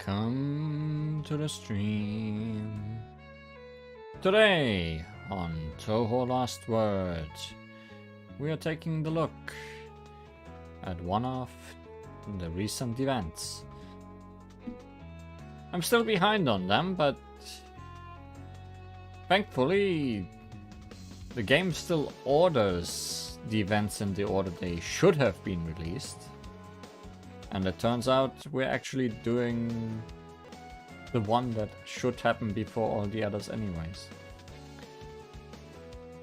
Welcome to the stream. Today on Touhou LostWord, we are taking the look at one of the recent events. I'm still behind on them, but thankfully the game still orders the events in the order they should have been released. And it turns out we're actually doing the one that should happen before all the others anyways.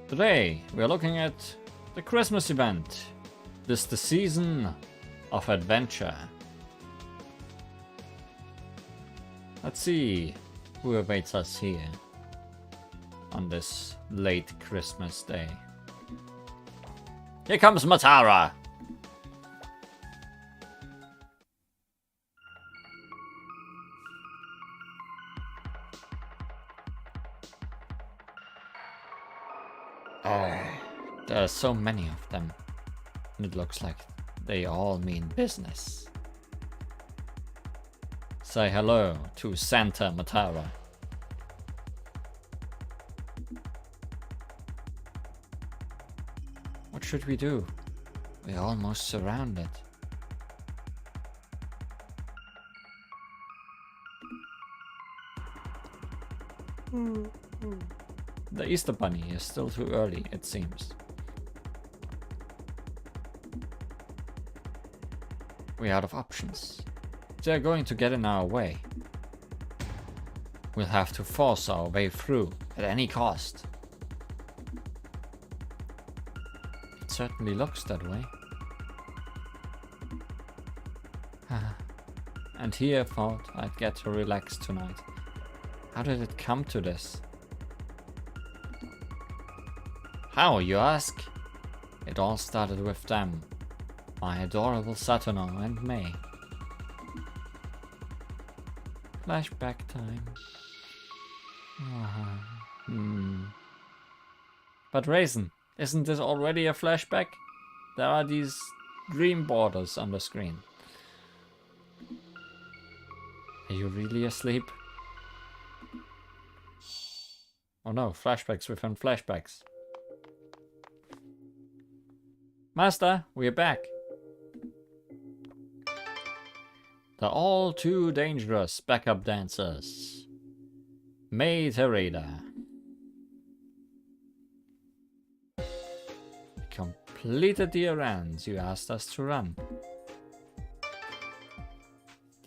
Today we're looking at the Christmas event. This is the season of adventure. Let's see who awaits us here on this late Christmas day. Here comes Matara! There are so many of them, and it looks like they all mean business. Say hello to Santa Matara. What should we do? We're almost surrounded. The Easter Bunny is still too early, it seems. We're out of options. They're going to get in our way. We'll have to force our way through at any cost. It certainly looks that way. And here I thought I'd get to relax tonight. How did it come to this? How, you ask? It all started with them. My adorable Satono and May. Flashback time. But Raisin, isn't this already a flashback? There are these dream borders on the screen. Are you really asleep? Oh no, flashbacks within flashbacks. Master, we're back. The all too dangerous backup dancers. May Terada. We completed the errands you asked us to run.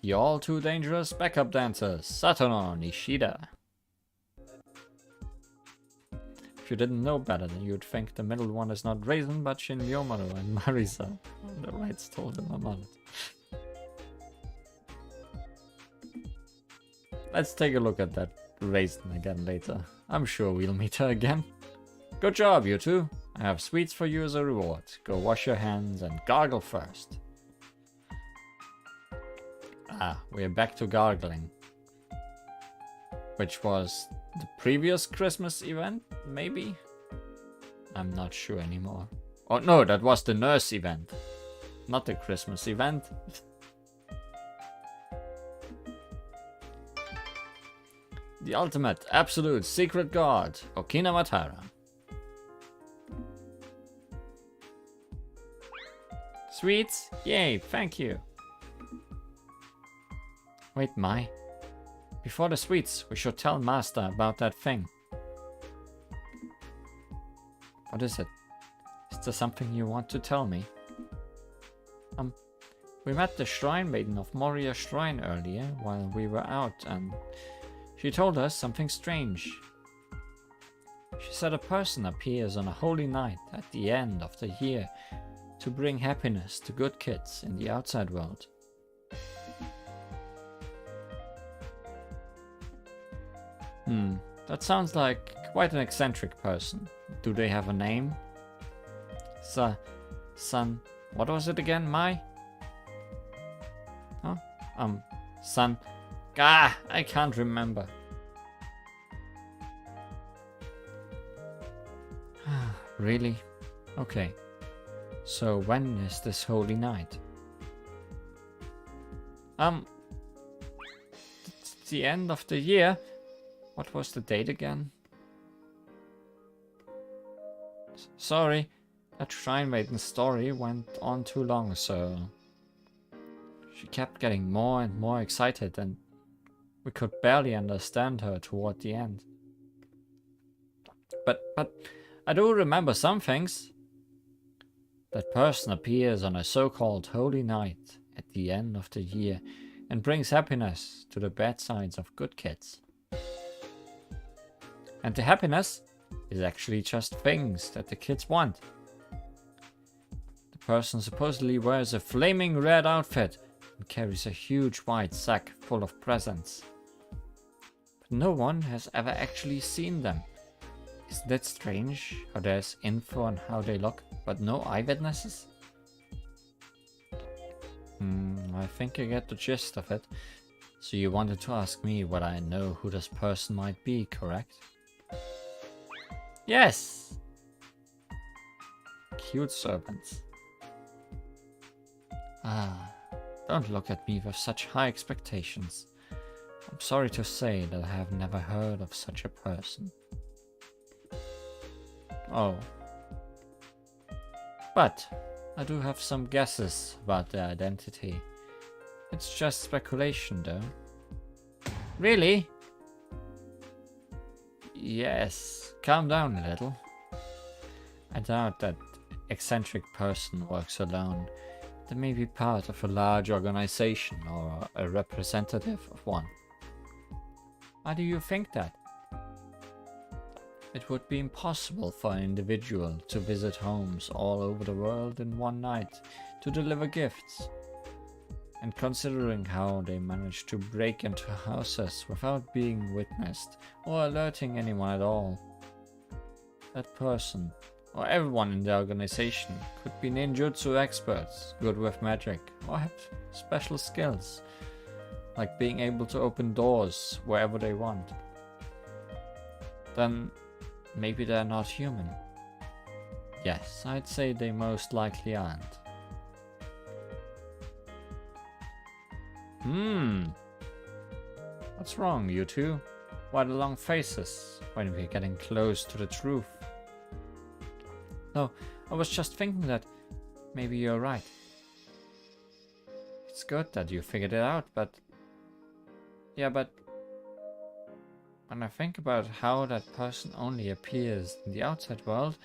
The all too dangerous backup dancers, Satono Nishida. If you didn't know better, then you'd think the middle one is not Raisin, but Shin Yomaru and Marisa. The rights told them about it. Let's take a look at that Raisin again later. I'm sure we'll meet her again. Good job, you two. I have sweets for you as a reward. Go wash your hands and gargle first. We're back to gargling. Which was the previous Christmas event, maybe? I'm not sure anymore. Oh no, that was the nurse event. Not the Christmas event. The ultimate, absolute, secret god, Okina Matara. Sweets? Yay, thank you. Wait, Mai. Before the sweets, we should tell Master about that thing. What is it? Is there something you want to tell me? We met the Shrine Maiden of Moria Shrine earlier while we were out, and she told us something strange. She said a person appears on a holy night at the end of the year to bring happiness to good kids in the outside world. That sounds like quite an eccentric person. Do they have a name? Son, what was it again, Mai? Huh? Son. I can't remember. Really? Okay. So when is this holy night? the end of the year. What was the date again? Sorry, that Shrine Maiden's story went on too long, so she kept getting more and more excited, and we could barely understand her toward the end. But I do remember some things. That person appears on a so-called holy night at the end of the year and brings happiness to the bedsides of good kids. And the happiness is actually just things that the kids want. The person supposedly wears a flaming red outfit and carries a huge white sack full of presents. But no one has ever actually seen them. Isn't it strange how there's info on how they look, but no eyewitnesses? I think I get the gist of it. So you wanted to ask me whether I know who this person might be, correct? Yes! Cute servants. Don't look at me with such high expectations. I'm sorry to say that I have never heard of such a person. Oh. But I do have some guesses about their identity. It's just speculation though. Really? Yes, calm down a little. I doubt that eccentric person works alone. They may be part of a large organization or a representative of one. Why do you think that? It would be impossible for an individual to visit homes all over the world in one night to deliver gifts. And considering how they managed to break into houses without being witnessed or alerting anyone at all, that person, or everyone in the organization, could be ninjutsu experts, good with magic, or have special skills, like being able to open doors wherever they want. Then maybe they're not human. Yes, I'd say they most likely aren't. What's wrong, you two? Why the long faces when we're getting close to the truth? No, I was just thinking that maybe you're right. It's good that you figured it out, but... Yeah, but... when I think about how that person only appears in the outside world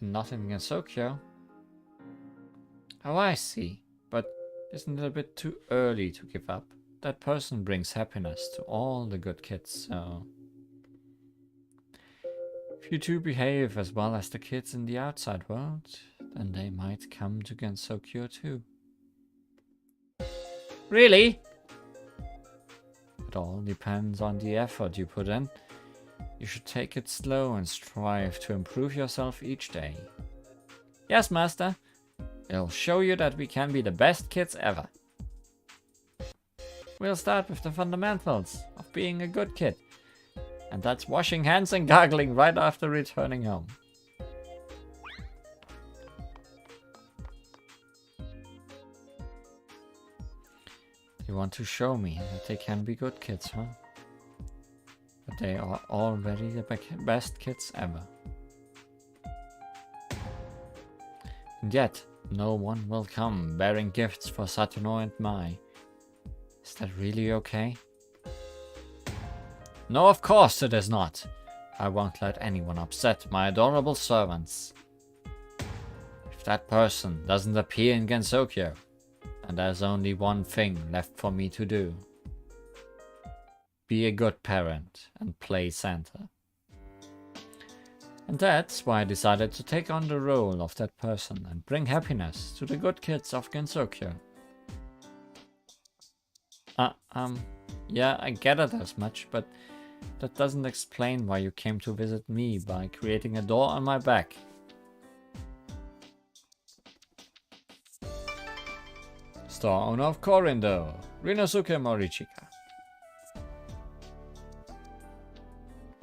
and not in Gensokyo... Oh, I see. But isn't it a bit too early to give up? That person brings happiness to all the good kids, so... If you two behave as well as the kids in the outside world, then they might come to Gensokyo too. Really? It all depends on the effort you put in. You should take it slow and strive to improve yourself each day. Yes, Master. It'll show you that we can be the best kids ever. We'll start with the fundamentals of being a good kid. And that's washing hands and gargling right after returning home. You want to show me that they can be good kids, huh? But they are already the best kids ever. And yet, no one will come bearing gifts for Satono and Mai. Is that really okay? No, of course it is not. I won't let anyone upset my adorable servants. If that person doesn't appear in Gensokyo, and there's only one thing left for me to do. Be a good parent and play Santa. And that's why I decided to take on the role of that person and bring happiness to the good kids of Gensokyo. Yeah, I get it as much, but that doesn't explain why you came to visit me by creating a door on my back. Store owner of Korindo, Rinosuke Morichika.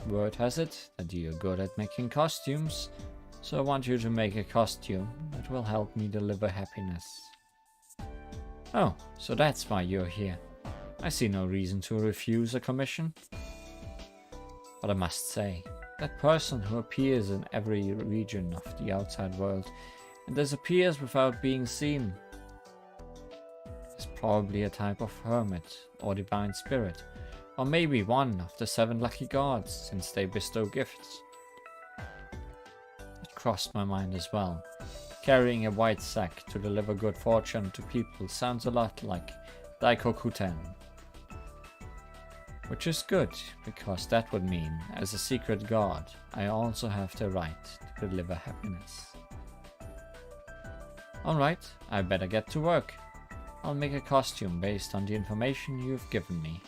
Word has it that you're good at making costumes, so I want you to make a costume that will help me deliver happiness. Oh, so that's why you're here. I see no reason to refuse a commission. But I must say, that person who appears in every region of the outside world and disappears without being seen is probably a type of hermit or divine spirit, or maybe one of the 7 lucky gods, since they bestow gifts. It crossed my mind as well. Carrying a white sack to deliver good fortune to people sounds a lot like Daikokuten. Which is good, because that would mean, as a secret god, I also have the right to deliver happiness. Alright, I better get to work. I'll make a costume based on the information you've given me.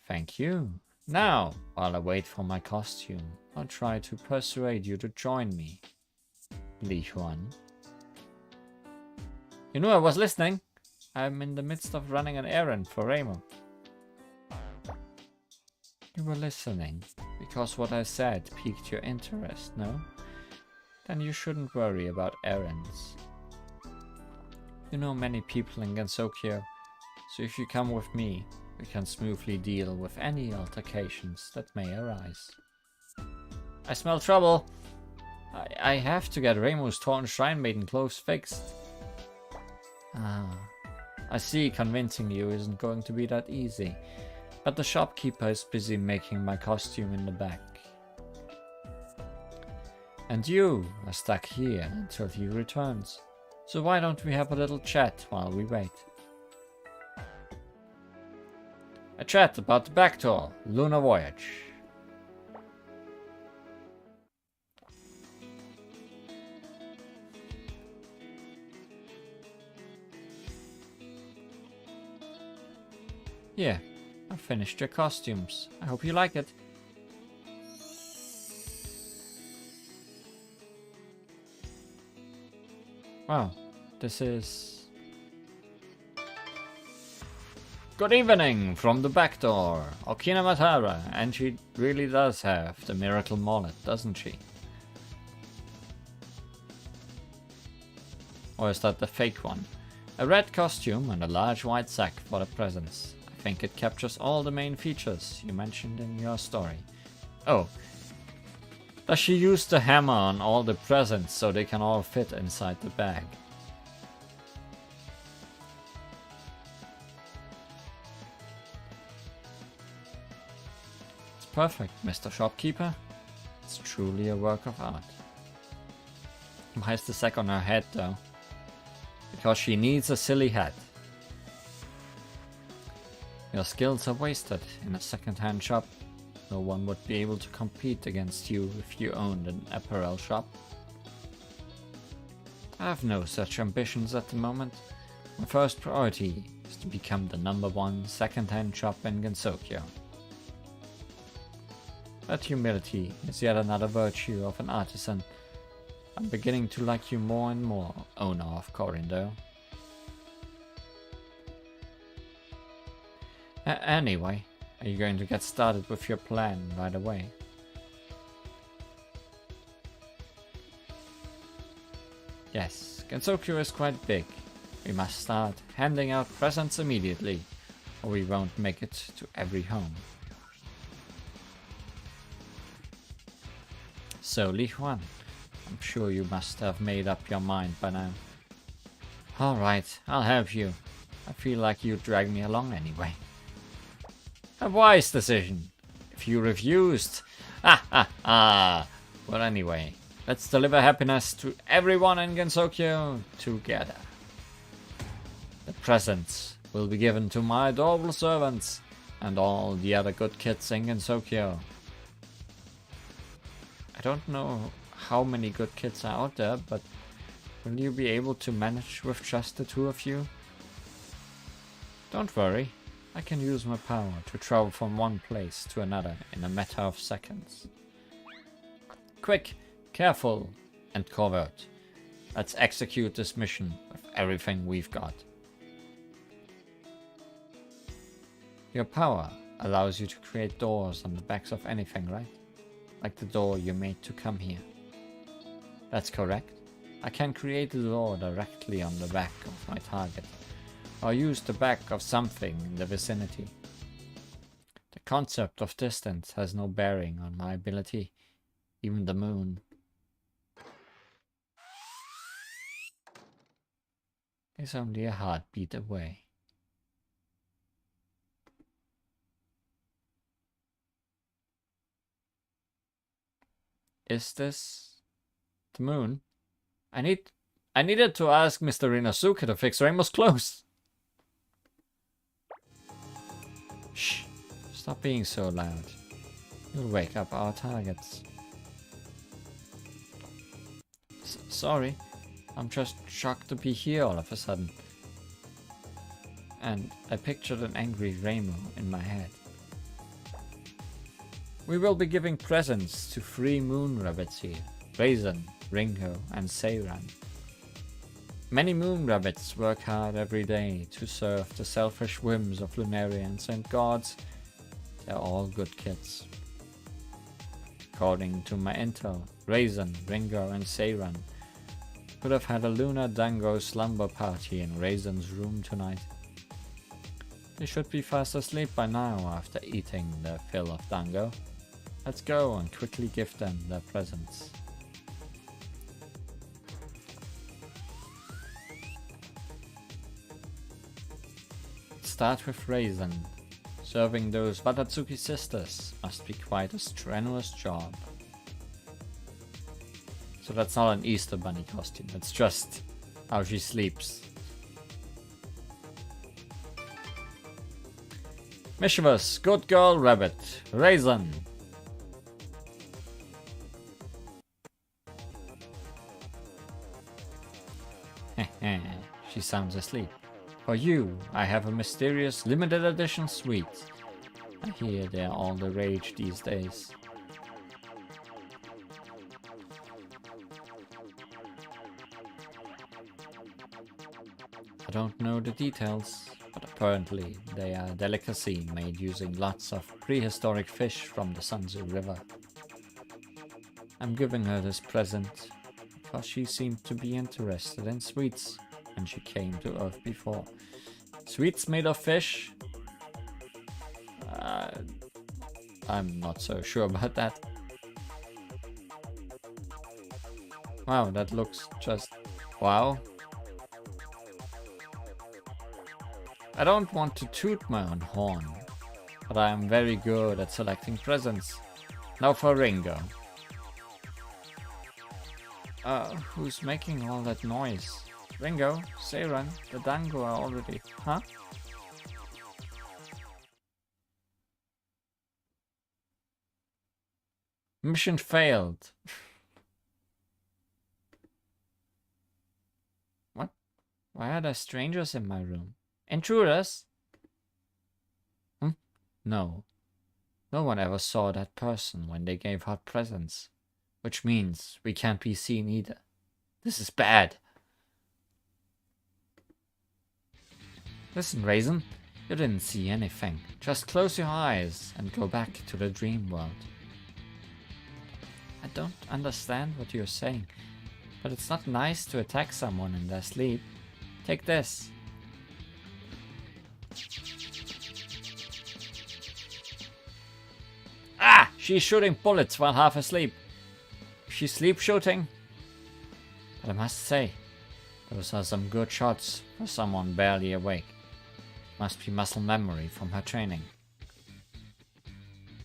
Thank you. Now, while I wait for my costume, I'll try to persuade you to join me. Li Huan. You knew I was listening. I'm in the midst of running an errand for Remo. You were listening, because what I said piqued your interest, no? Then you shouldn't worry about errands. You know many people in Gensokyo, so if you come with me, we can smoothly deal with any altercations that may arise. I smell trouble! I have to get Remo's torn Shrine Maiden clothes fixed. Ah, I see convincing you isn't going to be that easy, but the shopkeeper is busy making my costume in the back. And you are stuck here until he returns, so why don't we have a little chat while we wait? A chat about the backdoor, Lunar Voyage. Yeah, I've finished your costumes. I hope you like it. Wow, this is... Good evening from the back door, Okina Matara, and she really does have the miracle mullet, doesn't she? Or is that the fake one? A red costume and a large white sack for the presents. I think it captures all the main features you mentioned in your story. Oh, does she use the hammer on all the presents so they can all fit inside the bag? It's perfect, Mr. Shopkeeper. It's truly a work of art. Why is the sack on her head though? Because she needs a silly hat. Your skills are wasted in a second-hand shop. No one would be able to compete against you if you owned an apparel shop. I have no such ambitions at the moment. My first priority is to become the #1 second-hand shop in Gensokyo. That humility is yet another virtue of an artisan. I'm beginning to like you more and more, owner of Corindo. Anyway, are you going to get started with your plan right away? Yes, Gensokyo is quite big. We must start handing out presents immediately, or we won't make it to every home. So, Li Huan, I'm sure you must have made up your mind by now. Alright, I'll help you. I feel like you drag me along anyway. A wise decision. If you refused... Well, anyway, let's deliver happiness to everyone in Gensokyo together. The presents will be given to my adorable servants and all the other good kids in Gensokyo. I don't know how many good kids are out there, but will you be able to manage with just the 2 of you? Don't worry. I can use my power to travel from one place to another in a matter of seconds. Quick, careful, and covert. Let's execute this mission with everything we've got. Your power allows you to create doors on the backs of anything, right? Like the door you made to come here. That's correct. I can create a door directly on the back of my target, or use the back of something in the vicinity. The concept of distance has no bearing on my ability, even the moon. Is only a heartbeat away. Is this the moon? I needed to ask Mr. Inosuke to fix Rainbow's clothes. Shh. Stop being so loud. You'll wake up our targets. Sorry. I'm just shocked to be here all of a sudden. And I pictured an angry Rainbow in my head. We will be giving presents to 3 moon rabbits here. Raisin, Ringo and Seiran. Many moon rabbits work hard every day to serve the selfish whims of Lunarians and gods. They're all good kids. According to my intel, Raisin, Ringo and Seiran could have had a Lunar Dango slumber party in Raisin's room tonight. They should be fast asleep by now after eating their fill of Dango. Let's go and quickly give them their presents. Start with Raisin. Serving those Watatsuki sisters must be quite a strenuous job. So that's not an Easter bunny costume, it's just how she sleeps. Mischievous, good girl rabbit, Raisin. She sounds asleep. For you, I have a mysterious limited edition sweet. I hear they're all the rage these days. I don't know the details, but apparently they are a delicacy made using lots of prehistoric fish from the Sanzu River. I'm giving her this present because she seemed to be interested in sweets when she came to Earth before. Sweets made of fish? I'm not so sure about that. Wow, that looks just... wow. I don't want to toot my own horn, but I am very good at selecting presents. Now for Ringo. Who's making all that noise? Ringo, Seiran, the Dango are already... huh? Mission failed. What? Why are there strangers in my room? Intruders? No. No one ever saw that person when they gave hot presents. Which means we can't be seen either. This is bad. Listen, Raisin. You didn't see anything. Just close your eyes and go back to the dream world. I don't understand what you're saying, but it's not nice to attack someone in their sleep. Take this. Ah! She's shooting bullets while half asleep. Is she sleep shooting? But I must say, those are some good shots for someone barely awake. Must be muscle memory from her training.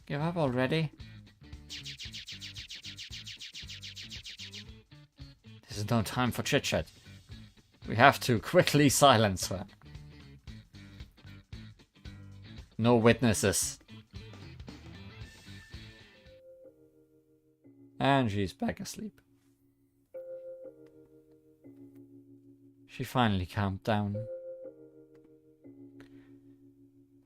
Give up already? This is no time for chit-chat. We have to quickly silence her. No witnesses. And she's back asleep. She finally calmed down.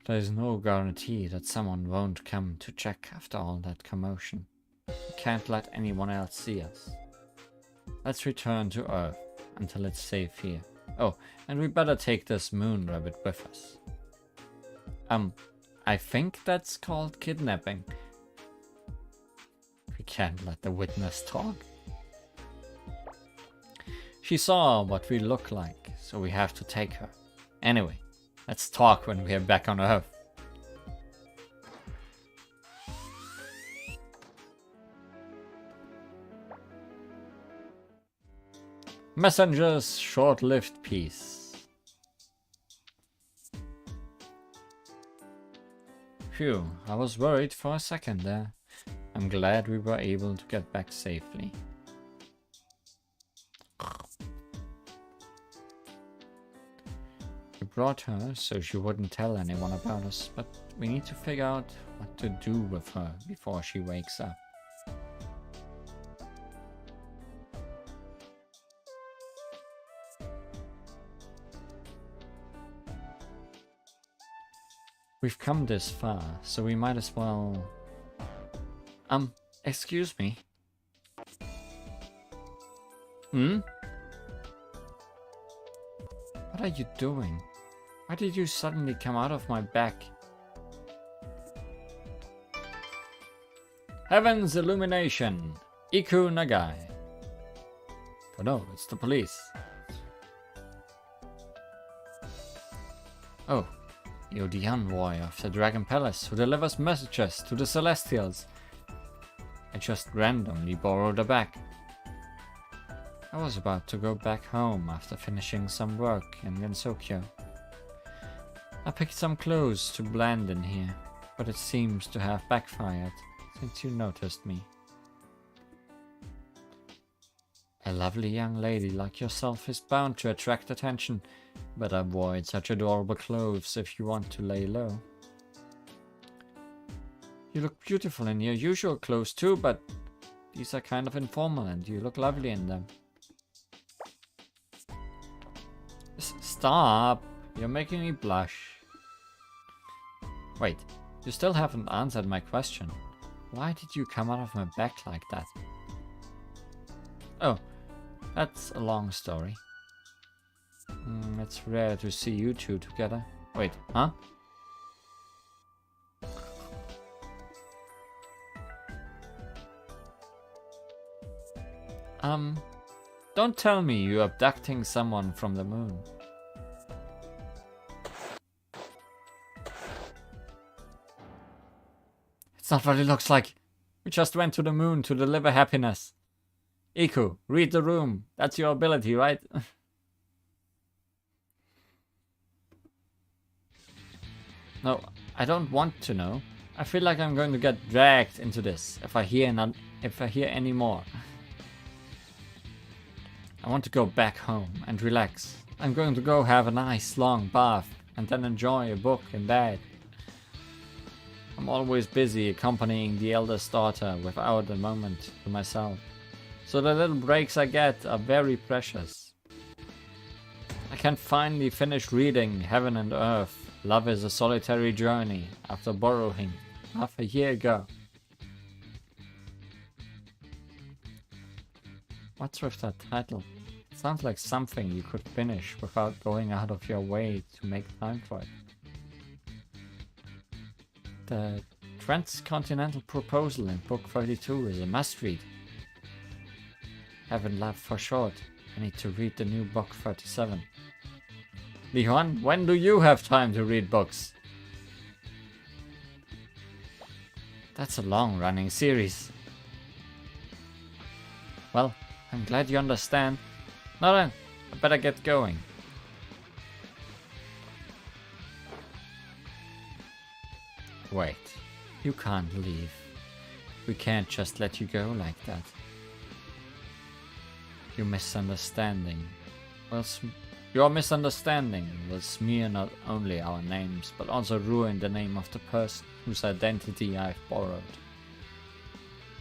There's no guarantee that someone won't come to check after all that commotion. We can't let anyone else see us. Let's return to Earth until it's safe here. Oh, and we better take this moon rabbit with us. I think that's called kidnapping. We can't let the witness talk. She saw what we look like, so we have to take her. Anyway, let's talk when we are back on Earth. Messenger's short-lived peace. Phew, I was worried for a second there. I'm glad we were able to get back safely. We brought her so she wouldn't tell anyone about us, but we need to figure out what to do with her before she wakes up. We've come this far, so we might as well... excuse me? What are you doing? Why did you suddenly come out of my back? Heaven's illumination! Iku Nagai. Oh no, it's the police. Oh. You're the envoy of the Dragon Palace who delivers messages to the Celestials. I just randomly borrowed a bag. I was about to go back home after finishing some work in Gensokyo. I picked some clothes to blend in here, but it seems to have backfired since you noticed me. A lovely young lady like yourself is bound to attract attention, but avoid such adorable clothes if you want to lay low. You look beautiful in your usual clothes too, but these are kind of informal and you look lovely in them. Stop! You're making me blush. Wait, you still haven't answered my question. Why did you come out of my back like that? Oh, that's a long story. It's rare to see you two together. Wait, huh? Don't tell me you're abducting someone from the moon. It's not what it looks like. We just went to the moon to deliver happiness. Iku, read the room. That's your ability, right? No, I don't want to know. I feel like I'm going to get dragged into this if I hear any more. I want to go back home and relax. I'm going to go have a nice long bath and then enjoy a book in bed. I'm always busy accompanying the eldest daughter without a moment to myself. So the little breaks I get are very precious. I can finally finish reading Heaven and Earth. Love is a Solitary Journey after borrowing half a year ago. What's with that title? It sounds like something you could finish without going out of your way to make time for it. The Transcontinental Proposal in Book 32 is a must-read. Heaven Love for short. I need to read the new Book 37. Li-Huan, when do you have time to read books? That's a long-running series. Well, I'm glad you understand. Now then, I better get going. Wait, you can't leave. We can't just let you go like that. Your misunderstanding will smear not only our names, but also ruin the name of the person whose identity I've borrowed.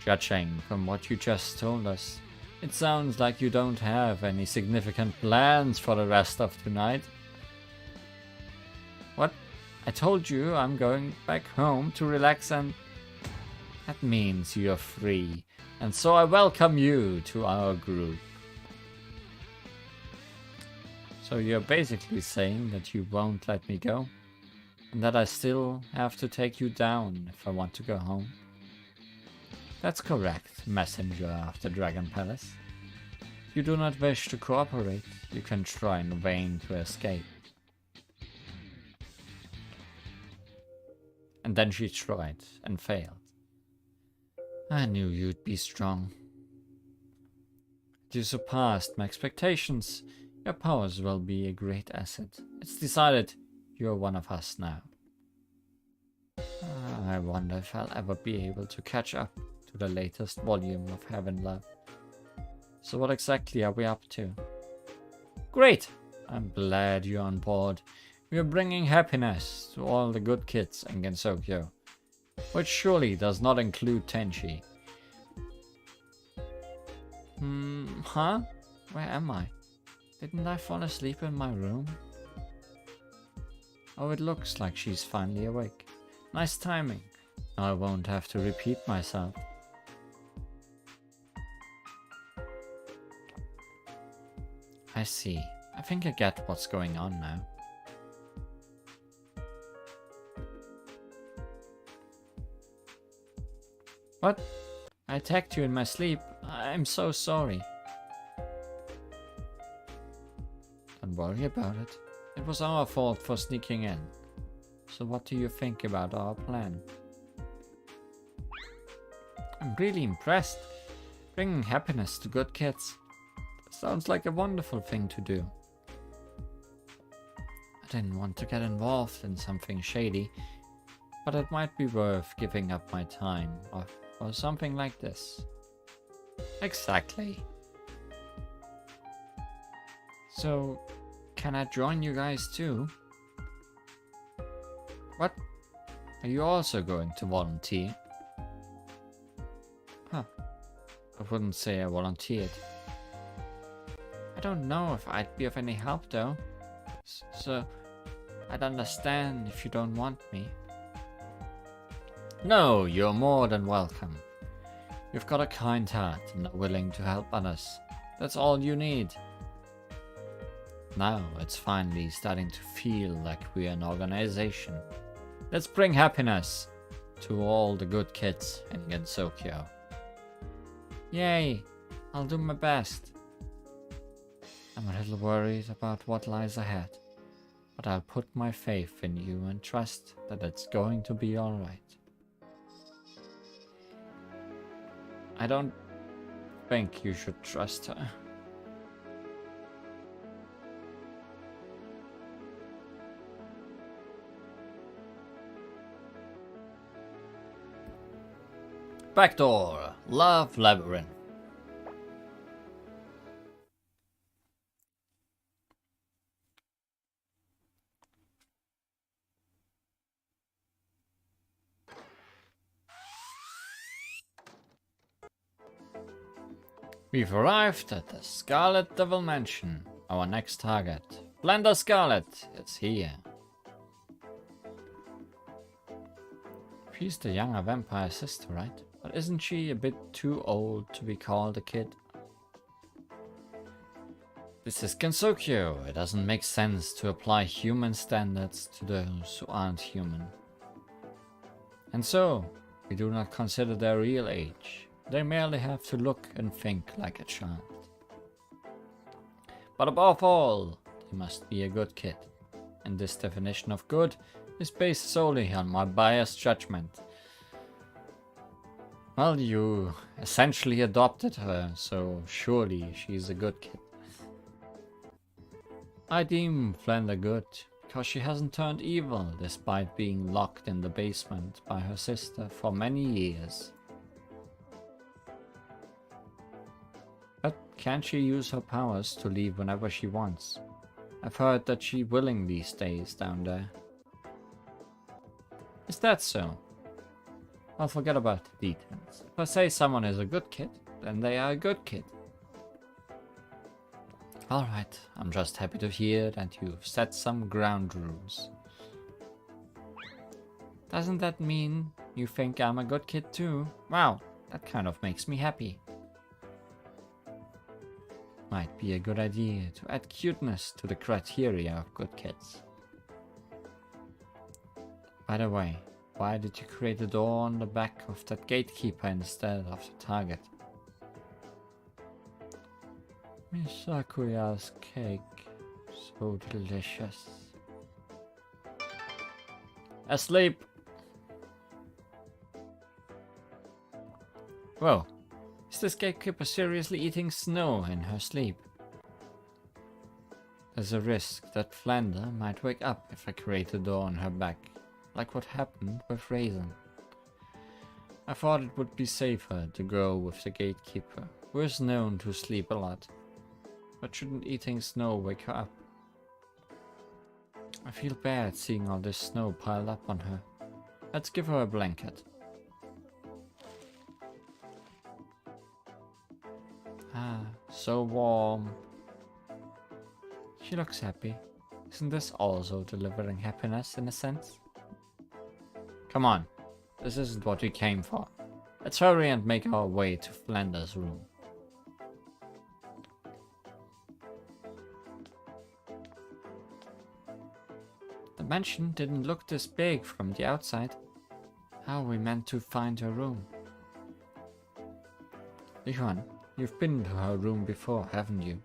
Judging from what you just told us, it sounds like you don't have any significant plans for the rest of tonight. What? I told you I'm going back home to relax and... That means you're free, and so I welcome you to our group. So you're basically saying that you won't let me go, and that I still have to take you down if I want to go home? That's correct, messenger of the Dragon Palace. If you do not wish to cooperate, you can try in vain to escape. And then she tried and failed. I knew you'd be strong. You surpassed my expectations. Your powers will be a great asset. It's decided you're one of us now. I wonder if I'll ever be able to catch up to the latest volume of Heaven Love. So what exactly are we up to? Great! I'm glad you're on board. We are bringing happiness to all the good kids in Gensokyo, which surely does not include Tenchi. Huh? Where am I? Didn't I fall asleep in my room? Oh, it looks like she's finally awake. Nice timing. Now I won't have to repeat myself. I see. I think I get what's going on now. What? I attacked you in my sleep. I'm so sorry. Don't worry about it. It was our fault for sneaking in. So what do you think about our plan? I'm really impressed. Bringing happiness to good kids. Sounds like a wonderful thing to do. I didn't want to get involved in something shady, but it might be worth giving up my time or something like this. Exactly. So, can I join you guys too? What? Are you also going to volunteer? Huh. I wouldn't say I volunteered. I don't know if I'd be of any help though. So, I'd understand if you don't want me. No, you're more than welcome. You've got a kind heart and are willing to help others. That's all you need. Now it's finally starting to feel like we're an organization. Let's bring happiness to all the good kids in Gensokyo. Yay! I'll do my best. I'm a little worried about what lies ahead, but I'll put my faith in you and trust that it's going to be alright. I don't think you should trust her. Backdoor, Love Labyrinth. We've arrived at the Scarlet Devil Mansion. Our next target, Blender Scarlet, is here. She's the younger vampire sister, right? But isn't she a bit too old to be called a kid? This is Gensokyo. It doesn't make sense to apply human standards to those who aren't human. And so, we do not consider their real age. They merely have to look and think like a child. But above all, they must be a good kid. And this definition of good is based solely on my biased judgment. Well, you essentially adopted her, so surely she's a good kid. I deem Flender good, because she hasn't turned evil despite being locked in the basement by her sister for many years. But can't she use her powers to leave whenever she wants? I've heard that she willingly stays down there. Is that so? I'll forget about the details. If I say someone is a good kid, then they are a good kid. Alright, I'm just happy to hear that you've set some ground rules. Doesn't that mean you think I'm a good kid too? Wow, that kind of makes me happy. Might be a good idea to add cuteness to the criteria of good kids. By the way, why did you create a door on the back of that gatekeeper instead of the target? Miss Sakuya's cake, so delicious. Asleep! Whoa, is this gatekeeper seriously eating snow in her sleep? There's a risk that Flander might wake up if I create a door on her back, like what happened with Raisin. I thought it would be safer to go with the gatekeeper, who is known to sleep a lot. But shouldn't eating snow wake her up? I feel bad seeing all this snow piled up on her. Let's give her a blanket. Ah, so warm. She looks happy. Isn't this also delivering happiness in a sense? Come on, this isn't what we came for. Let's hurry and make our way to Flander's room. The mansion didn't look this big from the outside. How are we meant to find her room? Yuan, you've been to her room before, haven't you?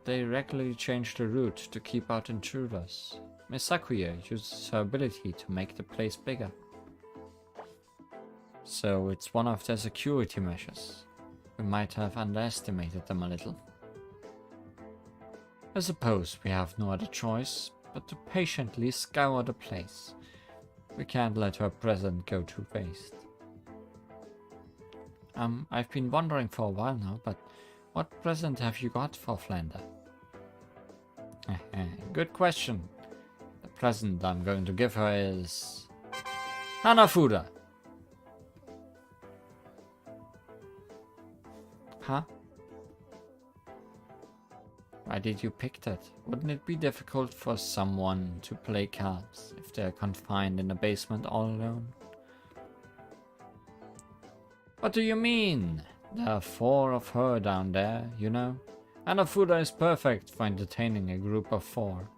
They regularly change the route to keep out intruders. Miss Sakuya uses her ability to make the place bigger. So it's one of their security measures. We might have underestimated them a little. I suppose we have no other choice but to patiently scour the place. We can't let her present go to waste. I've been wondering for a while now, but what present have you got for Flander? Good question. The present I'm going to give her is Hanafuda. Huh? Why did you pick that? Wouldn't it be difficult for someone to play cards if they're confined in a basement all alone? What do you mean? There are 4 of her down there, you know? Hanafuda is perfect for entertaining a group of 4.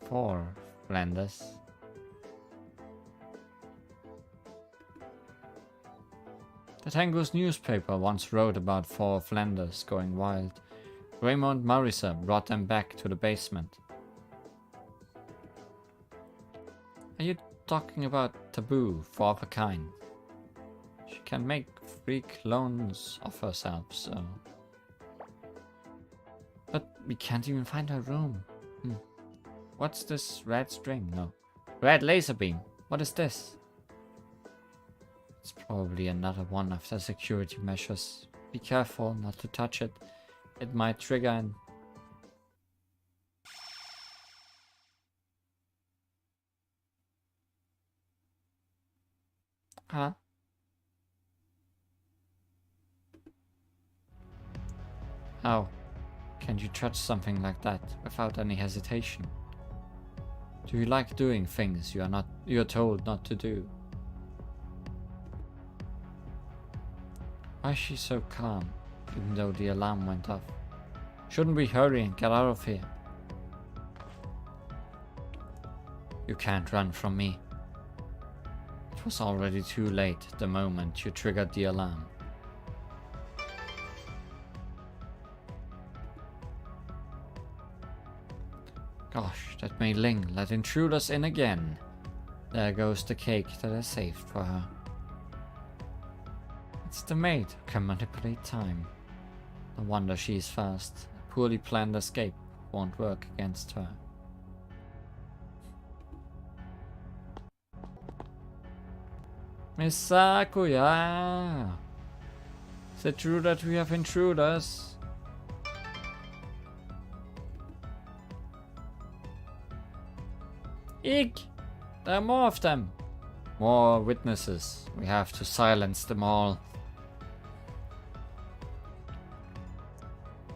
4 Flanders. The Tango's newspaper once wrote about 4 Flanders going wild. Raymond Marisa brought them back to the basement. Are you talking about Taboo, 4 of a kind? She can make 3 clones of herself, so... But we can't even find her room. What's this red string? No. Red laser beam. What is this? It's probably another one of the security measures. Be careful not to touch it. It might trigger an... Huh? How can you touch something like that without any hesitation? Do you like doing things you're told not to do? Why is she so calm, even though the alarm went off? Shouldn't we hurry and get out of here? You can't run from me. It was already too late the moment you triggered the alarm. Gosh, that Mei Ling let intruders in again. There goes the cake that I saved for her. It's the maid who can manipulate time. No wonder she's fast. A poorly planned escape won't work against her. Miss Sakuya! Is it true that we have intruders? Eek! There are more of them! More witnesses. We have to silence them all.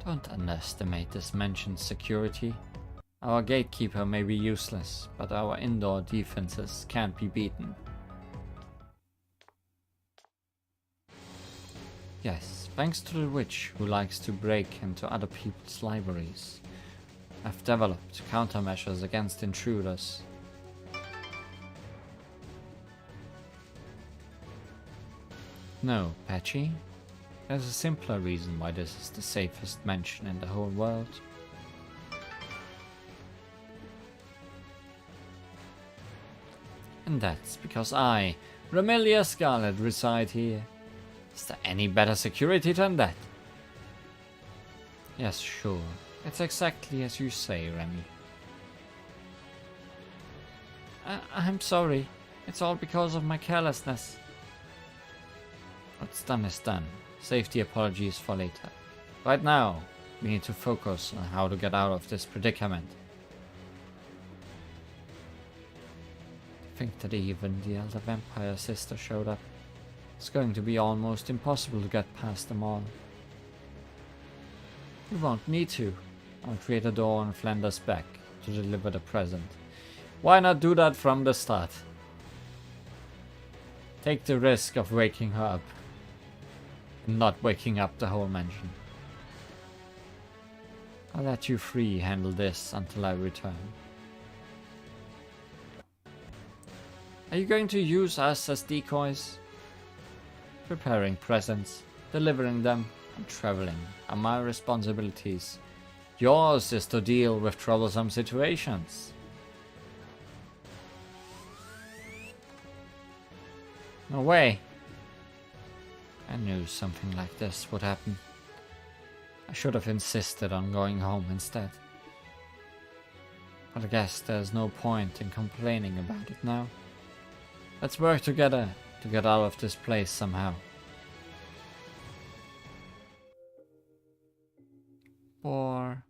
Don't underestimate this mansion's security. Our gatekeeper may be useless, but our indoor defenses can't be beaten. Yes, thanks to the witch who likes to break into other people's libraries, I've developed countermeasures against intruders. No, Patchy. There's a simpler reason why this is the safest mansion in the whole world. And that's because I, Romelia Scarlet, reside here. Is there any better security than that? Yes, sure. It's exactly as you say, Remy. I'm sorry. It's all because of my carelessness. What's done is done. Save the apologies for later. Right now, we need to focus on how to get out of this predicament. I think that even the elder vampire sister showed up. It's going to be almost impossible to get past them all. You won't need to. I'll create a door on Flanders' back to deliver the present. Why not do that from the start? Take the risk of waking her up. And not waking up the whole mansion. I'll let you free handle this until I return. Are you going to use us as decoys? Preparing presents, delivering them, and traveling are my responsibilities. Yours is to deal with troublesome situations. No way. I knew something like this would happen. I should have insisted on going home instead. But I guess there's no point in complaining about it now. Let's work together to get out of this place somehow. Boar,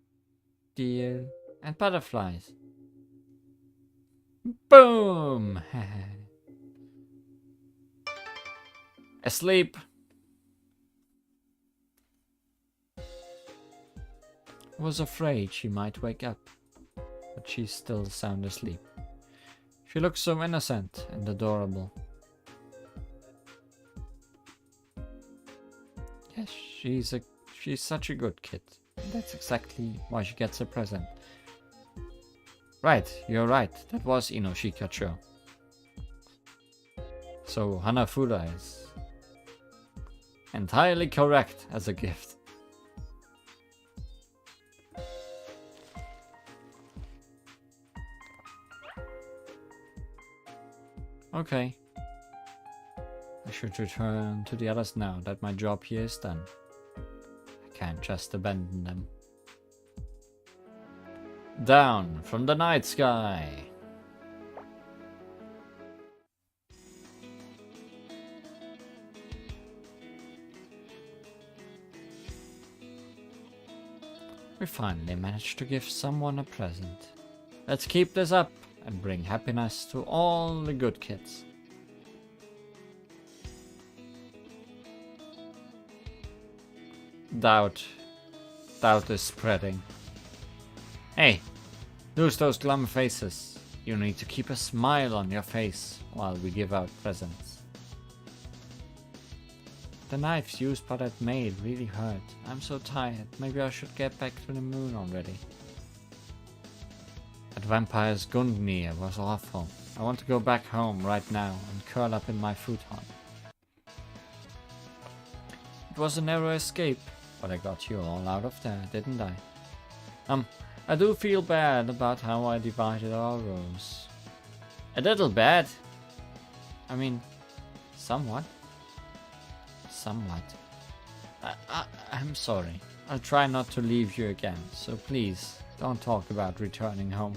deer, and butterflies. Boom! Asleep. I was afraid she might wake up, but she's still sound asleep. She looks so innocent and adorable. Yes, she's such a good kid. That's exactly why she gets a present. Right, you're right. That was Inoshikacho. So Hanafuda is entirely correct as a gift. Okay. I should return to the others now that my job here is done. I can't just abandon them. Down from the night sky. We finally managed to give someone a present. Let's keep this up and bring happiness to all the good kids. Doubt is spreading. Hey, lose those glum faces. You need to keep a smile on your face while we give out presents. The knives used by that maid really hurt. I'm so tired. Maybe I should get back to the moon already. That vampire's Gundnir was awful. I want to go back home right now and curl up in my futon. It was a narrow escape, but I got you all out of there, didn't I? I do feel bad about how I divided our roles. A little bad? I mean, somewhat. I'm sorry. I'll try not to leave you again, so please, don't talk about returning home.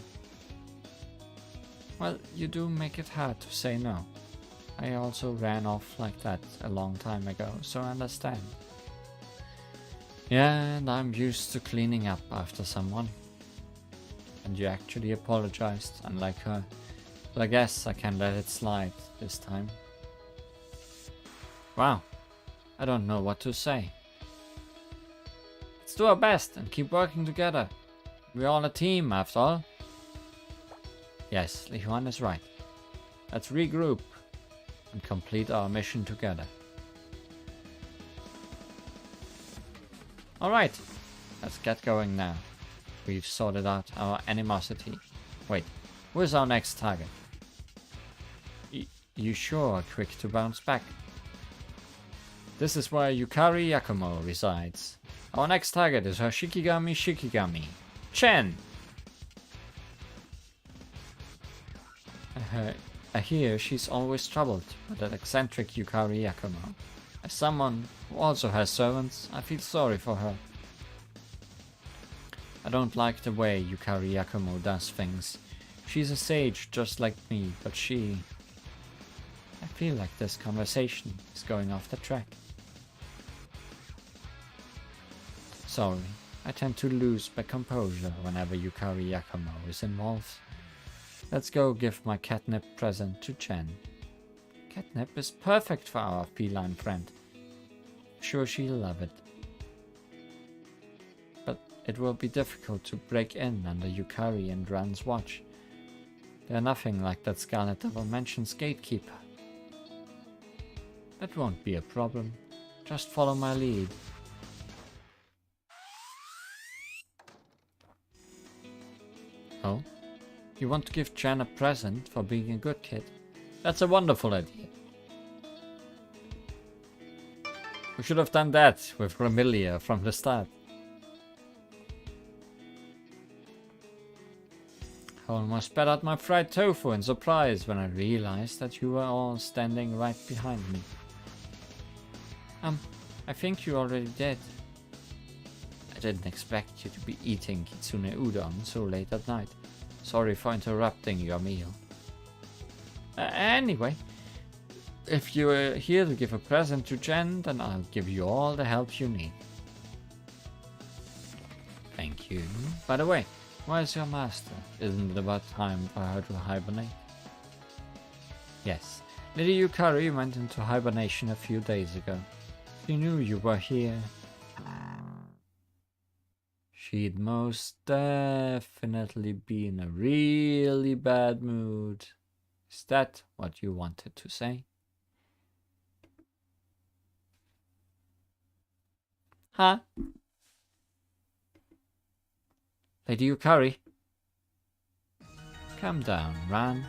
Well, you do make it hard to say no. I also ran off like that a long time ago, so I understand. Yeah, and I'm used to cleaning up after someone. And you actually apologized, unlike her. So I guess I can let it slide this time. Wow, I don't know what to say. Let's do our best and keep working together. We're all a team, after all. Yes, Li Huan is right. Let's regroup and complete our mission together. Alright, let's get going now. We've sorted out our animosity. Wait, where's our next target? You sure are quick to bounce back. This is where Yukari Yakumo resides. Our next target is her Shikigami. Chen! I hear she's always troubled by that eccentric Yukari Yakumo. As someone who also has servants, I feel sorry for her. I don't like the way Yukari Yakumo does things. She's a sage just like me, but I feel like this conversation is going off the track. Sorry, I tend to lose my composure whenever Yukari Yakumo is involved. Let's go give my catnip present to Chen. Catnip is perfect for our feline friend. Sure, she'll love it. But it will be difficult to break in under Yukari and Ran's watch. They're nothing like that Scarlet Devil Mansion's gatekeeper. That won't be a problem. Just follow my lead. Oh? You want to give Chen a present for being a good kid? That's a wonderful idea. We should have done that with Ramilia from the start. I almost spat out my fried tofu in surprise when I realized that you were all standing right behind me. I think you already did. I didn't expect you to be eating kitsune udon so late at night. Sorry for interrupting your meal. Anyway, if you're here to give a present to Jen, then I'll give you all the help you need. Thank you. By the way, where's your master? Isn't it about time for her to hibernate? Yes, Lady Yukari went into hibernation a few days ago. She knew you were here. She'd most definitely be in a really bad mood. Is that what you wanted to say? Huh? Lady Yukari? Calm down, Ran.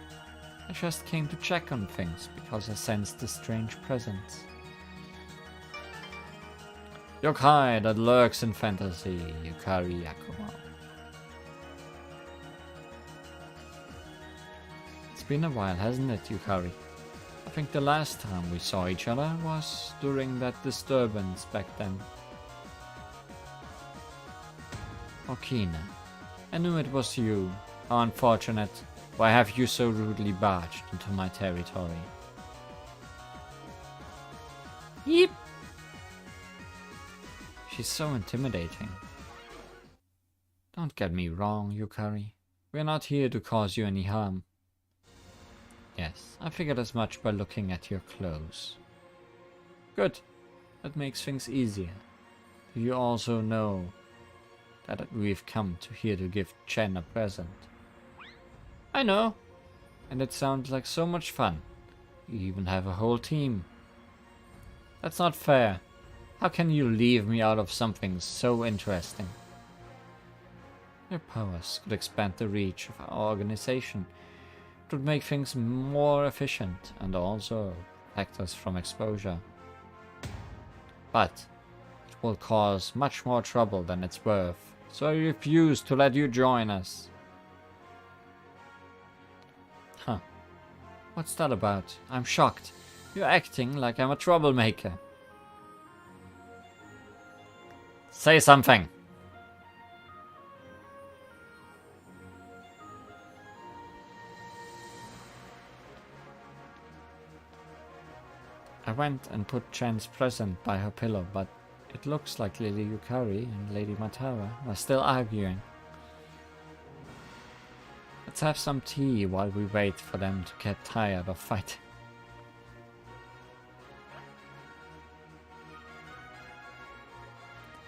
I just came to check on things because I sensed a strange presence. Yokai that lurks in fantasy, Yukari Yakumo. It's been a while, hasn't it, Yukari? I think the last time we saw each other was during that disturbance back then. Okina, I knew it was you. How unfortunate. Why have you so rudely barged into my territory? Yep. She's so intimidating. Don't get me wrong, Yukari. We're not here to cause you any harm. Yes, I figured as much by looking at your clothes. Good. That makes things easier. Do you also know that we've come here to give Chen a present? I know. And it sounds like so much fun. You even have a whole team. That's not fair. How can you leave me out of something so interesting? Your powers could expand the reach of our organization. It would make things more efficient and also protect us from exposure. But it will cause much more trouble than it's worth, so I refuse to let you join us. Huh. What's that about? I'm shocked. You're acting like I'm a troublemaker. Say something. I went and put Chen's present by her pillow, but it looks like Lady Yukari and Lady Matara are still arguing. Let's have some tea while we wait for them to get tired of fighting.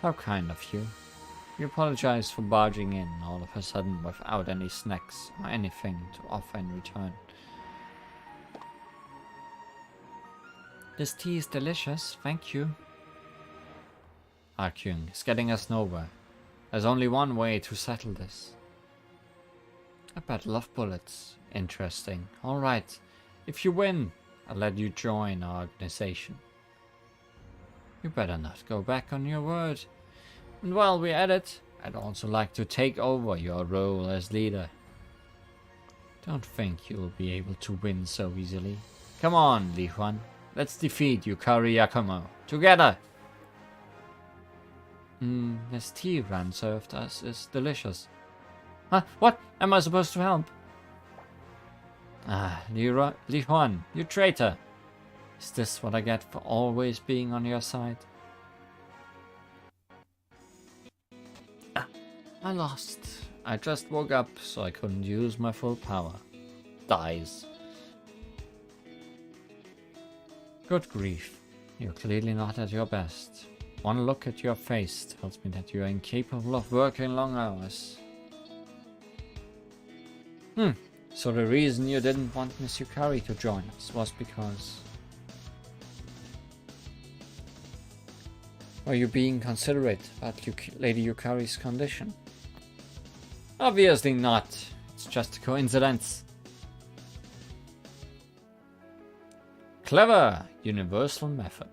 How kind of you. We apologize for barging in all of a sudden without any snacks or anything to offer in return. This tea is delicious, thank you. Arguing is getting us nowhere. There's only one way to settle this. A battle of bullets. Interesting. Alright, if you win, I'll let you join our organization. You better not go back on your word. And while we're at it, I'd also like to take over your role as leader. Don't think you'll be able to win so easily. Come on, Li Huan. Let's defeat Yukari Yakumo. Together! This tea Ran served us is delicious. Huh? What? Am I supposed to help? Ah, Li Huan, you traitor! Is this what I get for always being on your side? I lost. I just woke up, so I couldn't use my full power. Dies. Good grief. You're clearly not at your best. One look at your face tells me that you are incapable of working long hours. So the reason you didn't want Miss Yukari to join us was because... Are you being considerate about Lady Yukari's condition? Obviously not. It's just a coincidence. Clever universal method.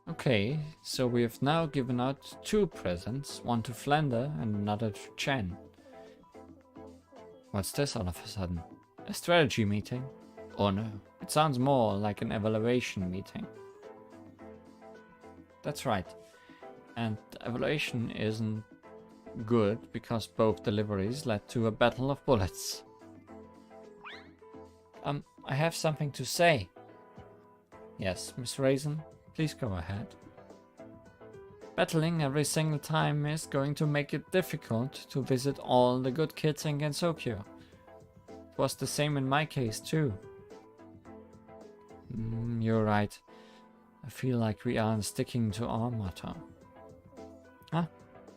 Okay, so we have now given out 2 presents, one to Flander and another to Chen. What's this all of a sudden? A strategy meeting? Oh no, it sounds more like an evaluation meeting. That's right. And the evaluation isn't good because both deliveries led to a battle of bullets. I have something to say. Yes, Miss Raisin, please go ahead. Battling every single time is going to make it difficult to visit all the good kids in Gensokyo. It was the same in my case too. You're right. I feel like we aren't sticking to our motto. Huh?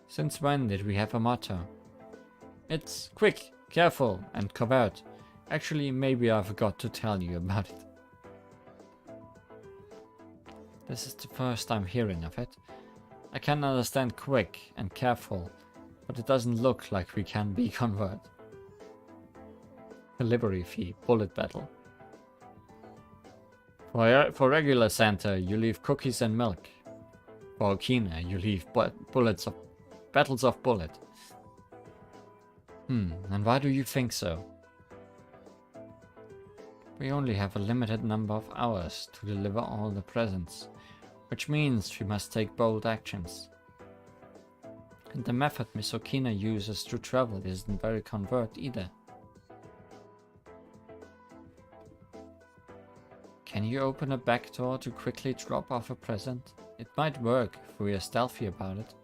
Since when did we have a motto? It's quick, careful, and covert. Actually, maybe I forgot to tell you about it. This is the first I'm hearing of it. I can understand quick and careful, but it doesn't look like we can be covert. Delivery fee, bullet battle. For regular Santa, you leave cookies and milk. For Okina, you leave battles of bullet. And why do you think so? We only have a limited number of hours to deliver all the presents, which means we must take bold actions. And the method Miss Okina uses to travel isn't very covert either. Can you open a back door to quickly drop off a present? It might work if we are stealthy about it.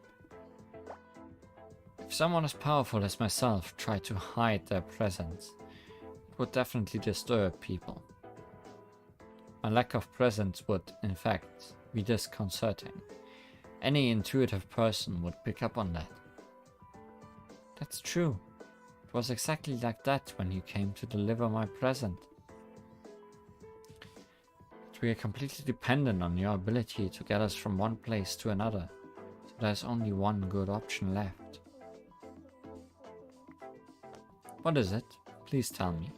If someone as powerful as myself tried to hide their presents, it would definitely disturb people. My lack of presents would, in fact, be disconcerting. Any intuitive person would pick up on that. That's true. It was exactly like that when you came to deliver my present. But we are completely dependent on your ability to get us from one place to another, so there's only one good option left. What is it? Please tell me.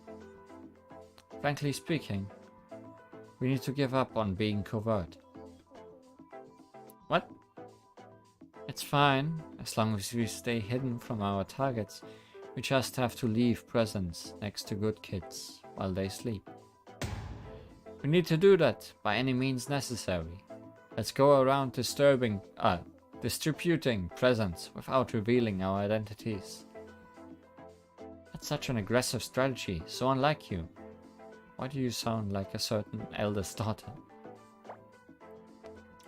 Frankly speaking, we need to give up on being covert. What? It's fine, as long as we stay hidden from our targets. We just have to leave presents next to good kids while they sleep. We need to do that by any means necessary. Let's go around distributing presents without revealing our identities. That's such an aggressive strategy, so unlike you. Why do you sound like a certain eldest daughter?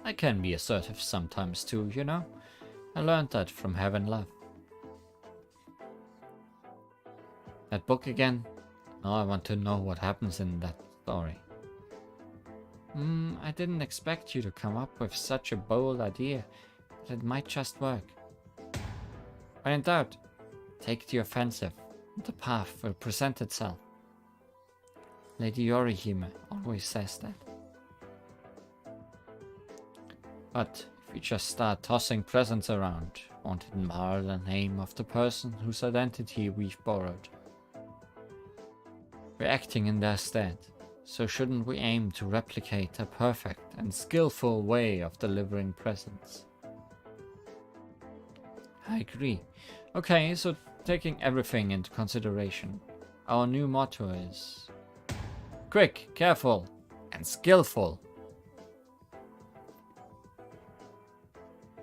I can be assertive sometimes too, you know? I learned that from Heaven Love. That book again? Now I want to know what happens in that story. I didn't expect you to come up with such a bold idea, but it might just work. When in doubt, take the offensive. The path will present itself. Lady Yorihime always says that. But if we just start tossing presents around, won't it mar the name of the person whose identity we've borrowed? We're acting in their stead, So shouldn't we aim to replicate a perfect and skillful way of delivering presents? I agree. Okay, so taking everything into consideration, our new motto is quick, careful, and skillful.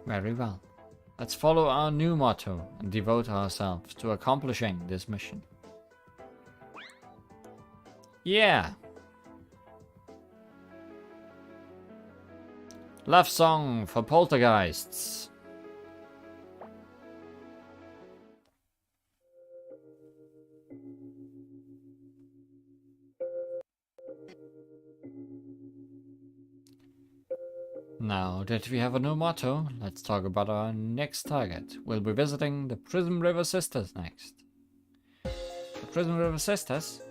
Very well. Let's follow our new motto and devote ourselves to accomplishing this mission. Yeah! Love song for poltergeists. Now that we have a new motto, let's talk about our next target. We'll be visiting the Prism River Sisters next. The Prism River Sisters?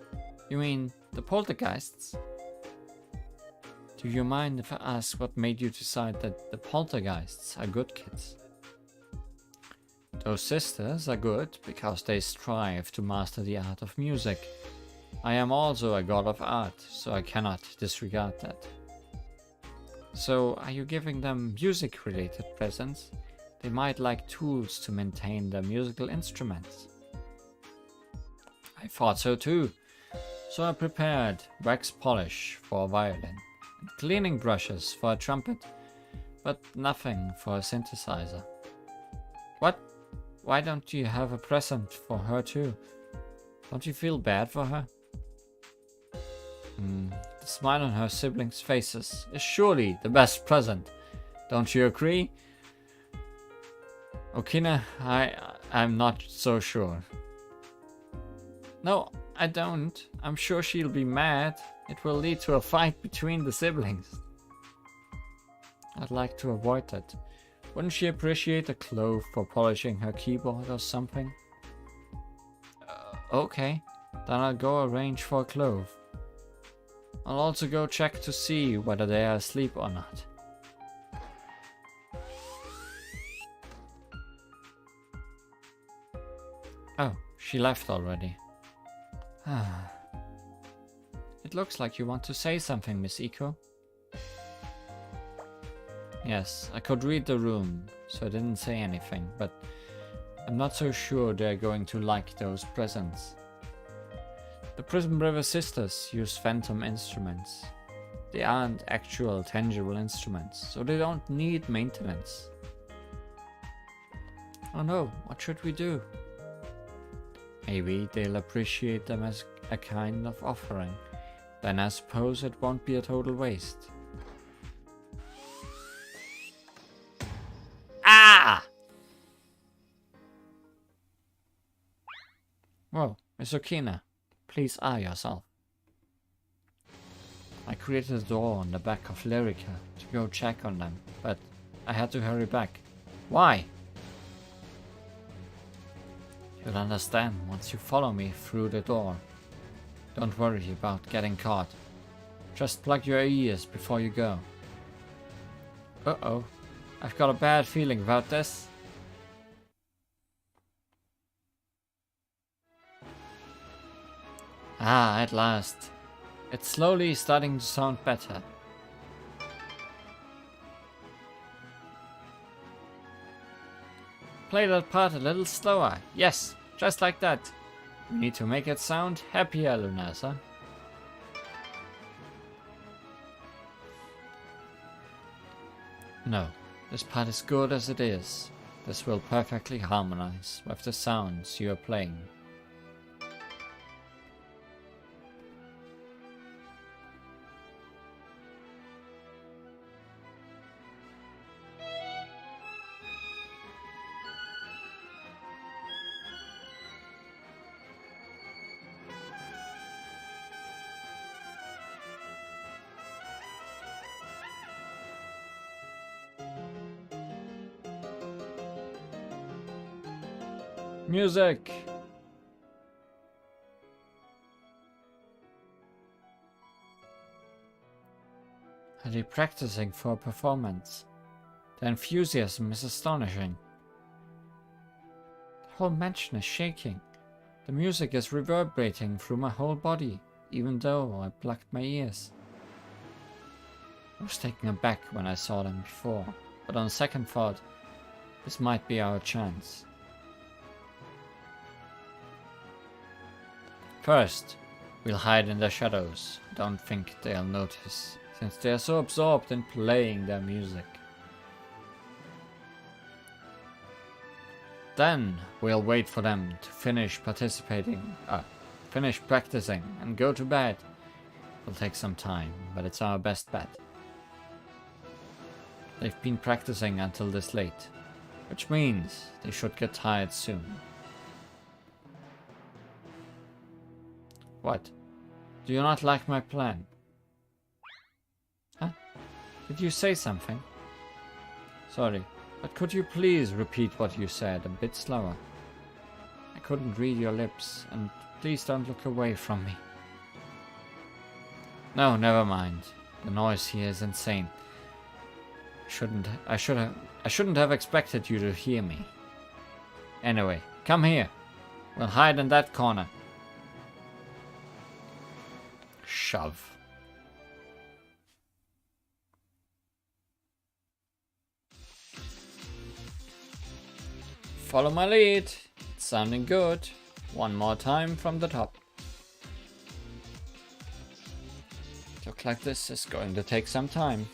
You mean the poltergeists? Do you mind if I ask what made you decide that the poltergeists are good kids? Those sisters are good because they strive to master the art of music. I am also a god of art, so I cannot disregard that. So, are you giving them music-related presents? They might like tools to maintain their musical instruments. I thought so too. So I prepared wax polish for a violin, and cleaning brushes for a trumpet, but nothing for a synthesizer. What? Why don't you have a present for her too? Don't you feel bad for her? The smile on her siblings' faces is surely the best present. Don't you agree? Okina, I'm not so sure. No, I don't. I'm sure she'll be mad. It will lead to a fight between the siblings. I'd like to avoid that. Wouldn't she appreciate a clove for polishing her keyboard or something? Okay, then I'll go arrange for a clove. I'll also go check to see whether they are asleep or not. Oh, she left already. It looks like you want to say something, Miss Iko. Yes, I could read the room, so I didn't say anything, but I'm not so sure they're going to like those presents. The Prism River Sisters use phantom instruments. They aren't actual tangible instruments, so they don't need maintenance. Oh no, what should we do? Maybe they'll appreciate them as a kind of offering. Then I suppose it won't be a total waste. Ah! Whoa, Miss Okina. Please eye yourself. I created a door on the back of Lyrica to go check on them, but I had to hurry back. Why? You'll understand once you follow me through the door. Don't worry about getting caught. Just plug your ears before you go. Uh-oh. I've got a bad feeling about this. Ah, at last. It's slowly starting to sound better. Play that part a little slower. Yes, just like that. We need to make it sound happier, Lunasa. No, this part is good as it is. This will perfectly harmonize with the sounds you are playing. Music! Are they practicing for a performance? The enthusiasm is astonishing. The whole mansion is shaking. The music is reverberating through my whole body. even though I plucked my ears. I was taken aback when I saw them before, but on second thought, this might be our chance. First, we'll hide in the shadows. Don't think they'll notice, since they are so absorbed in playing their music. Then, we'll wait for them to finish practicing and go to bed. It'll take some time, but it's our best bet. They've been practicing until this late, which means they should get tired soon. What? Do you not like my plan? Huh? Did you say something? Sorry, but could you please repeat what you said a bit slower? I couldn't read your lips, and please don't look away from me. No, never mind. The noise here is insane. I shouldn't have expected you to hear me. Anyway, come here. We'll hide in that corner. Shove. Follow my lead. It's sounding good. One more time from the top. Look like this is going to take some time.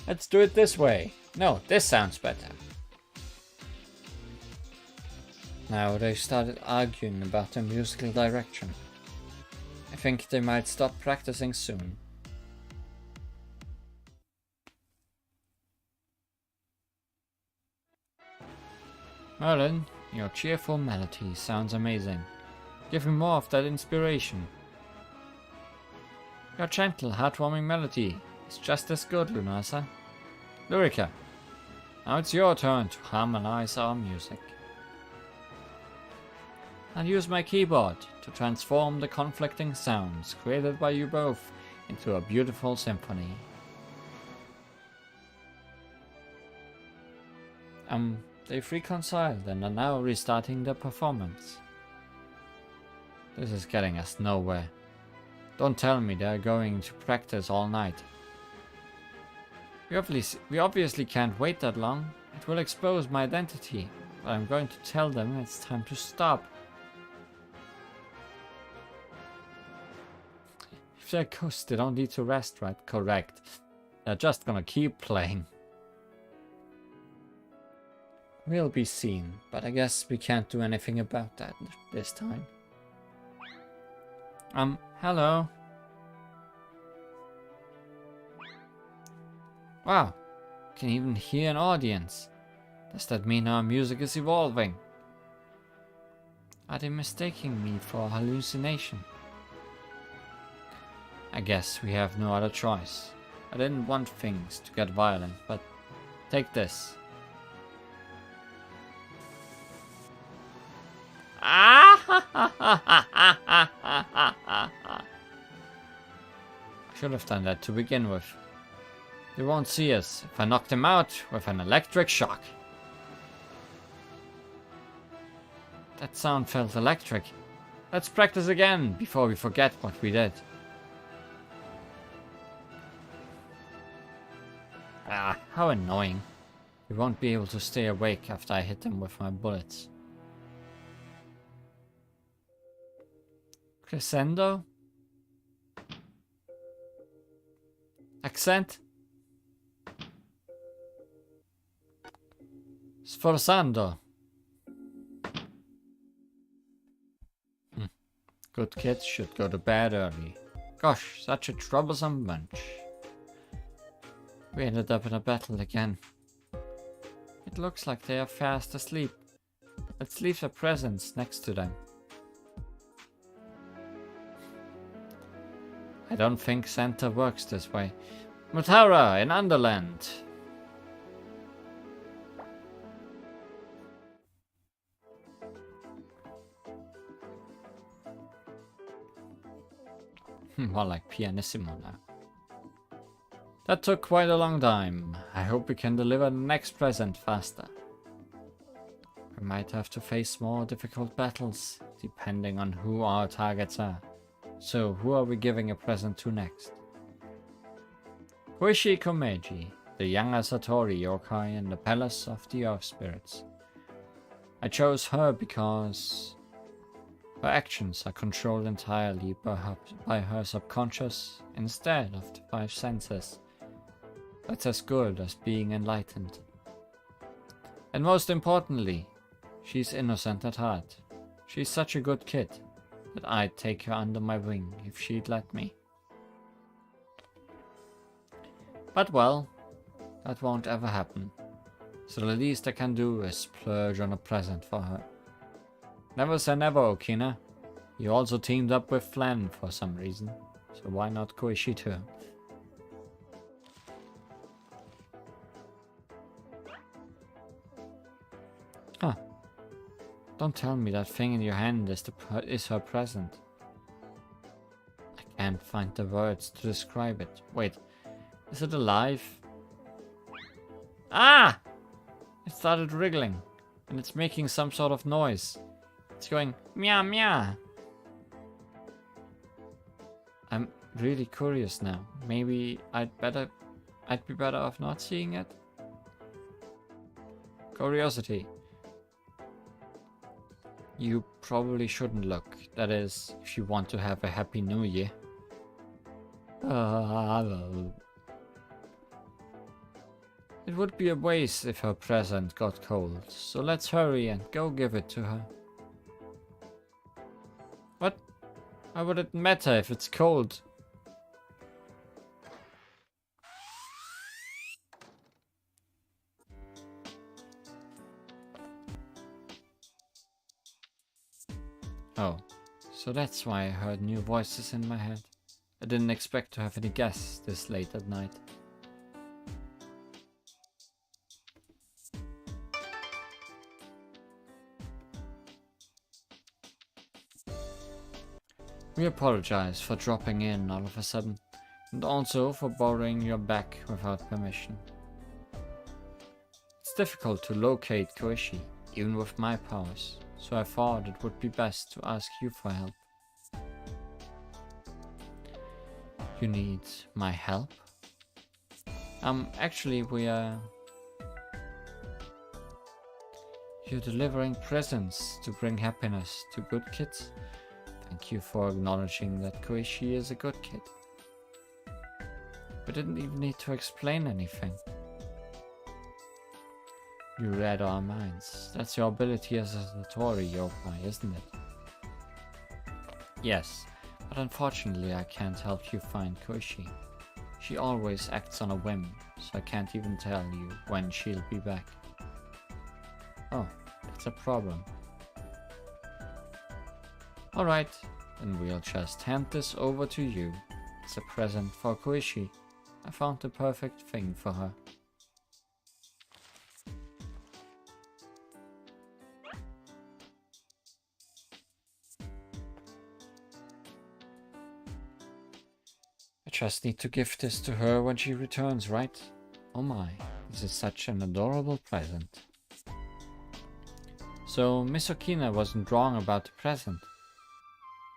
Let's do it this way. No, this sounds better. Now they started arguing about the musical direction. I think they might stop practicing soon. Merlin, your cheerful melody sounds amazing. Give me more of that inspiration. Your gentle, heartwarming melody is just as good, Lunasa. Lyrica, now it's your turn to harmonize our music. I'll use my keyboard to transform the conflicting sounds created by you both into a beautiful symphony. They've reconciled and are now restarting the performance. This is getting us nowhere. Don't tell me they're going to practice all night. We obviously can't wait that long. It will expose my identity, but I'm going to tell them it's time to stop. If they're ghosts, they don't need to rest, right? Correct. They're just gonna keep playing. We'll be seen, but I guess we can't do anything about that this time. Hello? Wow, can even hear an audience. Does that mean our music is evolving? Are they mistaking me for a hallucination? I guess we have no other choice. I didn't want things to get violent, but take this. I should have done that to begin with. They won't see us if I knock them out with an electric shock. That sound felt electric. Let's practice again before we forget what we did. How annoying. We won't be able to stay awake after I hit them with my bullets. Crescendo? Accent? Sforzando. Good kids should go to bed early. Gosh, such a troublesome bunch. We ended up in a battle again. It looks like they are fast asleep. Let's leave the presents next to them. I don't think Santa works this way. Mutara in Underland. More like pianissimo now. That took quite a long time. I hope we can deliver the next present faster. We might have to face more difficult battles, depending on who our targets are. So, who are we giving a present to next? Koishi Komeiji, the younger Satori yokai in the Palace of the Earth Spirits. I chose her because her actions are controlled entirely by her subconscious instead of the 5 senses. That's as good as being enlightened. And most importantly, she's innocent at heart. She's such a good kid that I'd take her under my wing if she'd let me. But well, that won't ever happen. So the least I can do is splurge on a present for her. Never say never, Okina. You also teamed up with Flan for some reason, so why not Koishi too? Huh. Don't tell me that thing in your hand is her present. I can't find the words to describe it. Wait, is it alive? Ah! It started wriggling, and it's making some sort of noise. It's going meow meow. I'm really curious now. Maybe I'd be better off not seeing it. Curiosity. You probably shouldn't look. That is, if you want to have a happy new year. It would be a waste if her present got cold, so let's hurry and go give it to her. What? Why would it matter if it's cold? Oh, so that's why I heard new voices in my head. I didn't expect to have any guests this late at night. We apologize for dropping in all of a sudden, and also for borrowing your bag without permission. It's difficult to locate Koishi, even with my powers, so I thought it would be best to ask you for help. You need my help? Actually you're delivering presents to bring happiness to good kids. Thank you for acknowledging that Koishi is a good kid. We didn't even need to explain anything. You read our minds. That's your ability as a Satori yokai, isn't it? Yes, but unfortunately I can't help you find Koishi. She always acts on a whim, so I can't even tell you when she'll be back. Oh, that's a problem. Alright, then we'll just hand this over to you. It's a present for Koishi. I found the perfect thing for her. I just need to give this to her when she returns, right? Oh my, this is such an adorable present. So Miss Okina wasn't wrong about the present.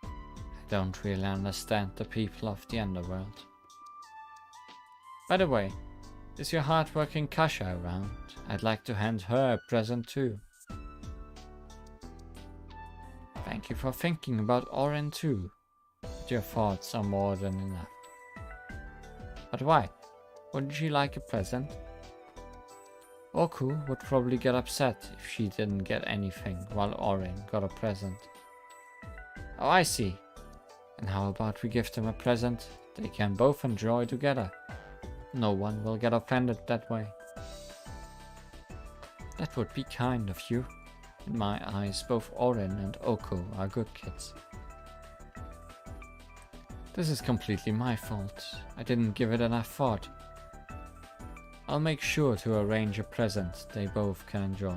I don't really understand the people of the underworld. By the way, is your hard-working Kasha around? I'd like to hand her a present too. Thank you for thinking about Oren too. But your thoughts are more than enough. But why? Wouldn't she like a present? Oku would probably get upset if she didn't get anything while Oren got a present. Oh, I see. And how about we give them a present they can both enjoy together? No one will get offended that way. That would be kind of you. In my eyes, both Oren and Oku are good kids. This is completely my fault. I didn't give it enough thought. I'll make sure to arrange a present they both can enjoy.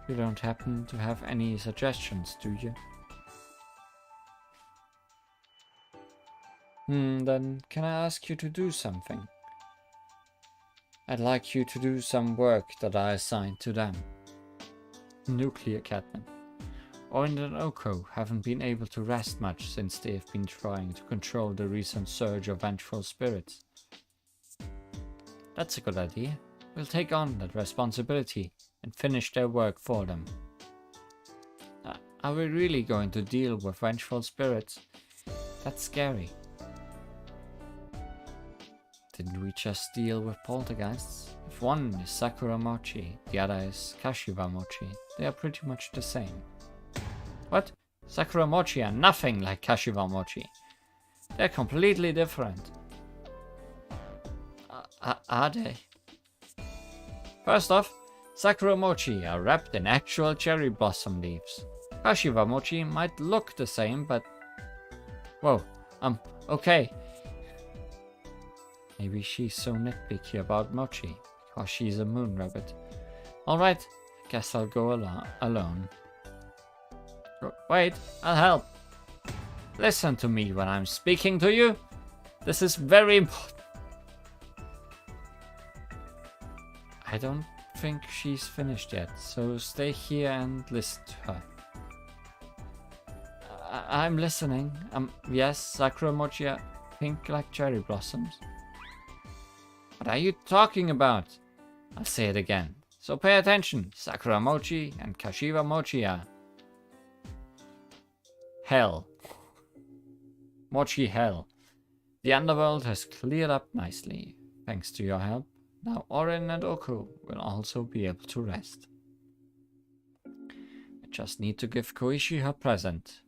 You don't happen to have any suggestions, do you? Then can I ask you to do something? I'd like you to do some work that I assigned to them. Nuclear catnip. Orin and Oko haven't been able to rest much since they've been trying to control the recent surge of vengeful spirits. That's a good idea. We'll take on that responsibility and finish their work for them. Are we really going to deal with vengeful spirits? That's scary. Didn't we just deal with poltergeists? If one is Sakura Mochi, the other is Kashiwa Mochi, they are pretty much the same. What? Sakura Mochi are nothing like Kashiwa Mochi. They're completely different. Are they? First off, Sakura Mochi are wrapped in actual cherry blossom leaves. Kashiwa Mochi might look the same, but... Whoa, okay. Maybe she's so nitpicky about Mochi, because she's a moon rabbit. Alright, guess I'll go alone. Wait, I'll help. Listen to me when I'm speaking to you. This is very important. I don't think she's finished yet, so stay here and listen to her. I'm listening. Yes, Sakura Mochi are pink like cherry blossoms. What are you talking about? I'll say it again. So pay attention. Sakura Mochi and Kashiwa Mochi are... hell. Mochi hell. The underworld has cleared up nicely, thanks to your help. Now Orin and Oku will also be able to rest. I just need to give Koishi her present.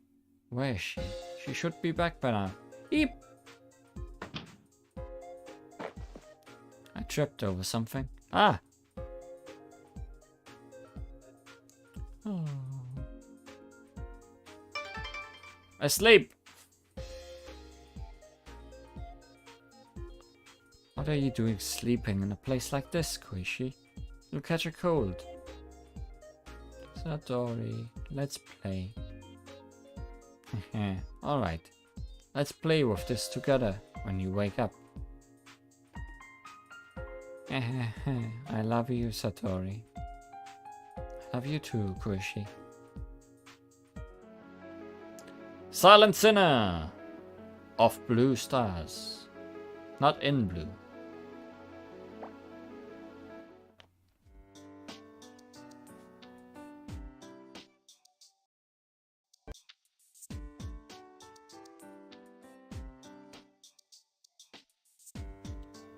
Where is she? She should be back by now. Eep! I tripped over something. Ah! Oh. Asleep! What are you doing sleeping in a place like this, Koishi? You'll catch a cold. Satori, let's play. Alright. Let's play with this together when you wake up. I love you, Satori. I love you too, Koishi. Silent Sinner! Of blue stars. Not in blue.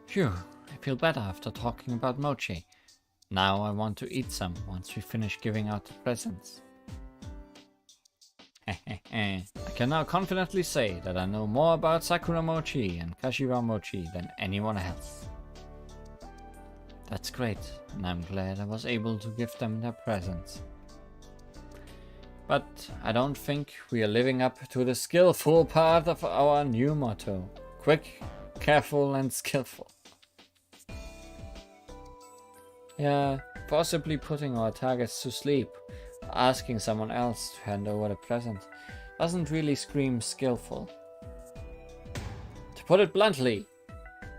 Phew, I feel better after talking about mochi. Now I want to eat some once we finish giving out the presents. I can now confidently say that I know more about Sakura Mochi and Kashiwa Mochi than anyone else. That's great, and I'm glad I was able to give them their presents. But I don't think we are living up to the skillful part of our new motto. Quick, careful and skillful. Yeah, possibly putting our targets to sleep, asking someone else to hand over the present, doesn't really scream skillful. To put it bluntly,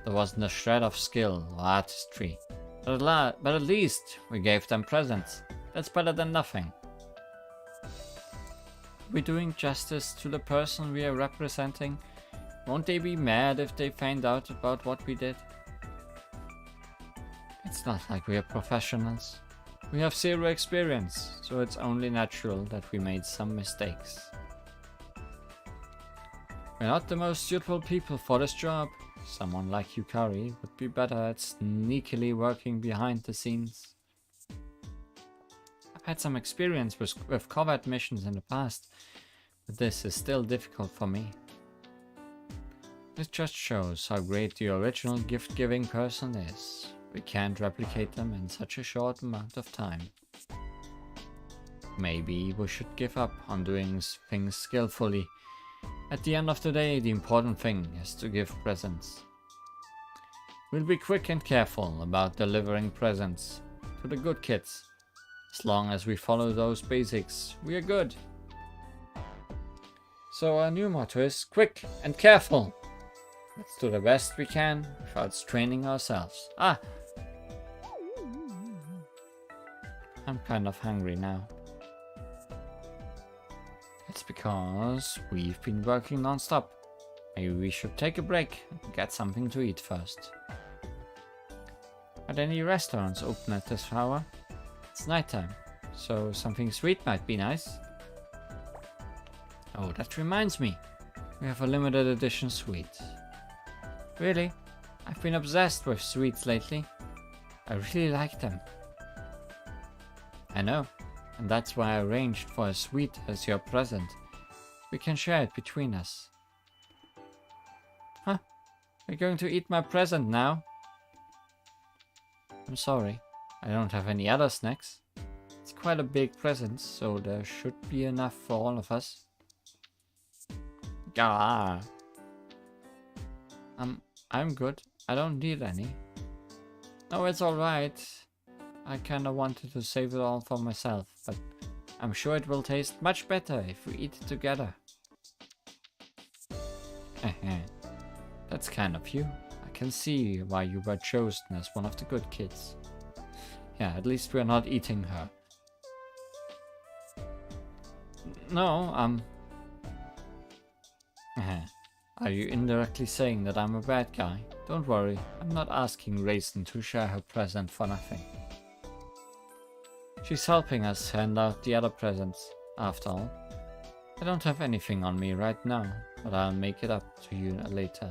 there wasn't a shred of skill or artistry, but at least we gave them presents. That's better than nothing. Are we doing justice to the person we are representing? Won't they be mad if they find out about what we did? It's not like we are professionals. We have zero experience, so it's only natural that we made some mistakes. We're not the most suitable people for this job. Someone like Yukari would be better at sneakily working behind the scenes. I've had some experience with covert missions in the past, but this is still difficult for me. This just shows how great the original gift-giving person is. We can't replicate them in such a short amount of time. Maybe we should give up on doing things skillfully. At the end of the day, the important thing is to give presents. We'll be quick and careful about delivering presents to the good kids. As long as we follow those basics, we are good. So our new motto is quick and careful. Let's do the best we can without straining ourselves. I'm kind of hungry now. It's because we've been working non-stop. Maybe we should take a break and get something to eat first. Are there any restaurants open at this hour? It's nighttime, so something sweet might be nice. Oh, that reminds me. We have a limited edition sweet. Really? I've been obsessed with sweets lately. I really like them. I know, and that's why I arranged for a sweet as your present. We can share it between us. Huh? You're going to eat my present now? I'm sorry, I don't have any other snacks. It's quite a big present, so there should be enough for all of us. Gah! I'm good. I don't need any. No, it's alright. I kinda wanted to save it all for myself, but I'm sure it will taste much better if we eat it together. That's kind of you. I can see why you were chosen as one of the good kids. Yeah, at least we're not eating her. No, Are you indirectly saying that I'm a bad guy? Don't worry, I'm not asking Raisin to share her present for nothing. She's helping us hand out the other presents, after all. I don't have anything on me right now, but I'll make it up to you later.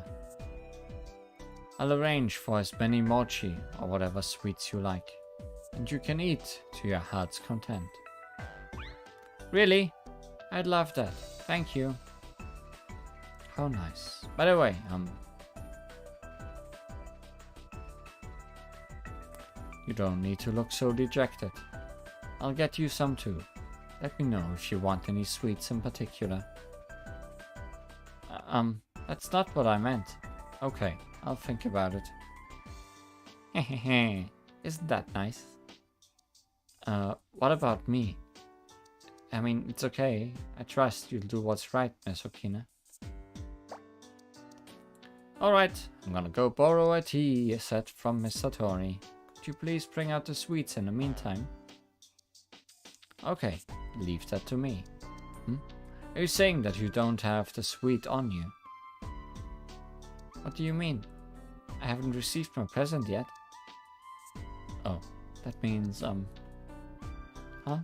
I'll arrange for as many mochi or whatever sweets you like, and you can eat to your heart's content. Really? I'd love that. Thank you. How nice. By the way, you don't need to look so dejected. I'll get you some too. Let me know if you want any sweets in particular. That's not what I meant. Okay, I'll think about it. Hehehe, isn't that nice? What about me? I mean, it's okay. I trust you'll do what's right, Miss Okina. Alright, I'm gonna go borrow a tea set from Miss Satori. Could you please bring out the sweets in the meantime? Okay, leave that to me. Are you saying that you don't have the sweet on you? What do you mean? I haven't received my present yet. Oh, that means, huh?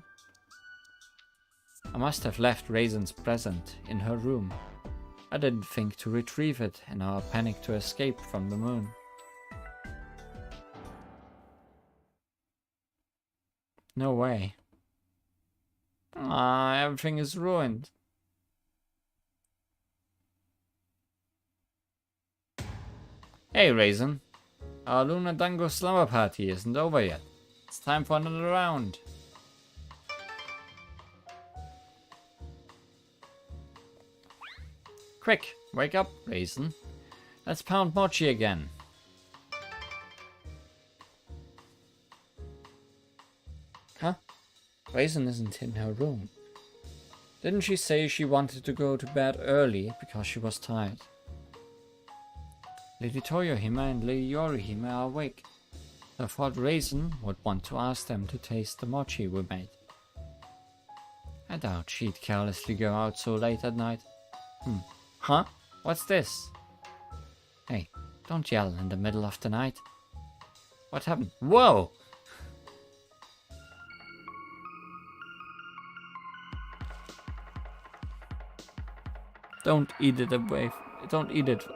I must have left Raisin's present in her room. I didn't think to retrieve it in our panic to escape from the moon. No way. Ah, everything is ruined. Hey, Raisin. Our Luna Dango slumber party isn't over yet. It's time for another round. Quick, wake up, Raisin. Let's pound mochi again. Huh? Raisin isn't in her room. Didn't she say she wanted to go to bed early because she was tired? Lady Toyohime and Lady Yorihime are awake. I thought Raisin would want to ask them to taste the mochi we made. I doubt she'd carelessly go out so late at night. Huh? What's this? Hey, don't yell in the middle of the night. What happened? Whoa! Don't eat it away. Don't eat it.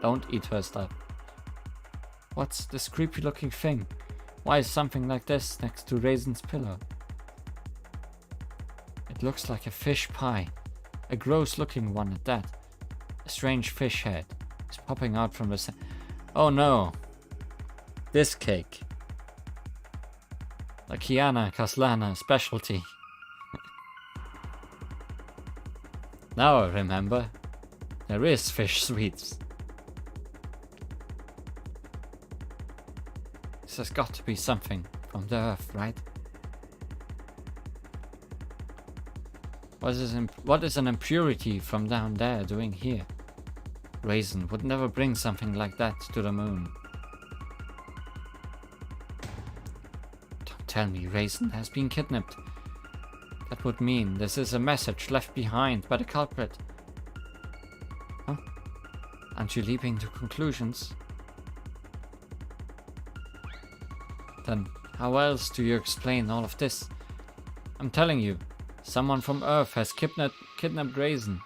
Don't eat her stuff. What's this creepy looking thing? Why is something like this next to Raisin's pillow? It looks like a fish pie. A gross looking one at that. A strange fish head is popping out from the Oh no! This cake. The Kiana Kaslana specialty. Now I remember. There is fish sweets. This has got to be something from the earth, right? What is an impurity from down there doing here? Raisin would never bring something like that to the moon. Don't tell me Raisin has been kidnapped? That would mean this is a message left behind by the culprit. Huh? Aren't you leaping to conclusions? Then how else do you explain all of this? I'm telling you, someone from Earth has kidnapped Raisin.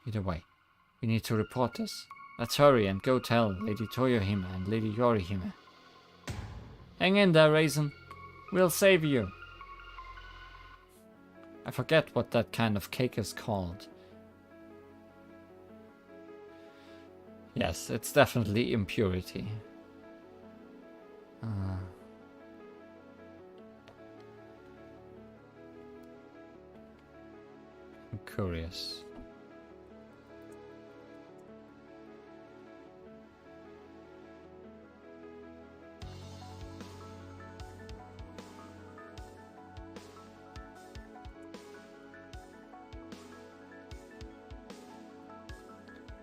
Either way, we need to report this. Let's hurry and go tell Lady Toyohime and Lady Yorihime. Hang in there, Raisin. We'll save you. I forget what that kind of cake is called. Yes, it's definitely impurity. I'm curious.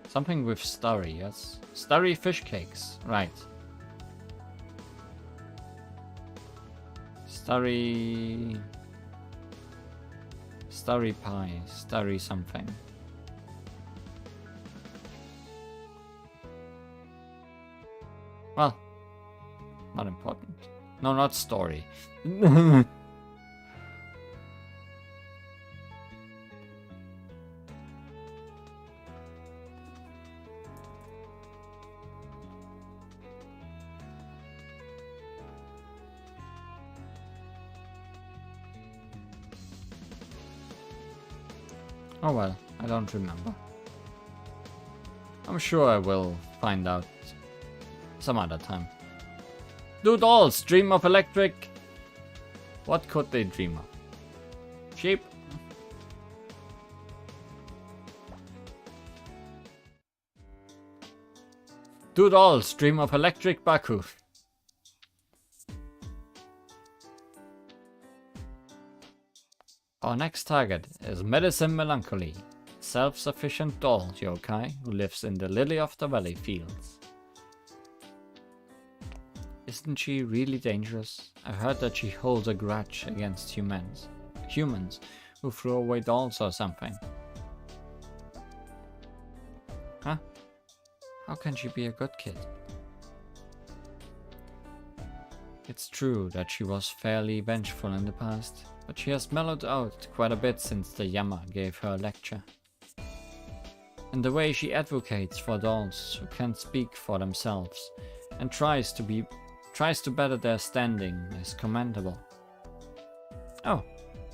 Something with starry, yes? Starry fish cakes, right. Starry pie, starry something. Well, not important. No, not story. Oh well, I don't remember. I'm sure I will find out some other time. Do dolls dream of electric? What could they dream of? Sheep? Do dolls dream of electric Baku? Our next target is Medicine Melancholy, self-sufficient doll yokai who lives in the Lily of the Valley fields. Isn't she really dangerous? I've heard that she holds a grudge against humans who throw away dolls or something. Huh? How can she be a good kid? It's true that she was fairly vengeful in the past, but she has mellowed out quite a bit since the Yama gave her a lecture. And the way she advocates for dolls who can't speak for themselves and tries to better their standing is commendable. Oh,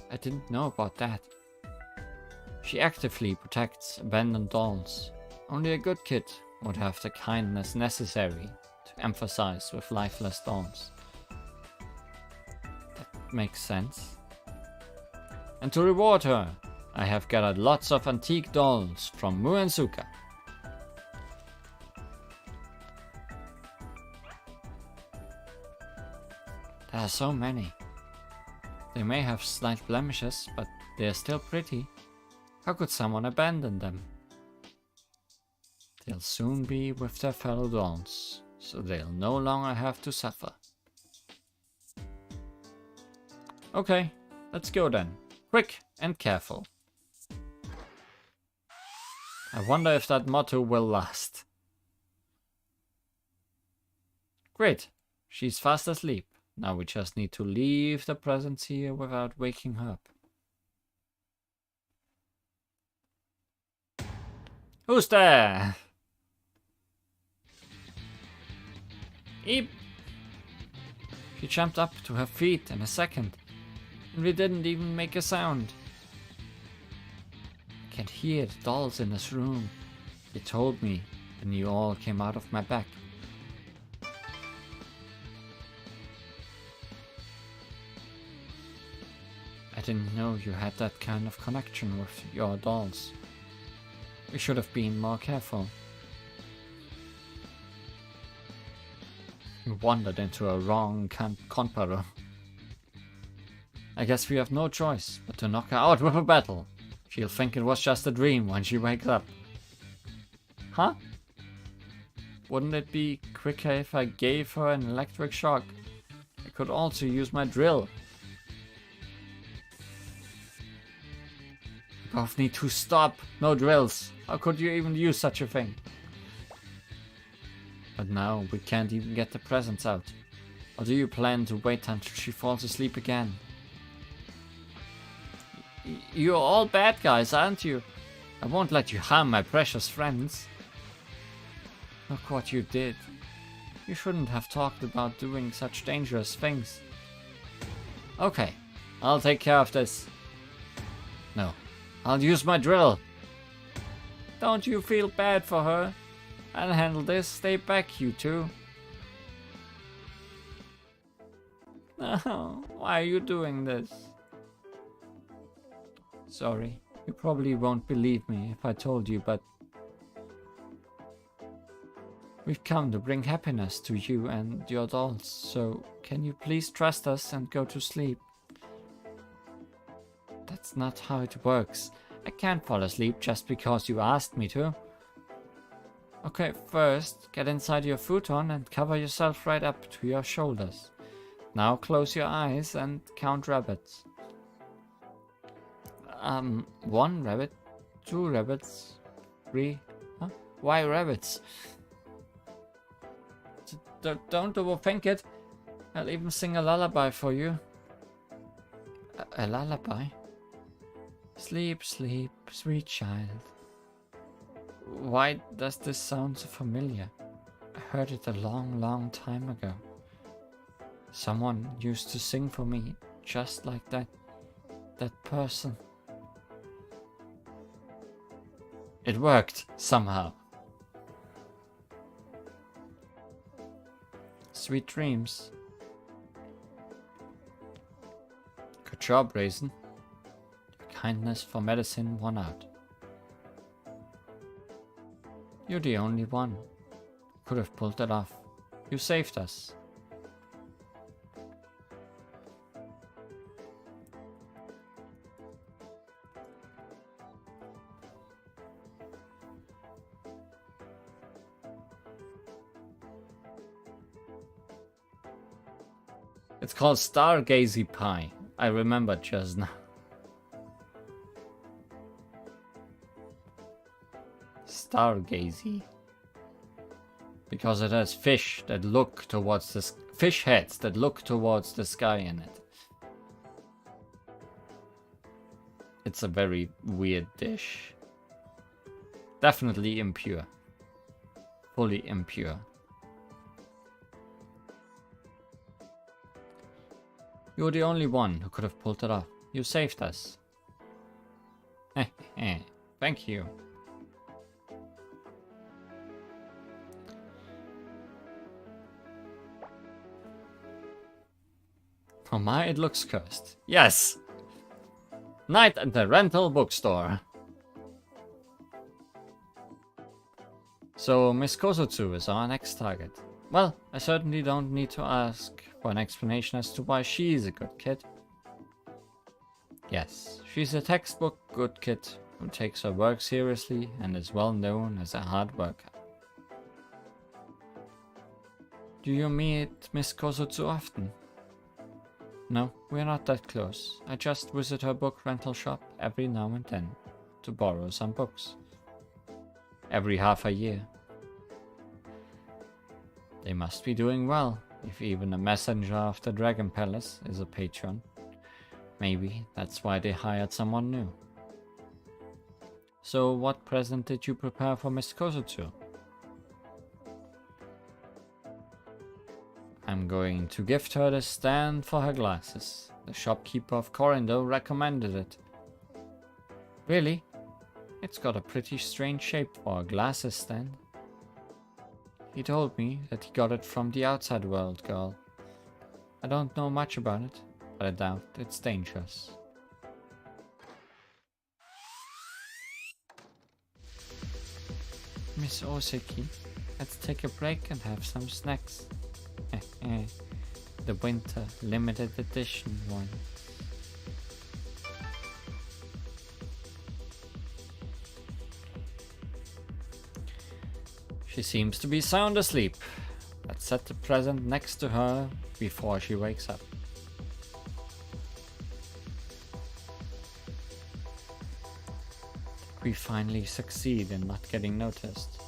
I didn't know about that. She actively protects abandoned dolls. Only a good kid would have the kindness necessary to emphasize with lifeless dolls. That makes sense. And to reward her, I have gathered lots of antique dolls from Muensuka. There are so many. They may have slight blemishes, but they are still pretty. How could someone abandon them? They'll soon be with their fellow dolls, so they'll no longer have to suffer. Okay, let's go then. Quick and careful. I wonder if that motto will last. Great, she's fast asleep. Now we just need to leave the presents here without waking her up. Who's there? Eep! She jumped up to her feet in a second, and we didn't even make a sound. I can hear the dolls in this room. They told me when you all came out of my back. I didn't know you had that kind of connection with your dolls. We should have been more careful. You wandered into a wrong Konparo. I guess we have no choice but to knock her out with a battle. She'll think it was just a dream when she wakes up. Huh? Wouldn't it be quicker if I gave her an electric shock? could also use my drill. You both need to stop. No drills. How could you even use such a thing? But now we can't even get the presents out. Or do you plan to wait until she falls asleep again? You're all bad guys, aren't you? I won't let you harm my precious friends. Look what you did. You shouldn't have talked about doing such dangerous things. Okay, I'll take care of this. No, I'll use my drill. Don't you feel bad for her? I'll handle this. Stay back, you two. Oh, why are you doing this? Sorry, you probably won't believe me if I told you, but we've come to bring happiness to you and your dolls, so can you please trust us and go to sleep? That's not how it works. I can't fall asleep just because you asked me to. Okay, first, get inside your futon and cover yourself right up to your shoulders. Now close your eyes and count rabbits. 1 rabbit, 2 rabbits, 3. Huh? Why rabbits? Don't overthink it. I'll even sing a lullaby for you. A lullaby? Sleep, sleep, sweet child. Why does this sound so familiar? I heard it a long, long time ago. Someone used to sing for me, just like that person. It worked, somehow. Sweet dreams. Good job, Raisin. Your kindness for medicine won out. You're the only one who could have pulled it off. You saved us. It's called Stargazy Pie. I remembered just now. Stargazy. Because it has fish that look towards the fish heads that look towards the sky in it. It's a very weird dish. Definitely impure. Fully impure. You're the only one who could have pulled it off. You saved us. Thank you. Oh my, it looks cursed. Yes! Night at the rental bookstore. So Miss Kozutsu is our next target. Well, I certainly don't need to ask for an explanation as to why she's a good kid. Yes, she's a textbook good kid who takes her work seriously and is well known as a hard worker. Do you meet Miss Kozutsu often? No, we're not that close. I just visit her book rental shop every now and then to borrow some books. Every half a year. They must be doing well, if even a messenger of the Dragon Palace is a patron. Maybe that's why they hired someone new. So what present did you prepare for Miss Kozutsu? I'm going to gift her the stand for her glasses. The shopkeeper of Corindo recommended it. Really? It's got a pretty strange shape for a glasses stand. He told me that he got it from the outside world girl. I don't know much about it, but I doubt it's dangerous. Miss Oseki, let's take a break and have some snacks. The winter limited edition one. She seems to be sound asleep. Let's set the present next to her before she wakes up. We finally succeed in not getting noticed.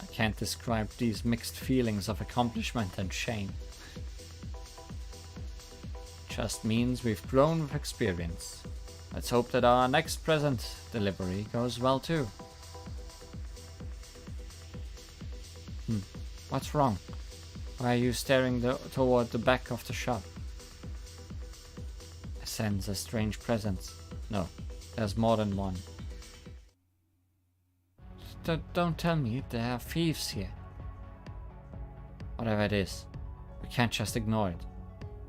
I can't describe these mixed feelings of accomplishment and shame. Just means we've grown with experience. Let's hope that our next present delivery goes well too. What's wrong? Why are you staring toward the back of the shop? I sense a strange presence. No, there's more than one. Don't tell me there are thieves here. Whatever it is, we can't just ignore it.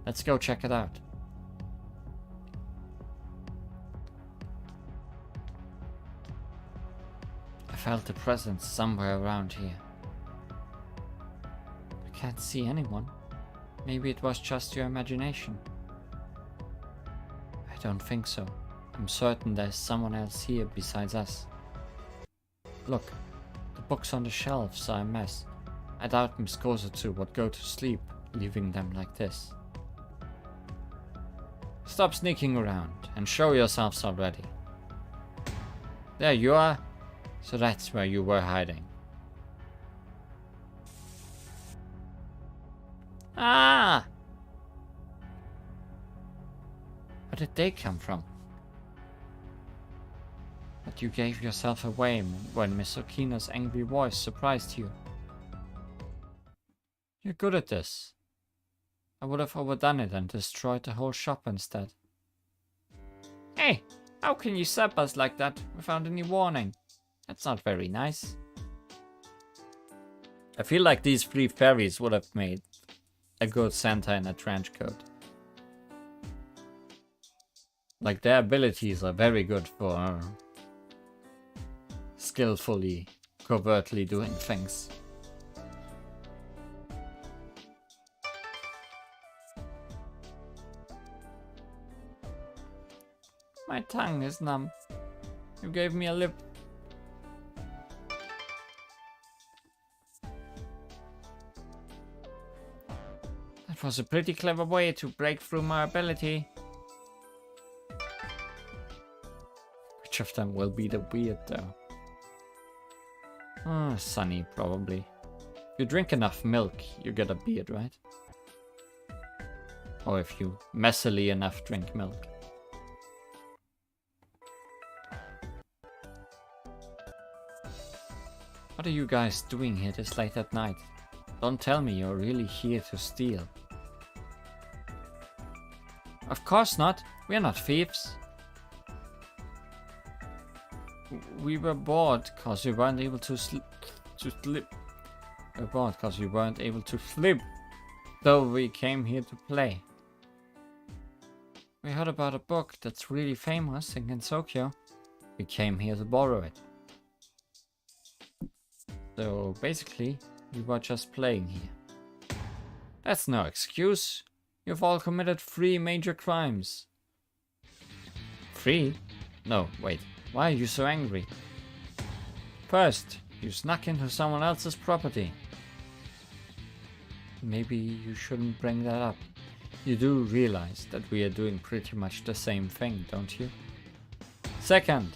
Let's go check it out. I felt a presence somewhere around here. I can't see anyone. Maybe it was just your imagination. I don't think so. I'm certain there's someone else here besides us. Look, the books on the shelves are a mess. I doubt Miss Kozetsu would go to sleep, leaving them like this. Stop sneaking around and show yourselves already. There you are. So that's where you were hiding. Ah! Where did they come from? But you gave yourself away when Miss Okina's angry voice surprised you. You're good at this. I would have overdone it and destroyed the whole shop instead. Hey, how can you zap us like that without any warning? That's not very nice. I feel like these three fairies would have made a good Santa in a trench coat. Like their abilities are very good for skillfully, covertly doing things. My tongue is numb. You gave me a lip. That was a pretty clever way to break through my ability. Which of them will be the weird though? Sunny, probably. If you drink enough milk, you get a beard, right? Or if you messily enough drink milk. What are you guys doing here this late at night? Don't tell me you're really here to steal. Of course not. We're not thieves. We were bored because we weren't able to slip. We're bored because we weren't able to flip. So we came here to play. We heard about a book that's really famous in Gensokyo. We came here to borrow it. So basically, we were just playing here. That's no excuse. You've all committed 3 major crimes. 3? No, wait. Why are you so angry? First, you snuck into someone else's property. Maybe you shouldn't bring that up. You do realize that we are doing pretty much the same thing, don't you? Second,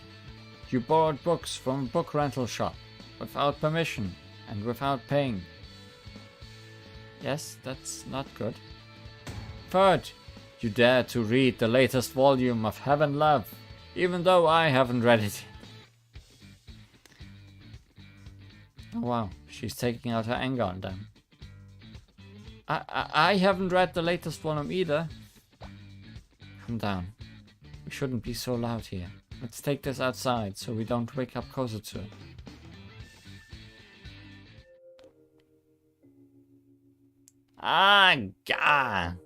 you borrowed books from a book rental shop without permission and without paying. Yes, that's not good. Third, you dared to read the latest volume of Heaven Love, even though I haven't read it. Oh wow, she's taking out her anger on them. I haven't read the latest volume either. Calm down. We shouldn't be so loud here. Let's take this outside so we don't wake up Kozetsu. Ah, God.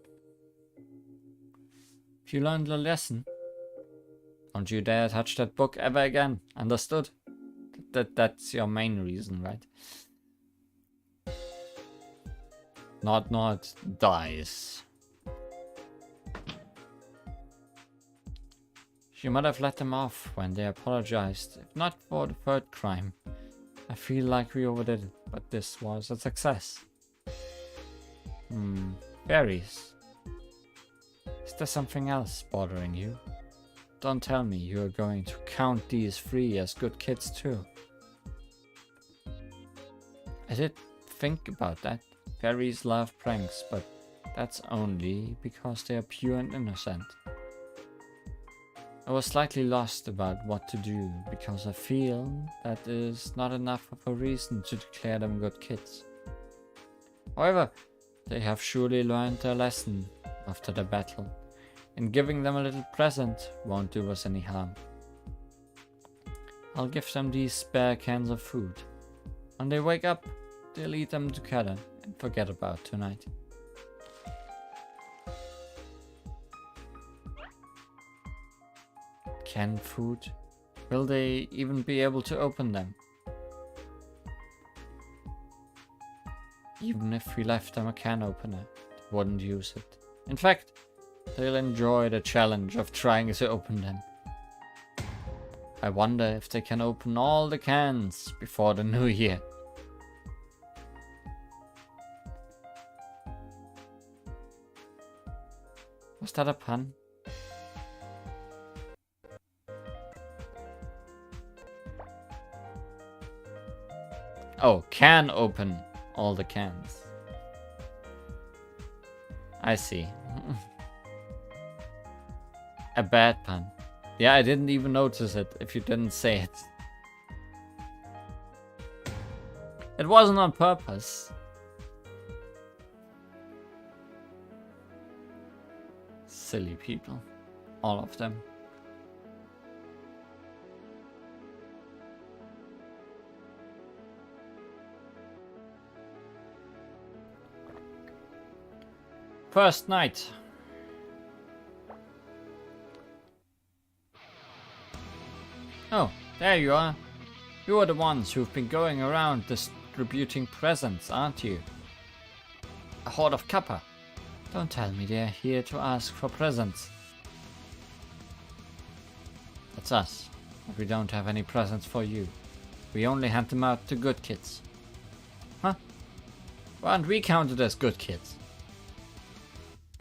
If you learned the lesson, don't you dare touch that book ever again. Understood? That's your main reason, right? Nod dies. She might have let them off when they apologized, if not for the third crime. I feel like we overdid it, but this was a success. Fairies. Is there something else bothering you? Don't tell me you are going to count these three as good kids too. I did think about that. Fairies love pranks, but that's only because they are pure and innocent. I was slightly lost about what to do, because I feel that is not enough of a reason to declare them good kids. However, they have surely learned their lesson after the battle, and giving them a little present won't do us any harm. I'll give them these spare cans of food. When they wake up, they'll eat them together and forget about tonight. Canned food? Will they even be able to open them? Even if we left them a can opener, they wouldn't use it. In fact, they'll enjoy the challenge of trying to open them. I wonder if they can open all the cans before the new year. Was that a pun? Oh, can open all the cans. I see. A bad pun. Yeah, I didn't even notice it if you didn't say it. It wasn't on purpose. Silly people. All of them. First night. Oh, there you are. You are the ones who've been going around distributing presents, aren't you? A horde of kappa. Don't tell me they're here to ask for presents. That's us. But we don't have any presents for you. We only hand them out to good kids. Huh? Why aren't we counted as good kids?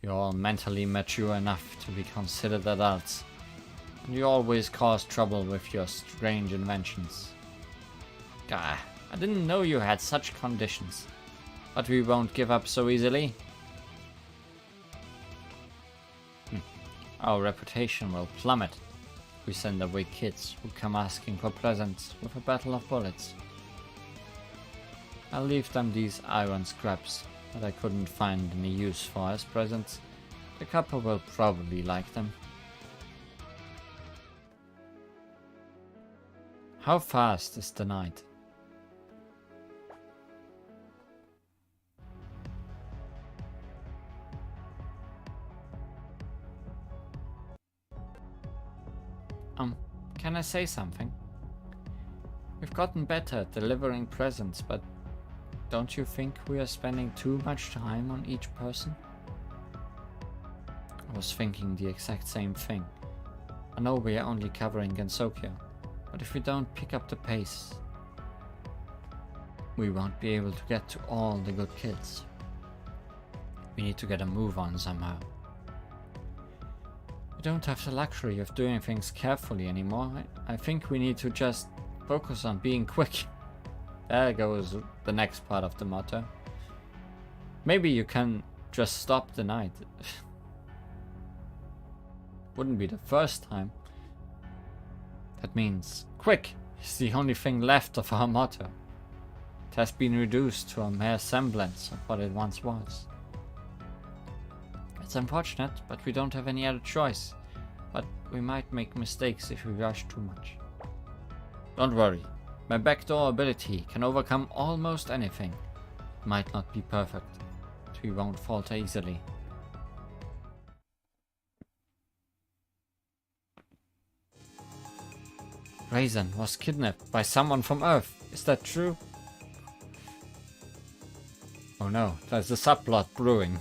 You're all mentally mature enough to be considered adults. And you always cause trouble with your strange inventions. Gah, I didn't know you had such conditions. But we won't give up so easily. Our reputation will plummet if we send away kids who come asking for presents with a battle of bullets. I'll leave them these iron scraps that I couldn't find any use for as presents. The couple will probably like them. How fast is the night? Can I say something? We've gotten better at delivering presents, but don't you think we are spending too much time on each person? I was thinking the exact same thing. I know we are only covering Gensokyo, but if we don't pick up the pace, we won't be able to get to all the good kids. We need to get a move on somehow. We don't have the luxury of doing things carefully anymore. I think we need to just focus on being quick. There goes the next part of the motto. Maybe you can just stop the night. Wouldn't be the first time. That means quick is the only thing left of our motto. It has been reduced to a mere semblance of what it once was. It's unfortunate, but we don't have any other choice. But we might make mistakes if we rush too much. Don't worry. My backdoor ability can overcome almost anything. It might not be perfect, but we won't falter easily. Raisin was kidnapped by someone from Earth. Is that true? Oh no, there's a subplot brewing.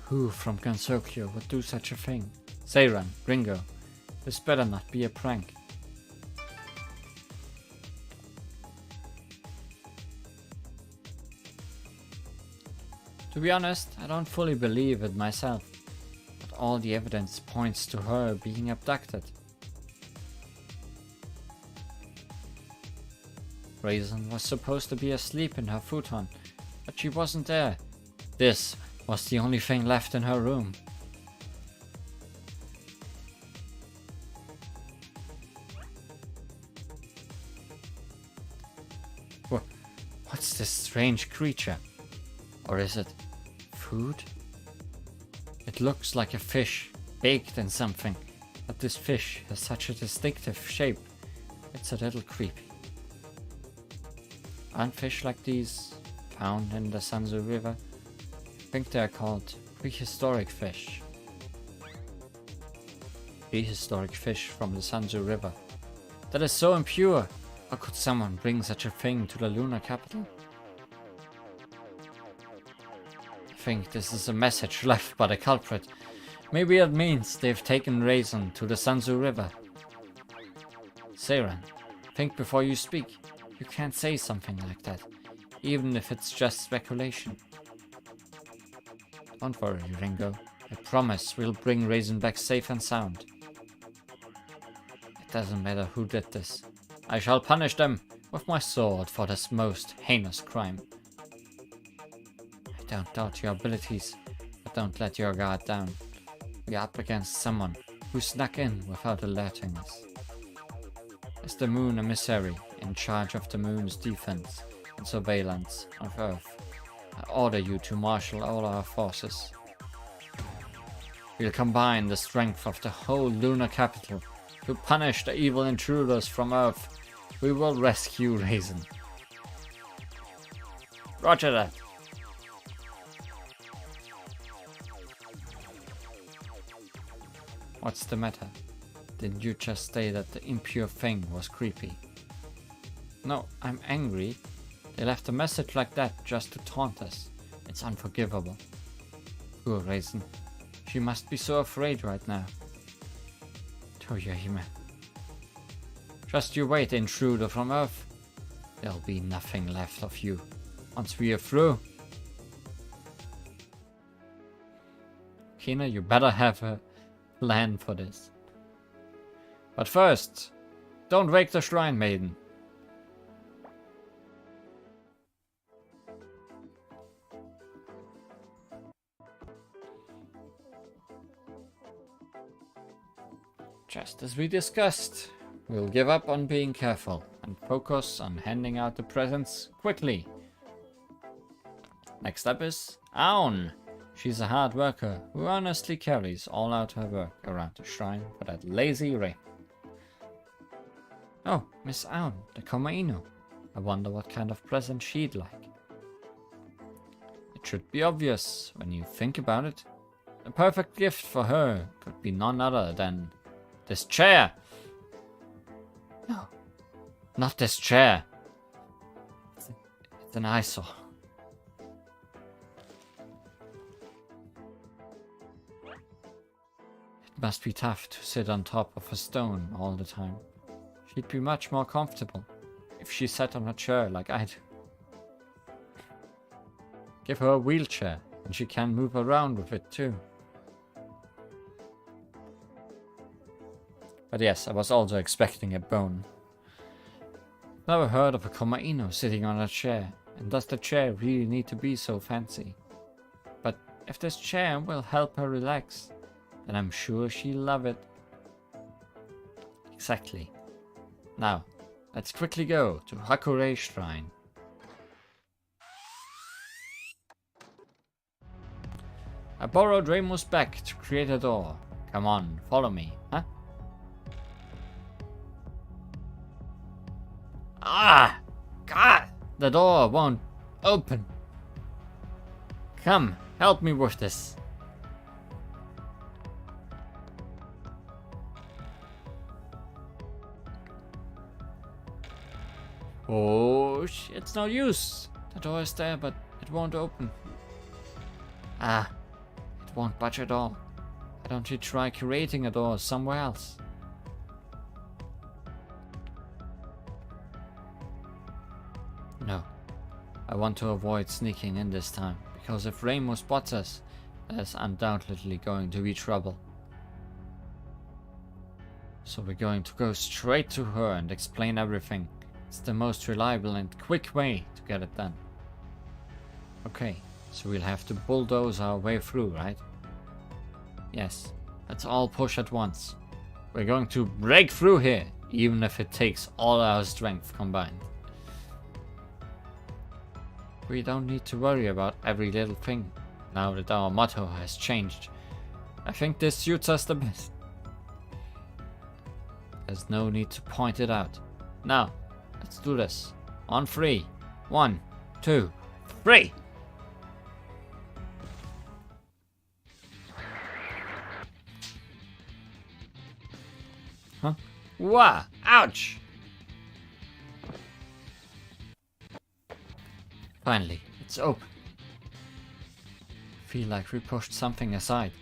Who from Gensokyo would do such a thing? Seiran, Ringo, this better not be a prank. To be honest, I don't fully believe it myself, but all the evidence points to her being abducted. Raisin was supposed to be asleep in her futon, but she wasn't there. This was the only thing left in her room. What's this strange creature? Or is it food? It looks like a fish, baked in something, but this fish has such a distinctive shape. It's a little creepy. Aren't fish like these found in the Sanzu River? I think they are called prehistoric fish. Prehistoric fish from the Sanzu River. That is so impure! How could someone bring such a thing to the lunar capital? I think this is a message left by the culprit. Maybe it means they've taken Raisin to the Sanzu River. Seiran, think before you speak. You can't say something like that, even if it's just speculation. Don't worry, Ringo. I promise we'll bring Raisin back safe and sound. It doesn't matter who did this. I shall punish them with my sword for this most heinous crime. I don't doubt your abilities, but don't let your guard down. We are up against someone who snuck in without alerting us. As the Moon emissary in charge of the Moon's defense and surveillance of Earth, I order you to marshal all our forces. We'll combine the strength of the whole lunar capital to punish the evil intruders from Earth. We will rescue Raisin. Roger that. What's the matter? Didn't you just say that the impure thing was creepy? No, I'm angry. They left a message like that just to taunt us. It's unforgivable. Poor Raisin. She must be so afraid right now. Toyohime. Just you wait, intruder from Earth. There'll be nothing left of you once we are through. Kina, you better have a plan for this. But first, don't wake the Shrine Maiden. Just as we discussed, we'll give up on being careful and focus on handing out the presents quickly. Next up is Aon. She's a hard worker who honestly carries all out her work around the shrine for that lazy Ray. Oh, Miss Aon, the Komainu. I wonder what kind of present she'd like. It should be obvious when you think about it. The perfect gift for her could be none other than this chair. No, not this chair. It's an eyesore. It must be tough to sit on top of a stone all the time. She'd be much more comfortable if she sat on a chair like I do. Give her a wheelchair and she can move around with it too. But yes, I was also expecting a bone. Never heard of a Komainu sitting on a chair, and does the chair really need to be so fancy? But if this chair will help her relax, then I'm sure she'll love it. Exactly. Now, let's quickly go to Hakure Shrine. I borrowed Reimu's back to create a door. Come on, follow me, huh? Ah! God! The door won't open. Come, help me with this. Oh, it's no use. The door is there, but it won't open. Ah, it won't budge at all. Why don't you try creating a door somewhere else? No, I want to avoid sneaking in this time, because if Reimu spots us, there's undoubtedly going to be trouble. So we're going to go straight to her and explain everything. It's the most reliable and quick way to get it done. Okay, so we'll have to bulldoze our way through, right? Yes, let's all push at once. We're going to break through here, even if it takes all our strength combined. We don't need to worry about every little thing, now that our motto has changed. I think this suits us the best. There's no need to point it out. Now, let's do this. On 3. 1, 2, 3! Huh? Wah! Ouch! Finally, it's open. Feel like we pushed something aside.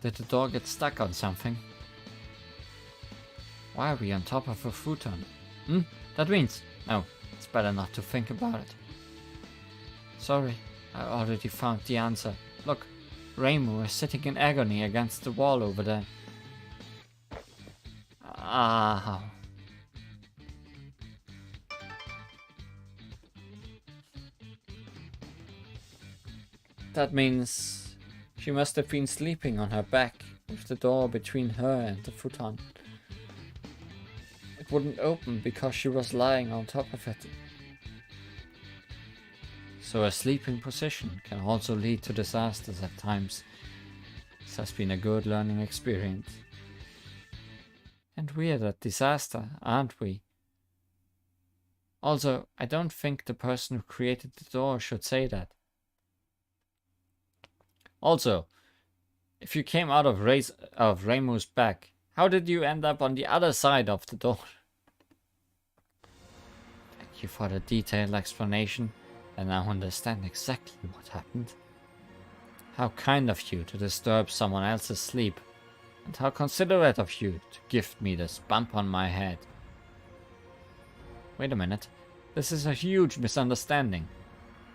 Did the door get stuck on something? Why are we on top of a futon? That means... No, it's better not to think about it. Sorry, I already found the answer. Look, Reimu is sitting in agony against the wall over there. Ah. That means she must have been sleeping on her back with the door between her and the futon. It wouldn't open because she was lying on top of it. So a sleeping position can also lead to disasters at times. This has been a good learning experience. And we're that disaster, aren't we? Also, I don't think the person who created the door should say that. Also, if you came out of Reimu's back, how did you end up on the other side of the door? Thank you for the detailed explanation. I now understand exactly what happened. How kind of you to disturb someone else's sleep. And how considerate of you to gift me this bump on my head. Wait a minute. This is a huge misunderstanding.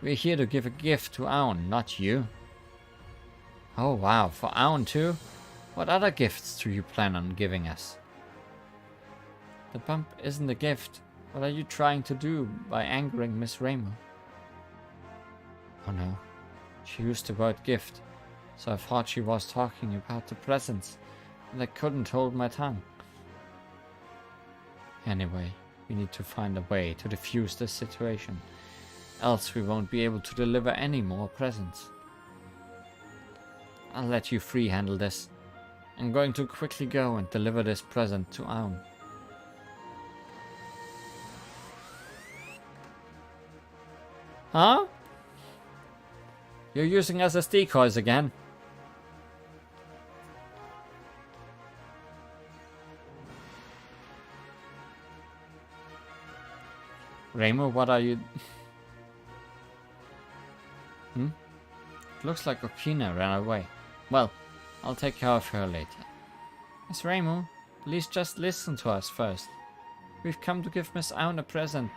We're here to give a gift to Aun, not you. Oh wow, for Aun too? What other gifts do you plan on giving us? The bump isn't a gift. What are you trying to do by angering Miss Reimu? Oh no, she used the word gift, so I thought she was talking about the presents, and I couldn't hold my tongue. Anyway, we need to find a way to defuse this situation, else we won't be able to deliver any more presents. I'll let you free handle this. I'm going to quickly go and deliver this present to Aun. Huh? You're using us as decoys again. Reimu, what are you... It looks like Okina ran away. Well, I'll take care of her later. Miss Reimu, please just listen to us first. We've come to give Miss Aun a present,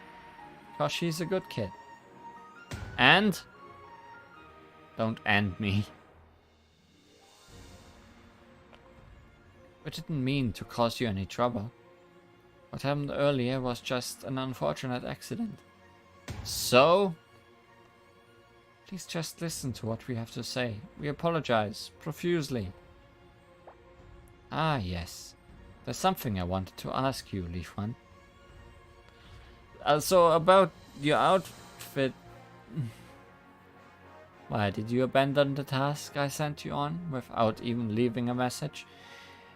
because she's a good kid. And? Don't end me. We didn't mean to cause you any trouble. What happened earlier was just an unfortunate accident. So? Please just listen to what we have to say. We apologize profusely. Ah, yes. There's something I wanted to ask you, Leaf One. Also, about your outfit. Why did you abandon the task I sent you on without even leaving a message?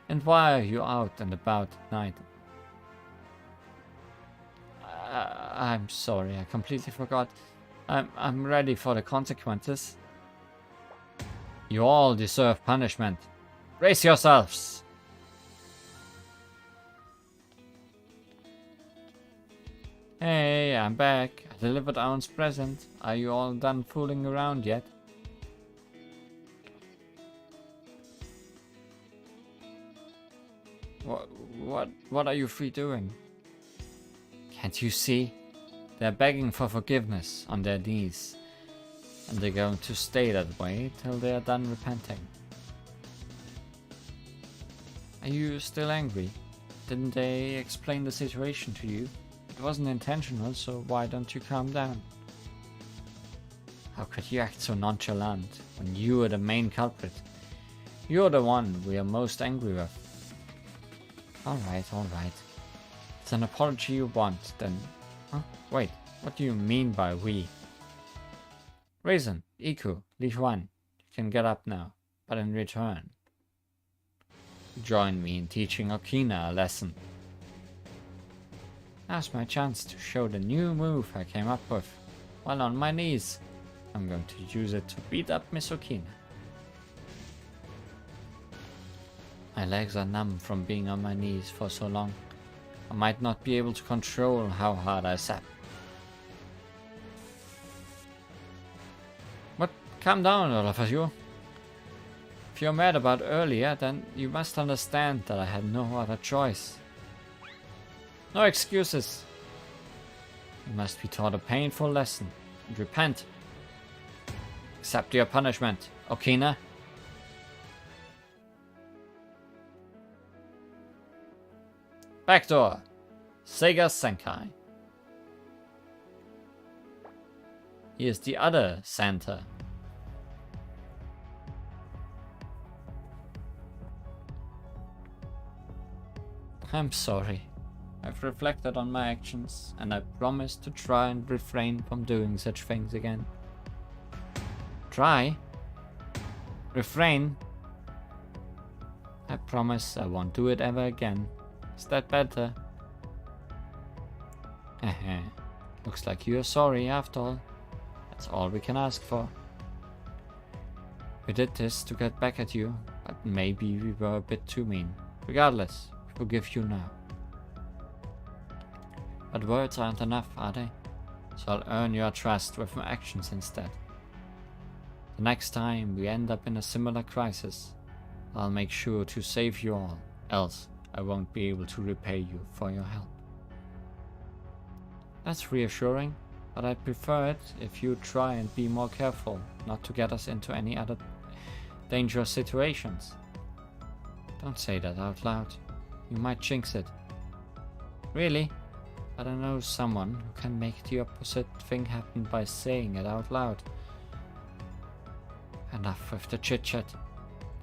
And why are you out and about at night? I'm sorry, I completely forgot. I'm ready for the consequences. You all deserve punishment. Brace yourselves! Hey, I'm back. I delivered Aun's present. Are you all done fooling around yet? What are you three doing? Can't you see? They're begging for forgiveness on their knees. And they're going to stay that way till they are done repenting. Are you still angry? Didn't they explain the situation to you? It wasn't intentional, so why don't you calm down? How could you act so nonchalant when you are the main culprit? You're the one we are most angry with. Alright. It's an apology you want, then. Huh? Wait, what do you mean by we? Raisin, Iku, Li Huan, you can get up now, but in return, join me in teaching Okina a lesson. Now's my chance to show the new move I came up with. While on my knees, I'm going to use it to beat up Miss Okina. My legs are numb from being on my knees for so long. I might not be able to control how hard I sap. But calm down, all of you. If you're mad about earlier, then you must understand that I had no other choice. No excuses. You must be taught a painful lesson and repent. Accept your punishment, Okina. Back door. Sega Senkai. Here's the other Santa. I'm sorry. I've reflected on my actions, and I promise to try and refrain from doing such things again. Try? Refrain? I promise I won't do it ever again. Is that better? Looks like you're sorry after all. That's all we can ask for. We did this to get back at you, but maybe we were a bit too mean. Regardless, we forgive you now. But words aren't enough, are they? So I'll earn your trust with my actions instead. The next time we end up in a similar crisis, I'll make sure to save you all, else I won't be able to repay you for your help. That's reassuring, but I'd prefer it if you'd try and be more careful not to get us into any other dangerous situations. Don't say that out loud. You might jinx it. Really? But I know someone who can make the opposite thing happen by saying it out loud. Enough with the chit-chat.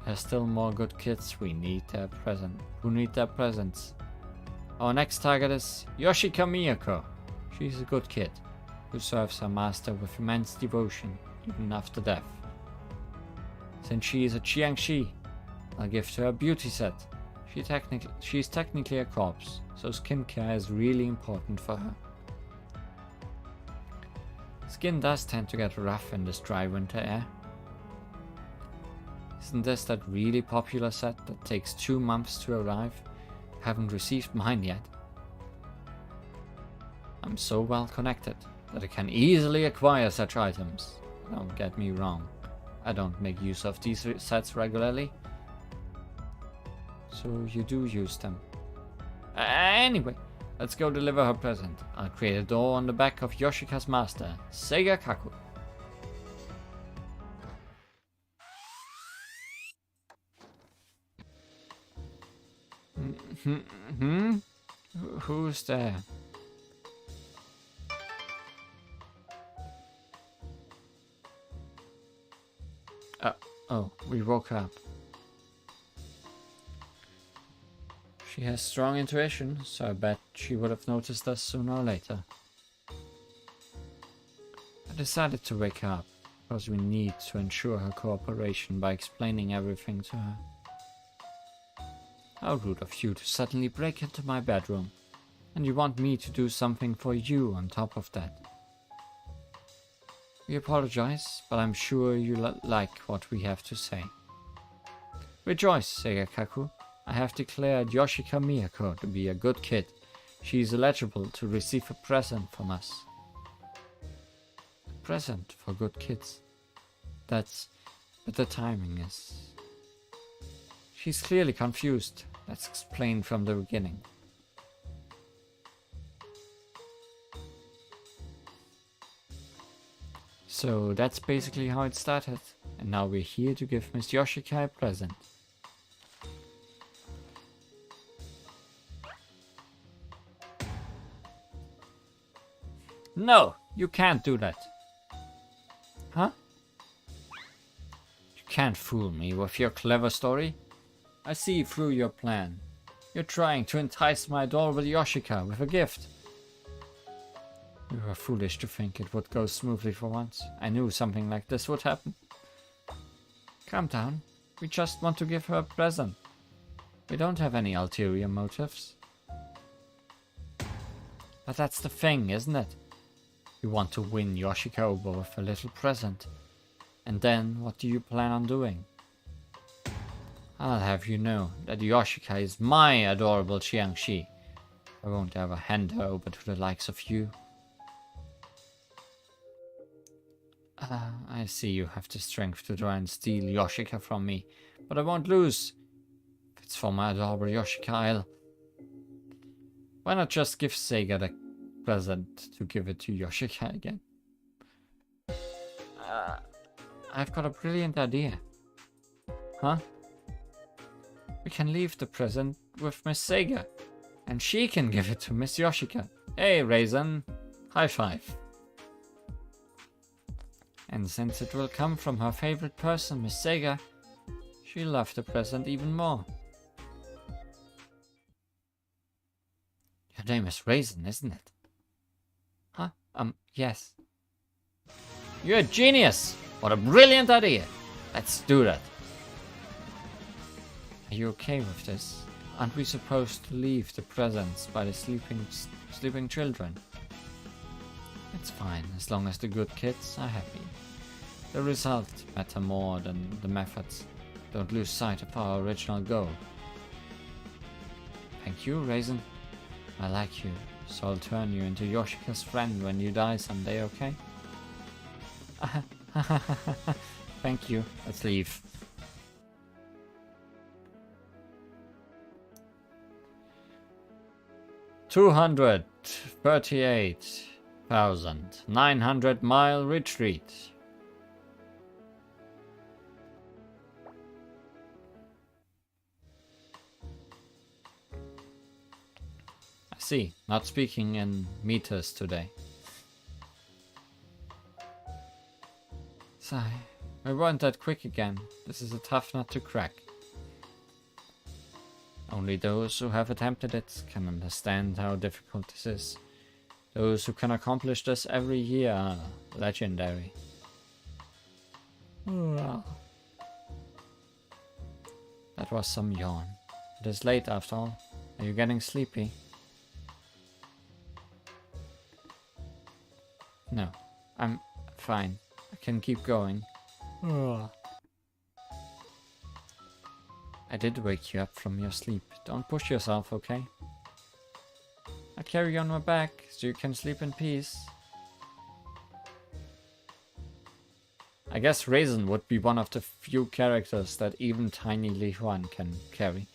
There's still more good kids who need their presents. Our next target is Yoshika Miyako. She's a good kid who serves her master with immense devotion even after death. Since she is a Jiangshi, I'll give her a beauty set. She's technically a corpse, so skincare is really important for her. Skin does tend to get rough in this dry winter air. Isn't this that really popular set that takes 2 months to arrive? Haven't received mine yet. I'm so well connected that I can easily acquire such items. Don't get me wrong, I don't make use of these sets regularly. So you do use them. Anyway, let's go deliver her present. I'll create a door on the back of Yoshika's master, Seiga Kaku. Who's there? Oh, we woke up. She has strong intuition, so I bet she would have noticed us sooner or later. I decided to wake her up, because we need to ensure her cooperation by explaining everything to her. How rude of you to suddenly break into my bedroom, and you want me to do something for you on top of that. We apologize, but I'm sure you like what we have to say. Rejoice, Seiga Kaku. I have declared Yoshika Miyako to be a good kid. She is eligible to receive a present from us. A present for good kids. But the timing is... She's clearly confused. Let's explain from the beginning. So that's basically how it started. And now we're here to give Miss Yoshika a present. No, you can't do that. Huh? You can't fool me with your clever story. I see through your plan. You're trying to entice my adorable Yoshika with a gift. You were foolish to think it would go smoothly for once. I knew something like this would happen. Calm down. We just want to give her a present. We don't have any ulterior motives. But that's the thing, isn't it? You want to win Yoshika over with a little present. And then, what do you plan on doing? I'll have you know that Yoshika is my adorable Xiangxi. I won't ever hand her over to the likes of you. I see you have the strength to try and steal Yoshika from me, but I won't lose. If it's for my adorable Yoshika, why not just give Sega the present to give it to Yoshika again? I've got a brilliant idea. Huh? We can leave the present with Miss Sega, and she can give it to Miss Yoshika. Hey, Raisin! High five! And since it will come from her favorite person, Miss Sega, she'll love the present even more. Your name is Raisin, isn't it? Huh? Yes. You're a genius! What a brilliant idea! Let's do that. Are you okay with this? Aren't we supposed to leave the presents by the sleeping children? It's fine, as long as the good kids are happy. The result matter more than the methods. Don't lose sight of our original goal. Thank you, Raisin. I like you, so I'll turn you into Yoshika's friend when you die someday, okay? Thank you. Let's leave. $238,900 retreat. I see. Not speaking in meters today. Sigh. We weren't that quick again. This is a tough nut to crack. Only those who have attempted it can understand how difficult this is. Those who can accomplish this every year are legendary. That was some yawn. It is late after all. Are you getting sleepy? No, I'm fine. I can keep going. I did wake you up from your sleep. Don't push yourself, okay? I'll carry you on my back so you can sleep in peace. I guess Raisin would be one of the few characters that even tiny Li Huan can carry.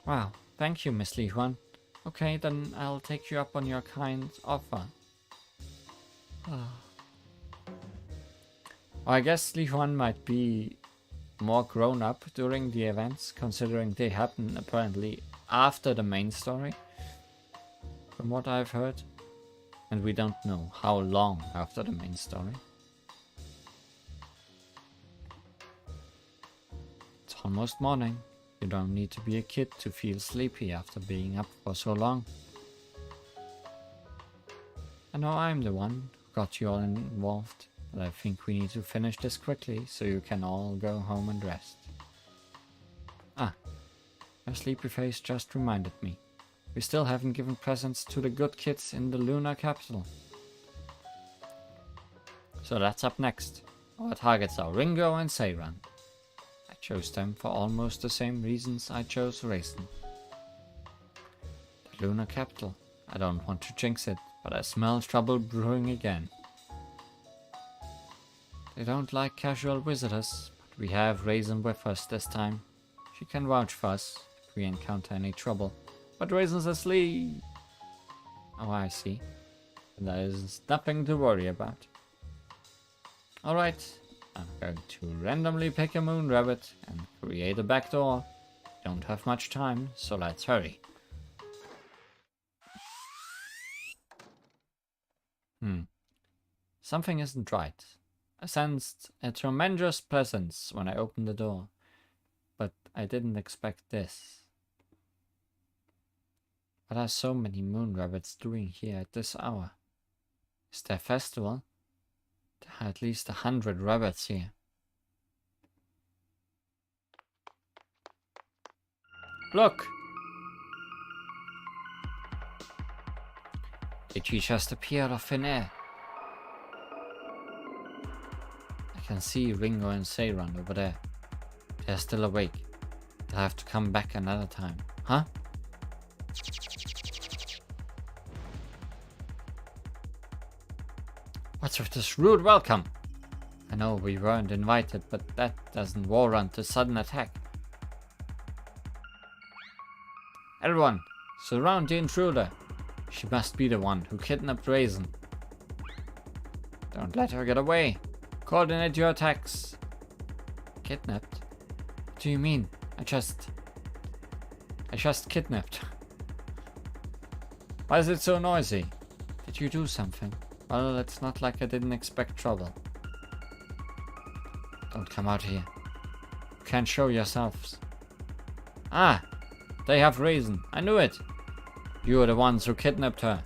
Wow, thank you, Miss Li Huan. Okay, then I'll take you up on your kind offer. I guess Li Huan might be more grown up during the events, considering they happen apparently after the main story, from what I've heard. And we don't know how long after the main story. It's almost morning. You don't need to be a kid to feel sleepy after being up for so long. I know I'm the one who got you all involved, but I think we need to finish this quickly so you can all go home and rest. Ah, your sleepy face just reminded me. We still haven't given presents to the good kids in the lunar capital. So that's up next. Our targets are Ringo and Seiran. I chose them for almost the same reasons I chose Raisin. The lunar capital. I don't want to jinx it, but I smell trouble brewing again. They don't like casual visitors, but we have Raisin with us this time. She can vouch for us if we encounter any trouble. But Raisin's asleep. Oh, I see. There is nothing to worry about. Alright, I'm going to randomly pick a moon rabbit and create a backdoor. Don't have much time, so let's hurry. Something isn't right. I sensed a tremendous presence when I opened the door, but I didn't expect this. What are so many moon rabbits doing here at this hour? Is there a festival? There are at least 100 rabbits here. Look! Did she just appear out of thin air? I can see Ringo and Seiran over there. They're still awake. They'll have to come back another time. Huh? What's with this rude welcome? I know we weren't invited, but that doesn't warrant a sudden attack. Everyone, surround the intruder. She must be the one who kidnapped Raisin. Don't let her get away. Coordinate your attacks. Kidnapped? What do you mean? I just kidnapped. Why is it so noisy? Did you do something? Well, it's not like I didn't expect trouble. Don't come out here. You can't show yourselves. Ah! They have Raisin. I knew it. You are the ones who kidnapped her.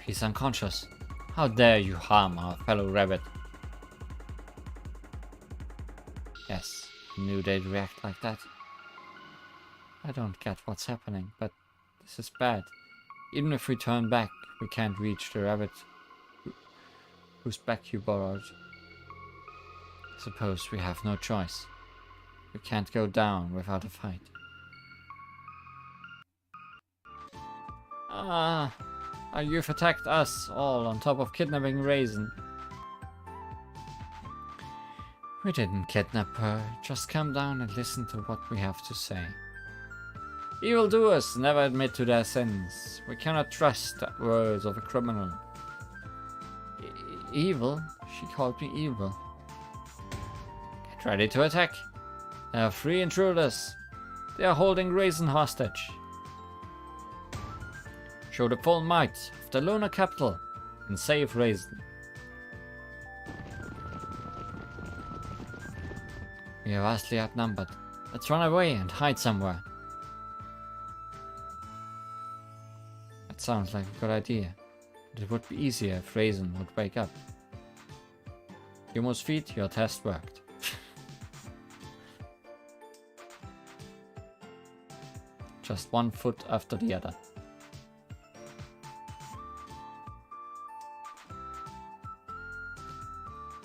She's unconscious. How dare you harm our fellow rabbit? Yes, I knew they'd react like that. I don't get what's happening, but this is bad. Even if we turn back, we can't reach the rabbit whose back you borrowed. I suppose we have no choice. We can't go down without a fight. Ah, you've attacked us all on top of kidnapping Raisin. We didn't kidnap her. Just come down and listen to what we have to say. Evildoers never admit to their sins. We cannot trust the words of a criminal. Evil? She called me evil. Get ready to attack. There are 3 intruders. They are holding Raisin hostage. Show the full might of the lunar capital and save Raisin. We are vastly outnumbered. Let's run away and hide somewhere. That sounds like a good idea. But it would be easier if Raisin would wake up. Yumo's feet, your test worked. Just one foot after the other.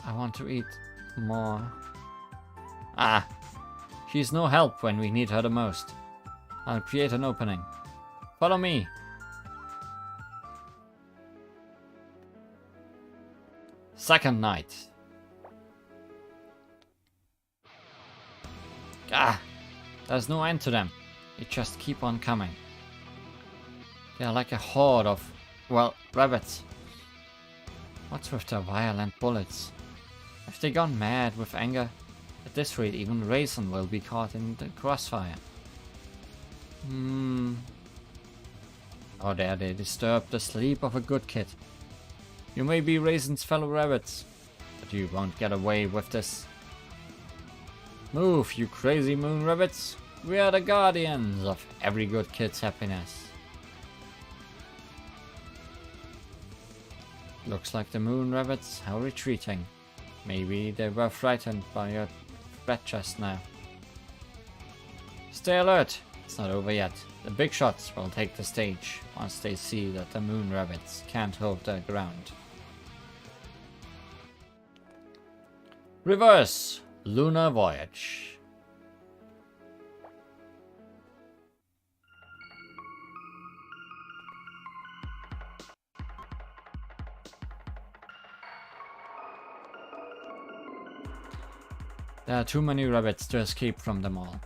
I want to eat more. Ah! She's no help when we need her the most. I'll create an opening. Follow me! Second night. Ah! There's no end to them. They just keep on coming. They are like a horde of, well, rabbits. What's with their violent bullets? Have they gone mad with anger? At this rate, even Raisin will be caught in the crossfire. How dare they disturb the sleep of a good kid? You may be Raisin's fellow rabbits, but you won't get away with this. Move, you crazy moon rabbits! We are the guardians of every good kid's happiness. Looks like the moon rabbits are retreating. Maybe they were frightened by your threat just now. Stay alert! It's not over yet. The big shots will take the stage once they see that the moon rabbits can't hold their ground. Reverse Lunar Voyage. There are too many rabbits to escape from them all.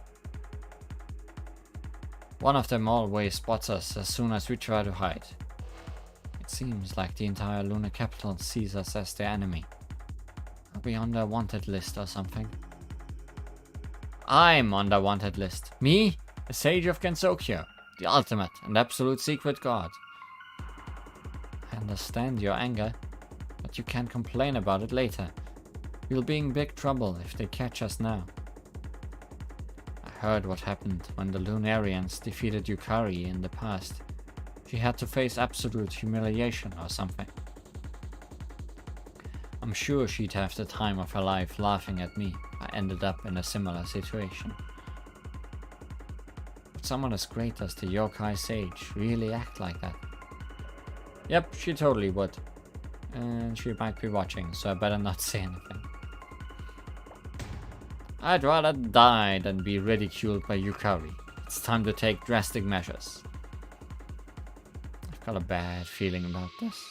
One of them always spots us as soon as we try to hide. It seems like the entire lunar capital sees us as their enemy. Are we on their wanted list or something? I'm on the wanted list. Me? A sage of Gensokyo, the ultimate and absolute secret god. I understand your anger, but you can complain about it later. We'll be in big trouble if they catch us now. I heard what happened when the Lunarians defeated Yukari in the past. She had to face absolute humiliation or something. I'm sure she'd have the time of her life laughing at me if I ended up in a similar situation. Would someone as great as the Yokai Sage really act like that? Yep, she totally would. And she might be watching, so I better not say anything. I'd rather die than be ridiculed by Yukari. It's time to take drastic measures. I've got a bad feeling about this.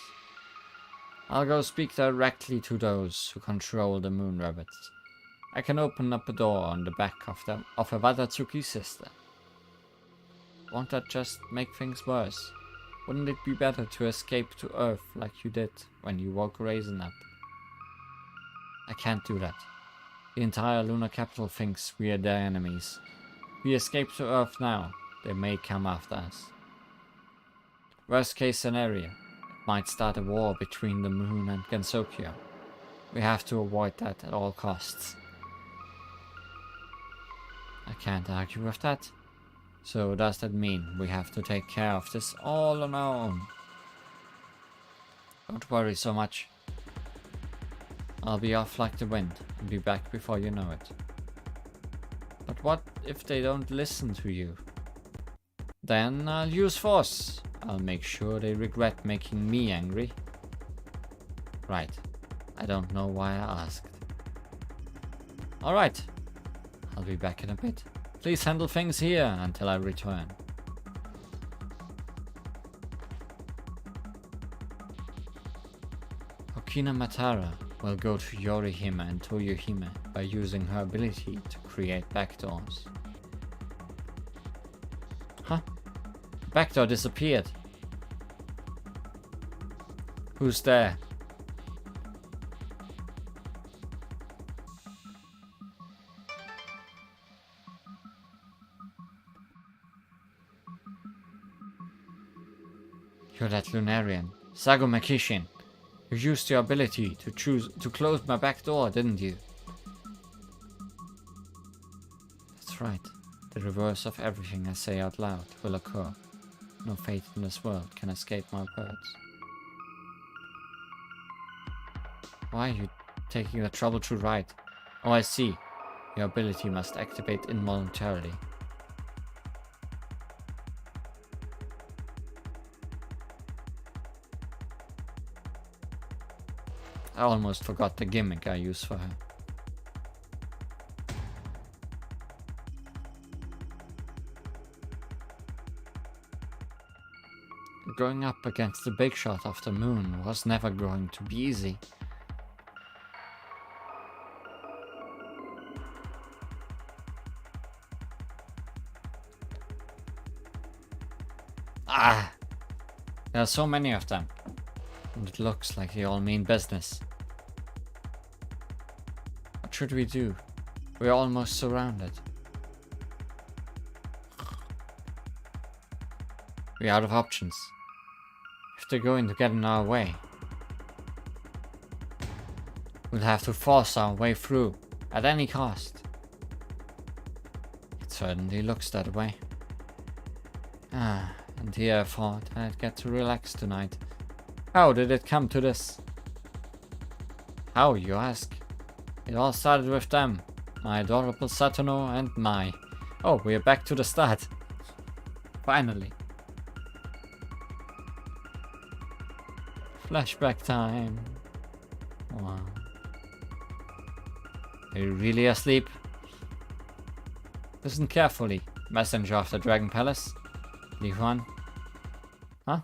I'll go speak directly to those who control the moon rabbits. I can open up a door on the back of a Watatsuki sister. Won't that just make things worse? Wouldn't it be better to escape to Earth like you did when you woke Raisin up? I can't do that. The entire lunar capital thinks we are their enemies. If we escape to Earth now, they may come after us. Worst case scenario, it might start a war between the moon and Gensokyo. We have to avoid that at all costs. I can't argue with that. So does that mean we have to take care of this all on our own? Don't worry so much. I'll be off like the wind and be back before you know it. But what if they don't listen to you? Then I'll use force. I'll make sure they regret making me angry. Right. I don't know why I asked. Alright. I'll be back in a bit. Please handle things here until I return. Okina Matara will go to Yorihime and Toyohime by using her ability to create backdoors. Huh? The backdoor disappeared. Who's there? You're that Lunarian, Sago Makishin. You used your ability to close my back door, didn't you? That's right. The reverse of everything I say out loud will occur. No fate in this world can escape my words. Why are you taking the trouble to write? Oh, I see. Your ability must activate involuntarily. I almost forgot the gimmick I use for her. Going up against the big shot of the moon was never going to be easy. Ah! There are so many of them. And it looks like they all mean business. What should we do? We're almost surrounded. We're out of options. If they're going to get in our way, we'll have to force our way through at any cost. It certainly looks that way. And here I thought I'd get to relax tonight. How did it come to this? How, you ask? It all started with them. My adorable Satono and Mai. Oh, we're back to the start. Finally. Flashback time. Wow. Are you really asleep? Listen carefully, messenger of the Dragon Palace. Li Huan. Huh?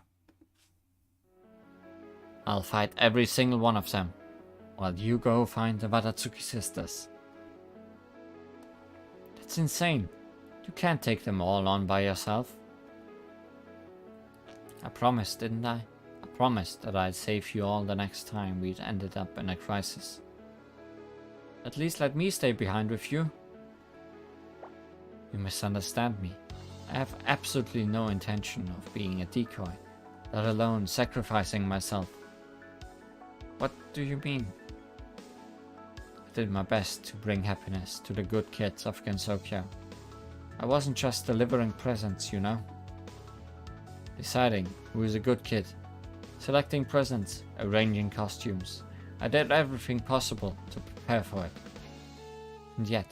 I'll fight every single one of them, while you go find the Watatsuki sisters. That's insane. You can't take them all on by yourself. I promised, didn't I? I promised that I'd save you all the next time we'd ended up in a crisis. At least let me stay behind with you. You misunderstand me. I have absolutely no intention of being a decoy, let alone sacrificing myself. What do you mean? I did my best to bring happiness to the good kids of Gensokyo. I wasn't just delivering presents, you know. Deciding who is a good kid, selecting presents, arranging costumes. I did everything possible to prepare for it. And yet,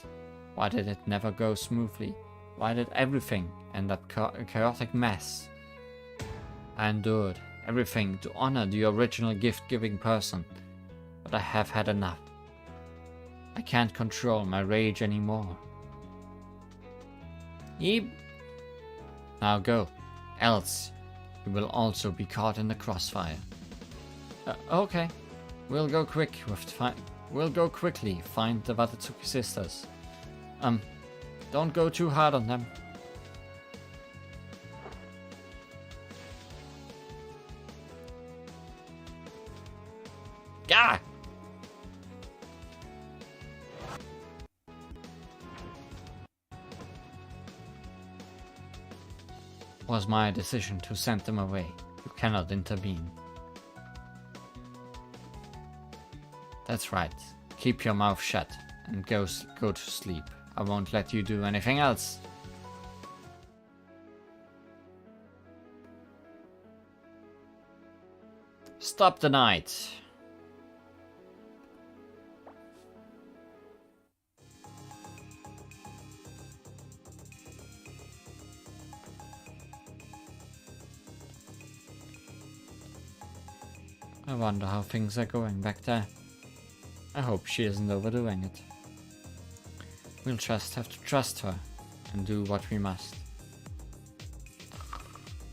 why did it never go smoothly? Why did everything end up a chaotic mess? I endured everything to honor the original gift-giving person, but I have had enough. I can't control my rage anymore. Yeep. Now go, else you will also be caught in the crossfire. Okay, we'll go quickly find the Watatsuki sisters. Don't go too hard on them. Gah! Was my decision to send them away. You cannot intervene. That's right. Keep your mouth shut and go to sleep. I won't let you do anything else. Stop the night. I wonder how things are going back there. I hope she isn't overdoing it. We'll just have to trust her and do what we must.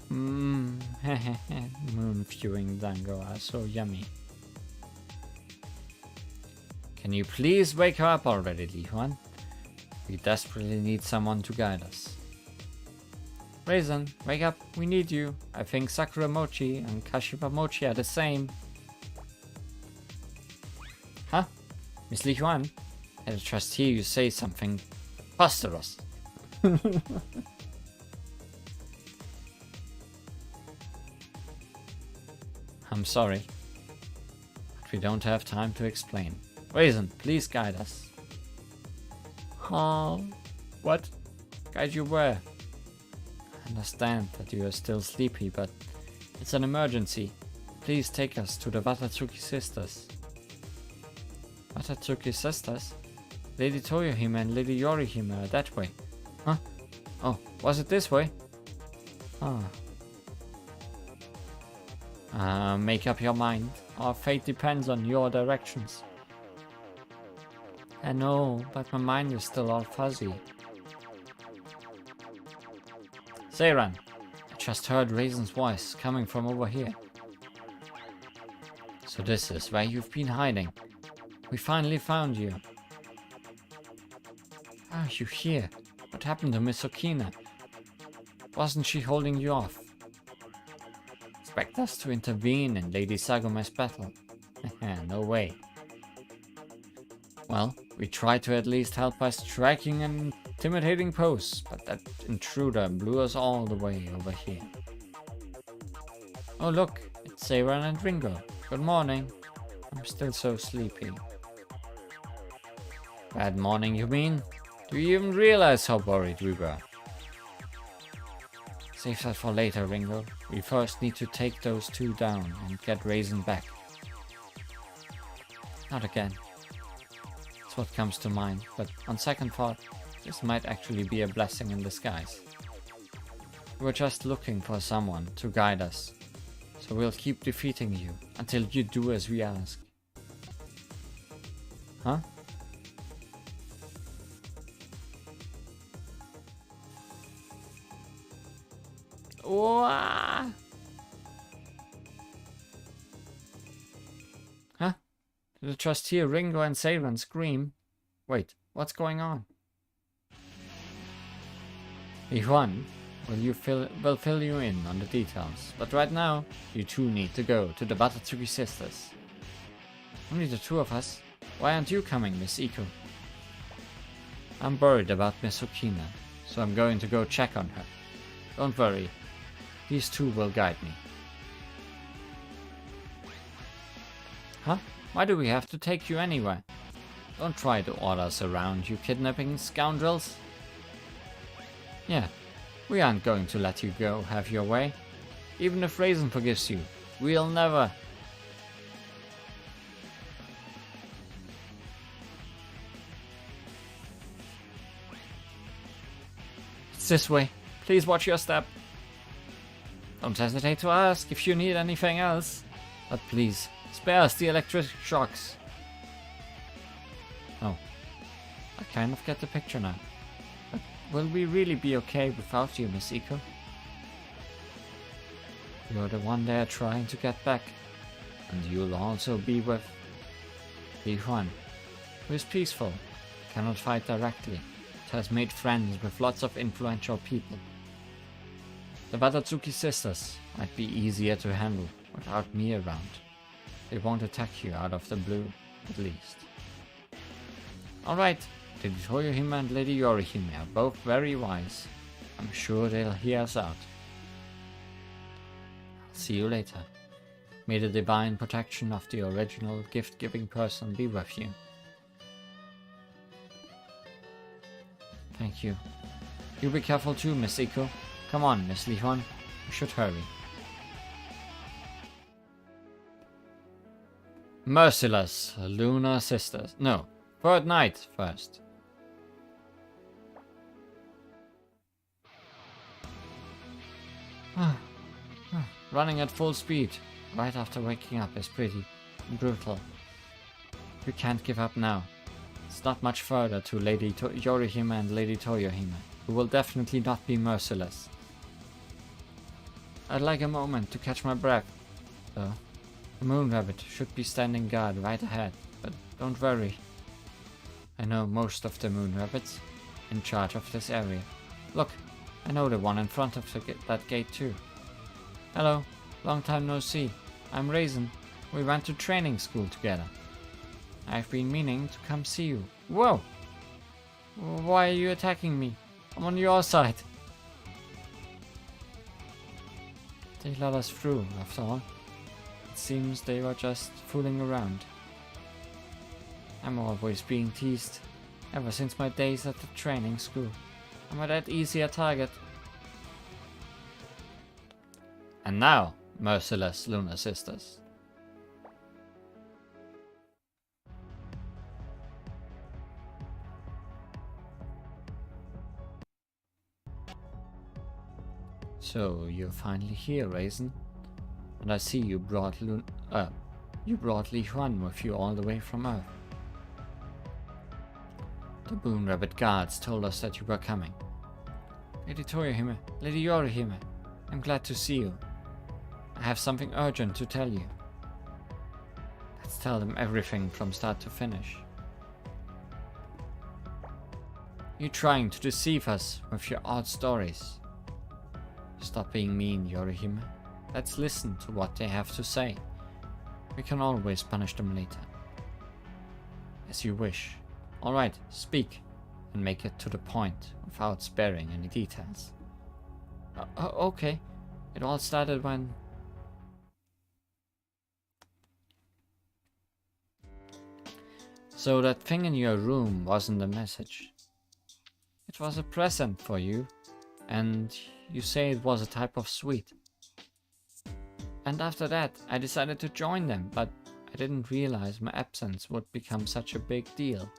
Moon viewing dango are so yummy. Can you please wake her up already, Li Huan? We desperately need someone to guide us. Raisin, wake up, we need you. I think Sakura Mochi and Kashiba Mochi are the same. Huh? Miss Li Huan? I just hear you say something preposterous. I'm sorry, but we don't have time to explain. Raisin, please guide us. Oh, what? Guide you where? I understand that you are still sleepy, but it's an emergency. Please take us to the Watatsuki sisters. Watatsuki sisters? Lady Toyohime and Lady Yorihime are that way. Huh? Oh, was it this way? Make up your mind. Our fate depends on your directions. I know, but my mind is still all fuzzy. Seiran, I just heard Raisin's voice coming from over here. So this is where you've been hiding. We finally found you. Ah, you here? What happened to Miss Okina? Wasn't she holding you off? Expect us to intervene in Lady Sagome's battle? No way. Well, we tried to at least help by striking an intimidating pose, but that intruder blew us all the way over here. Oh look, it's Seiran and Ringo. Good morning. I'm still so sleepy. Bad morning, you mean? Do you even realize how worried we were? Save that for later, Ringo. We first need to take those two down and get Raisin back. Not again. That's what comes to mind, but on second thought, this might actually be a blessing in disguise. We're just looking for someone to guide us, so we'll keep defeating you until you do as we ask. Huh? Wah! Huh? Did I just hear Ringo and Seiran scream? Wait, what's going on? Li Huan will fill you in on the details, but right now, you two need to go to the Batatsuki sisters. Only the two of us? Why aren't you coming, Miss Iko? I'm worried about Miss Okina, so I'm going to go check on her. Don't worry, these two will guide me. Huh? Why do we have to take you anywhere? Don't try to order us around, you kidnapping scoundrels. Yeah, we aren't going to let you go have your way. Even if Raisin forgives you, we'll never. It's this way. Please watch your step. Don't hesitate to ask if you need anything else. But please, spare us the electric shocks. Oh, I kind of get the picture now. But will we really be okay without you, Miss Iko? You're the one they're trying to get back. And you'll also be with Li Huan, who is peaceful, cannot fight directly, but has made friends with lots of influential people. The Batatsuki sisters might be easier to handle without me around. They won't attack you out of the blue, at least. Alright, Lady Toyohime and Lady Yorihime are both very wise. I'm sure they'll hear us out. I'll see you later. May the divine protection of the original gift-giving person be with you. Thank you. You be careful too, Miss Iko. Come on, Miss Li Huan. We should hurry. Merciless Lunar Sisters. No, Third Night first. Running at full speed right after waking up is pretty brutal. You can't give up now. It's not much further to Lady Yorihime and Lady Toyohime, who will definitely not be merciless. I'd like a moment to catch my breath, though. The moon rabbit should be standing guard right ahead, but don't worry. I know most of the moon rabbits in charge of this area. Look, I know the one in front of that gate too. Hello, long time no see. I'm Raisin. We went to training school together. I've been meaning to come see you. Whoa! Why are you attacking me? I'm on your side. They let us through, after all. It seems they were just fooling around. I'm always being teased, ever since my days at the training school. Am I that easy a target? And now, merciless Lunar Sisters. So you're finally here, Raisin, and I see you brought Li Huan with you all the way from Earth. The Moon Rabbit guards told us that you were coming. Lady Toyohime, Lady Yorihime, I'm glad to see you. I have something urgent to tell you. Let's tell them everything from start to finish. You're trying to deceive us with your odd stories. Stop being mean, Yorihime. Let's listen to what they have to say. We can always punish them later. As you wish. Alright, speak, and make it to the point without sparing any details. Okay. It all started when... So that thing in your room wasn't a message. It was a present for you, and you say it was a type of sweet. And after that, I decided to join them, but I didn't realize my absence would become such a big deal.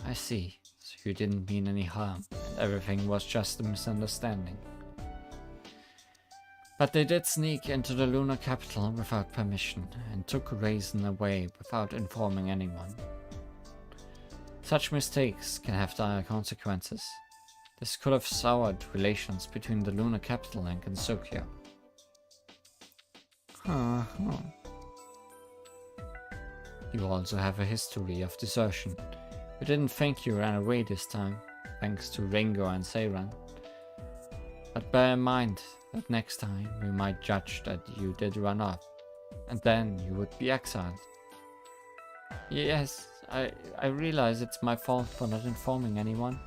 I see, so you didn't mean any harm, and everything was just a misunderstanding. But they did sneak into the lunar capital without permission, and took Raisin away without informing anyone. Such mistakes can have dire consequences. This could have soured relations between the lunar capital and Gensokyo. You also have a history of desertion. We didn't think you ran away this time. thanks to Ringo and Seiran. But bear in mind that next time we might judge that you did run off, and then you would be exiled. Yes, I realize it's my fault for not informing anyone.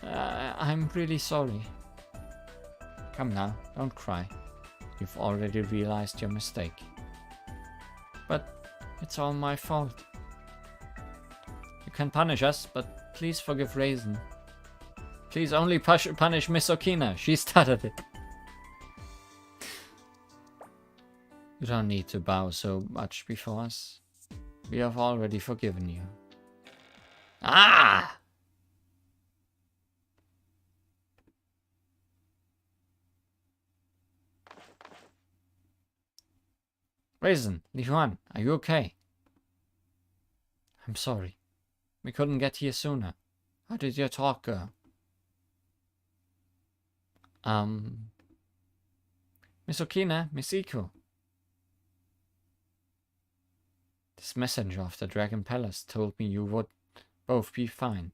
I'm really sorry. Come now, don't cry. You've already realized your mistake. But it's all my fault. You can punish us, but please forgive Raisin. Please only punish Miss Okina. She started it. You don't need to bow so much before us. We have already forgiven you. Ah! Raisin, Li Huan, are you okay? I'm sorry. We couldn't get here sooner. How did your talk go? Miss Okina, Miss Iko. This messenger of the Dragon Palace told me you would both be fine,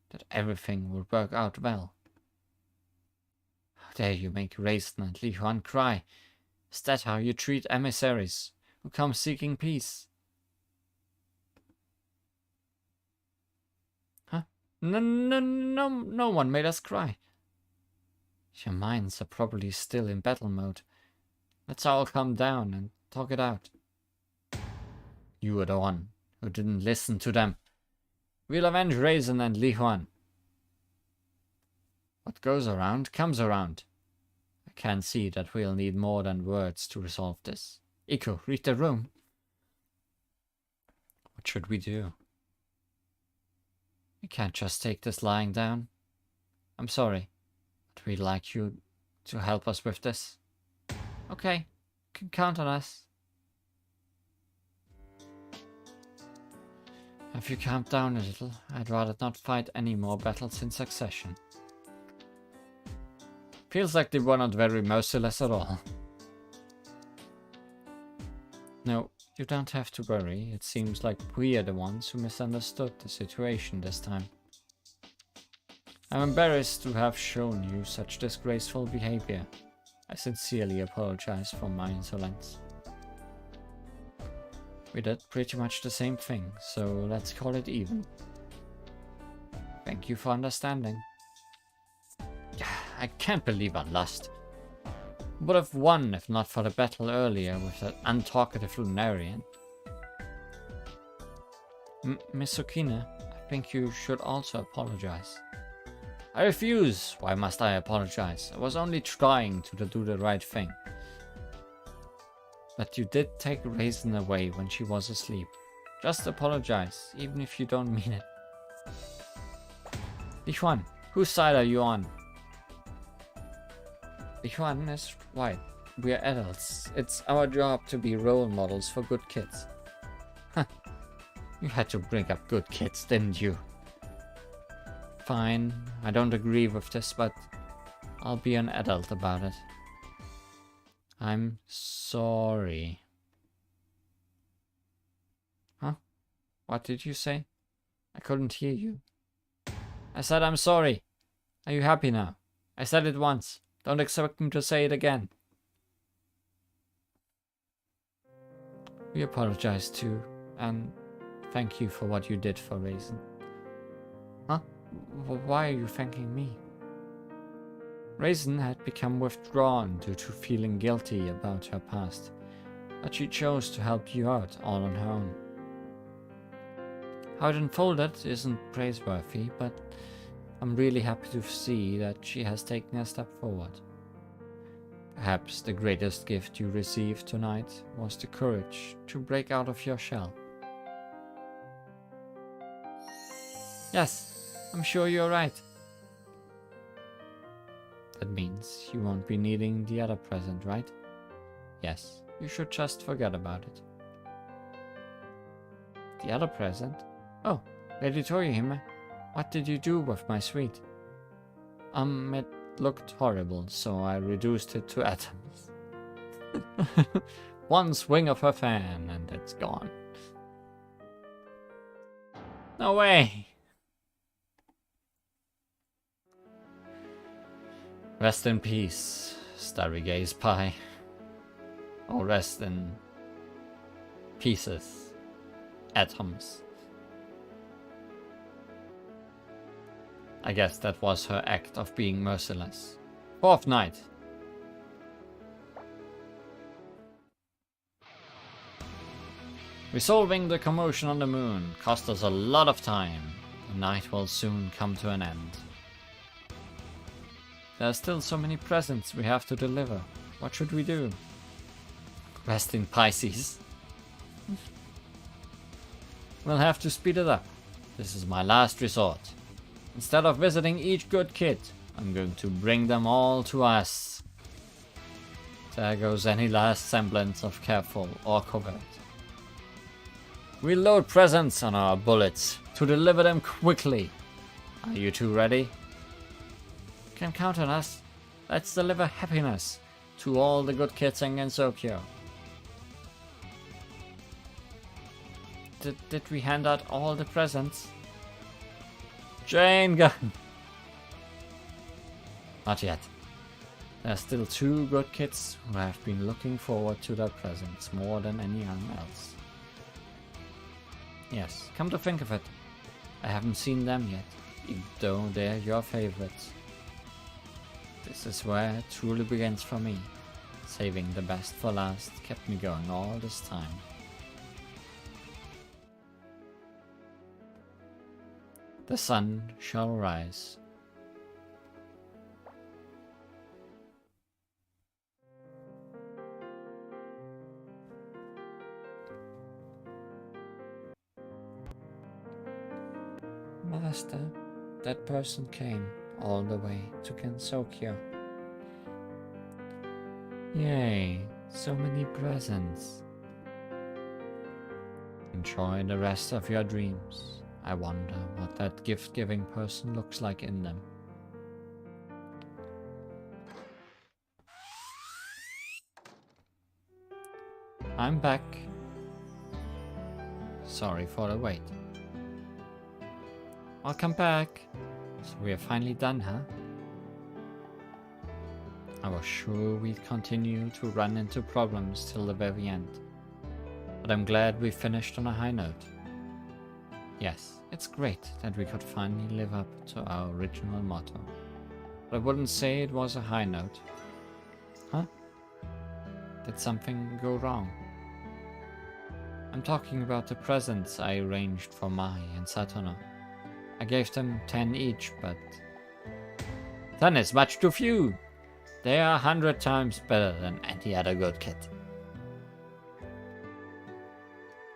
that everything would work out well. How dare you make Raisin and Li Huan cry? Is that how you treat emissaries who come seeking peace? Huh? No one made us cry. Your minds are probably still in battle mode. Let's all calm down and talk it out. You were the one who didn't listen to them. We'll avenge Raisin and Li Huan. What goes around comes around. I can see that we'll need more than words to resolve this. Iko, read the room. What should we do? We can't just take this lying down. I'm sorry, but we'd like you to help us with this. Okay, you can count on us. Have you calmed down a little? I'd rather not fight any more battles in succession. Feels like they were not very merciless at all. No, you don't have to worry. It seems like we are the ones who misunderstood the situation this time. I'm embarrassed to have shown you such disgraceful behavior. I sincerely apologize for my insolence. We did pretty much the same thing, so let's call it even. Thank you for understanding. I can't believe I lost. Would have won if not for the battle earlier with that untalkative Lunarian. Miss Okina, I think you should also apologize. I refuse. Why must I apologize? I was only trying to do the right thing. But you did take Raisin away when she was asleep. Just apologize, even if you don't mean it. Li Huan, whose side are you on? Li Huan is right. We are adults. It's our job to be role models for good kids. Huh. You had to bring up good kids, didn't you? Fine, I don't agree with this, but I'll be an adult about it. I'm sorry. Huh? What did you say? I couldn't hear you. I said I'm sorry. Are you happy now? I said it once. Don't expect me to say it again. We apologize too, and thank you for what you did for Raisin. Huh? Why are you thanking me? Raisin had become withdrawn due to feeling guilty about her past, but she chose to help you out all on her own. How it unfolded isn't praiseworthy, but I'm really happy to see that she has taken a step forward. Perhaps the greatest gift you received tonight was the courage to break out of your shell. Yes, I'm sure you're right. That means you won't be needing the other present, right? Yes, you should just forget about it. The other present? Oh, Lady Torihime, what did you do with my sweet? It looked horrible, so I reduced it to atoms. One swing of her fan and it's gone. No way! Rest in peace, starry gaze pie. Or rest in pieces, atoms. I guess that was her act of being merciless. Fourth night. Resolving the commotion on the moon cost us a lot of time. The night will soon come to an end. There are still so many presents we have to deliver. What should we do? Rest in Pisces. We'll have to speed it up. This is my last resort. Instead of visiting each good kid, I'm going to bring them all to us. There goes any last semblance of careful or covert. We'll load presents on our bullets to deliver them quickly. Are you two ready? You can count on us. Let's deliver happiness to all the good kids in Gensokyo. Did we hand out all the presents? Chain gun! Not yet. There are still 2 good kids who have been looking forward to their presents more than anyone else. Yes, come to think of it, I haven't seen them yet, even though they're your favorites. This is where it truly begins for me. Saving the best for last kept me going all this time. The sun shall rise. Master, that person came all the way to Gensokyo. Yay, so many presents. Enjoy the rest of your dreams. I wonder what that gift-giving person looks like in them. I'm back. Sorry for the wait. Welcome back. So we are finally done, huh? I was sure we'd continue to run into problems till the very end. But I'm glad we finished on a high note. Yes, it's great that we could finally live up to our original motto. But I wouldn't say it was a high note. Huh? Did something go wrong? I'm talking about the presents I arranged for Mai and Satono. I gave them 10 each, but 10 is much too few. They are 100 times better than any other good kid.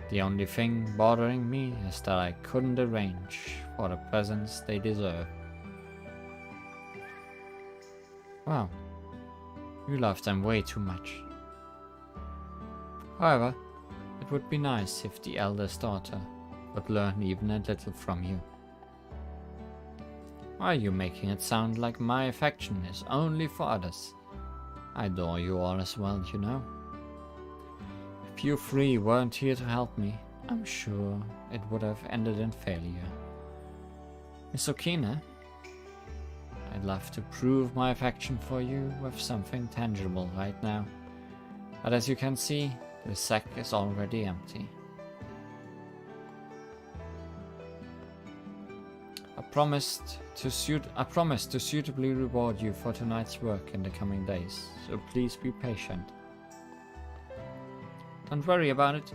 The only thing bothering me is that I couldn't arrange for the presents they deserve. Wow, you love them way too much. However, it would be nice if the eldest daughter would learn even a little from you. Why are you making it sound like my affection is only for others? I adore you all as well, you know. If you 3 weren't here to help me, I'm sure it would have ended in failure. Miss Okina, I'd love to prove my affection for you with something tangible right now. But as you can see, the sack is already empty. I promise to suitably reward you for tonight's work in the coming days, so please be patient. Don't worry about it.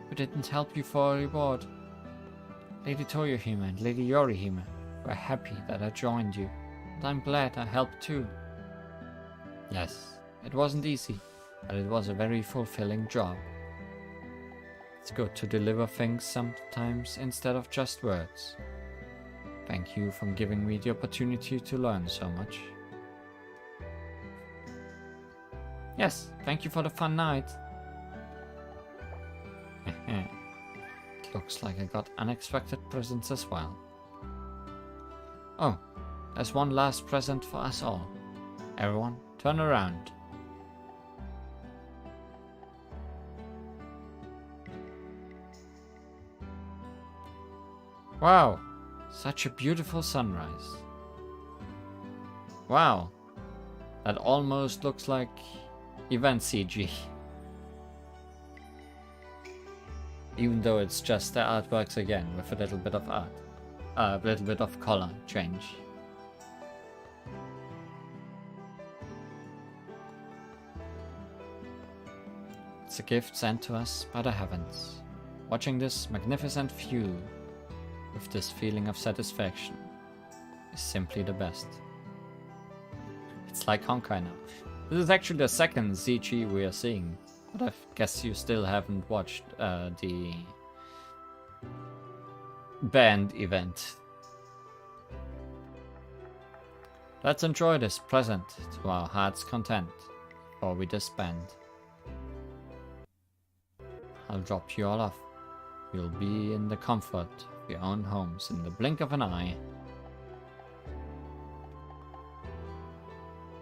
We didn't help you for a reward. Lady Toyohime and Lady Yorihime were happy that I joined you, and I'm glad I helped too. Yes, it wasn't easy, but it was a very fulfilling job. It's good to deliver things sometimes instead of just words. Thank you for giving me the opportunity to learn so much. Yes, thank you for the fun night. It looks like I got unexpected presents as well. Oh, there's one last present for us all. Everyone, turn around. Wow, such a beautiful sunrise. Wow, That almost looks like event CG. Even though it's just the artworks again with a little bit of art. A little bit of color change. It's a gift sent to us by the heavens. Watching this magnificent view with this feeling of satisfaction is simply the best. It's like Honkai now. This is actually the second CG we are seeing, but I guess you still haven't watched the band event. Let's enjoy this present to our heart's content before we disband. I'll drop you all off. You'll be in the comfort of your own homes in the blink of an eye.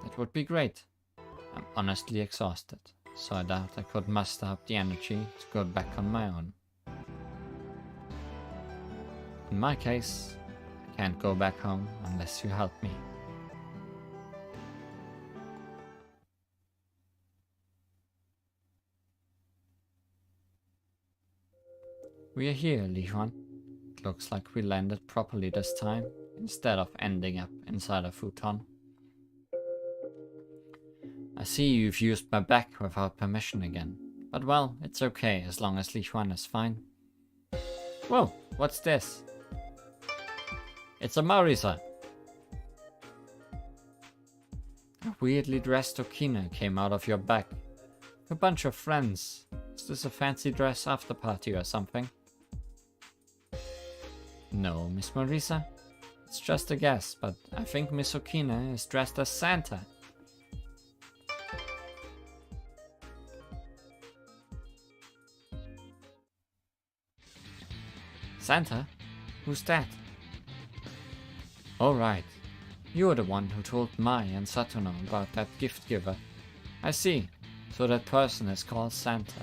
That would be great. I'm honestly exhausted, so I doubt I could muster up the energy to go back on my own. In my case, I can't go back home unless you help me. We are here, Li Huan. It looks like we landed properly this time, instead of ending up inside a futon. I see you've used my back without permission again, but well, it's okay as long as Li Huan is fine. Whoa, what's this? It's a Marisa! A weirdly dressed Okina came out of your back. A bunch of friends. Is this a fancy dress after party or something? No, Miss Marisa. It's just a guess, but I think Miss Okina is dressed as Santa. Santa? Who's that? Oh right. You're the one who told Mai and Satono about that gift giver. I see. So that person is called Santa.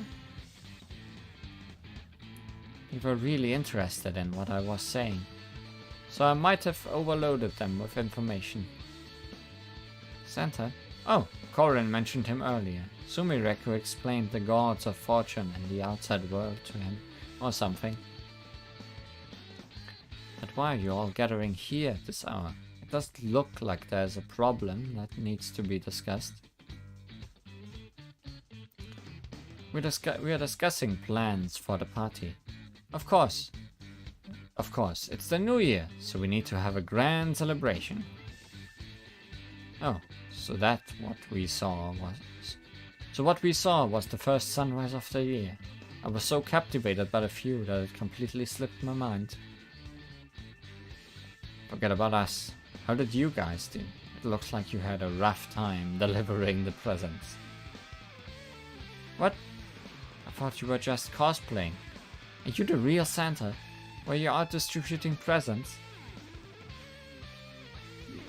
They were really interested in what I was saying, so I might have overloaded them with information. Santa? Oh, Corin mentioned him earlier. Sumireku explained the gods of fortune and the outside world to him, or something. But why are you all gathering here at this hour? It doesn't look like there's a problem that needs to be discussed. We are discussing plans for the party. Of course, it's the new year, so we need to have a grand celebration. Oh, so what we saw was the first sunrise of the year. I was so captivated by the view that it completely slipped my mind. Forget about us. How did you guys do? It looks like you had a rough time delivering the presents. What? I thought you were just cosplaying. Are you the real Santa? Were you out distributing presents?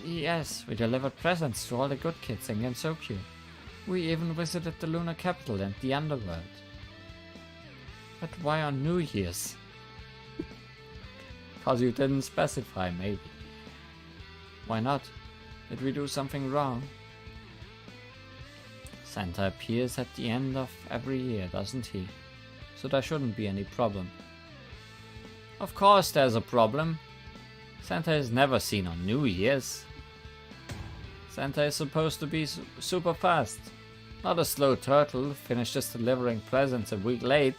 Yes, we delivered presents to all the good kids in Gensokyu. We even visited the lunar capital and the underworld. But why on New Year's? Cause you didn't specify, maybe. Why not? Did we do something wrong? Santa appears at the end of every year, doesn't he? So there shouldn't be any problem. Of course there's a problem. Santa is never seen on New Year's. Santa is supposed to be super fast. Not a slow turtle, finishes delivering presents a week late.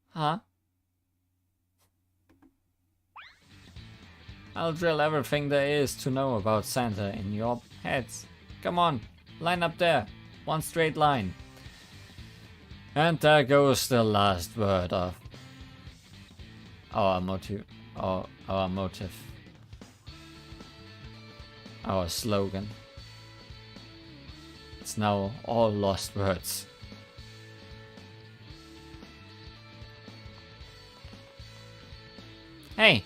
Huh? I'll drill everything there is to know about Santa in your heads. Come on, line up there. One straight line. And there goes the last word of our motive. Our slogan. It's now all lost words. Hey,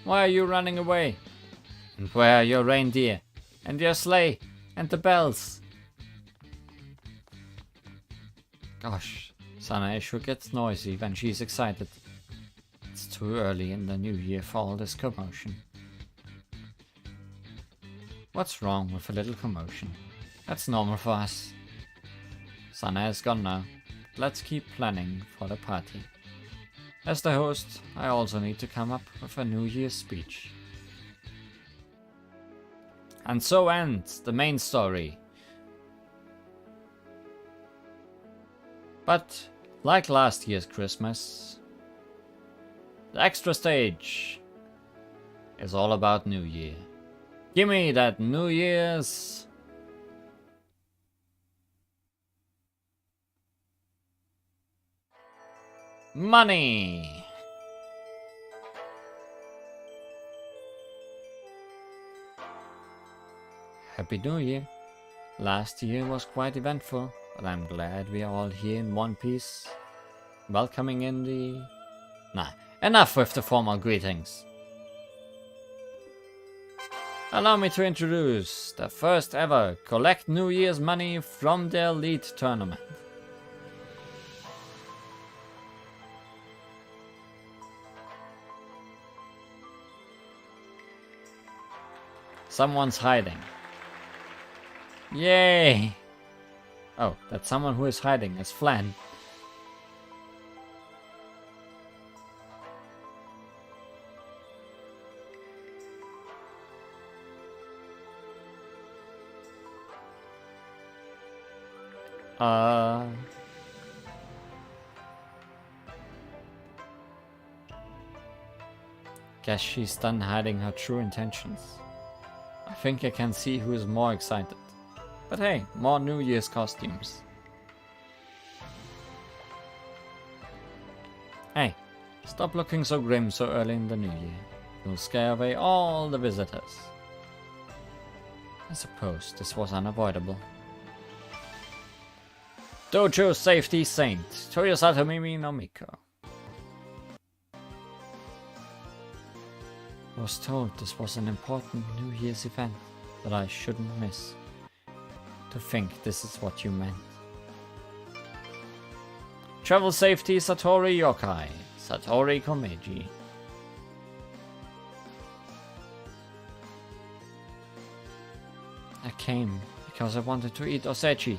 why are you running away? And where are your reindeer? And your sleigh? And the bells? Gosh, Sanae sure gets noisy when she's excited. It's too early in the new year for all this commotion. What's wrong with a little commotion? That's normal for us. Sana is gone now. Let's keep planning for the party. As the host, I also need to come up with a New Year's speech. And so ends the main story. But, like last year's Christmas, the extra stage is all about New Year. Gimme that New Year's money! Happy New Year! Last year was quite eventful, but I'm glad we are all here in one piece, welcoming in the... Nah, enough with the formal greetings. Allow me to introduce the first ever Collect New Year's Money from the Elite Tournament. Someone's hiding. Yay! Oh, that someone who is hiding is Flan. Guess she's done hiding her true intentions. I think I can see who is more excited. But hey, more New Year's costumes. Hey, stop looking so grim so early in the new year. You'll scare away all the visitors. I suppose this was unavoidable. Dojo Safety Saint, Toyosato Mimi no Miko. I was told this was an important New Year's event that I shouldn't miss. To think this is what you meant. Travel Safety Satori Yokai, Satori Komeiji. I came because I wanted to eat osechi.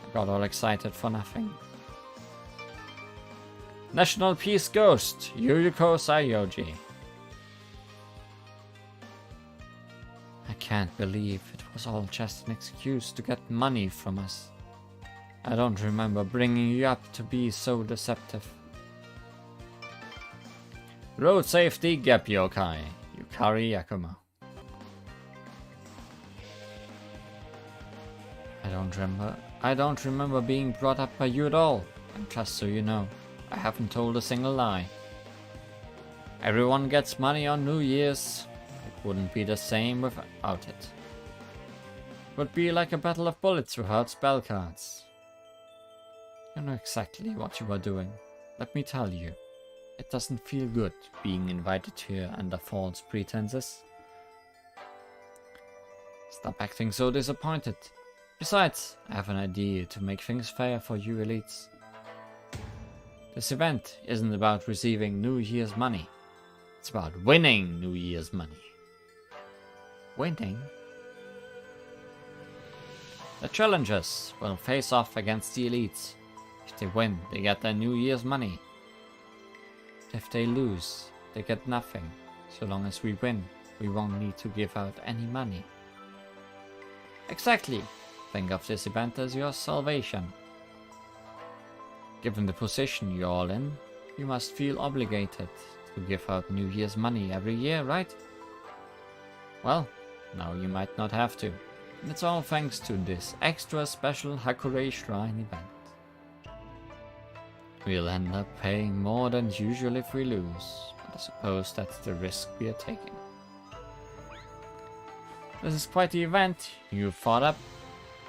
I got all excited for nothing. National Peace Ghost, Yuyuko Sayoji. I can't believe it was all just an excuse to get money from us. I don't remember bringing you up to be so deceptive. Road Safety Gap Yokai, Yukari Yakumo. I don't remember being brought up by you at all. And just so you know, I haven't told a single lie. Everyone gets money on New Year's. It wouldn't be the same without it. It would be like a battle of bullets without spell cards. You know exactly what you are doing. Let me tell you, it doesn't feel good being invited here under false pretenses. Stop acting so disappointed. Besides, I have an idea to make things fair for you elites. This event isn't about receiving New Year's money. It's about winning New Year's money. Winning? The challengers will face off against the elites. If they win, they get their New Year's money. If they lose, they get nothing. So long as we win, we won't need to give out any money. Exactly. Think of this event as your salvation. Given the position you're all in, you must feel obligated to give out New Year's money every year, right? Well, now you might not have to. And it's all thanks to this extra special Hakure Shrine event. We'll end up paying more than usual if we lose, but I suppose that's the risk we are taking. This is quite the event you've thought up.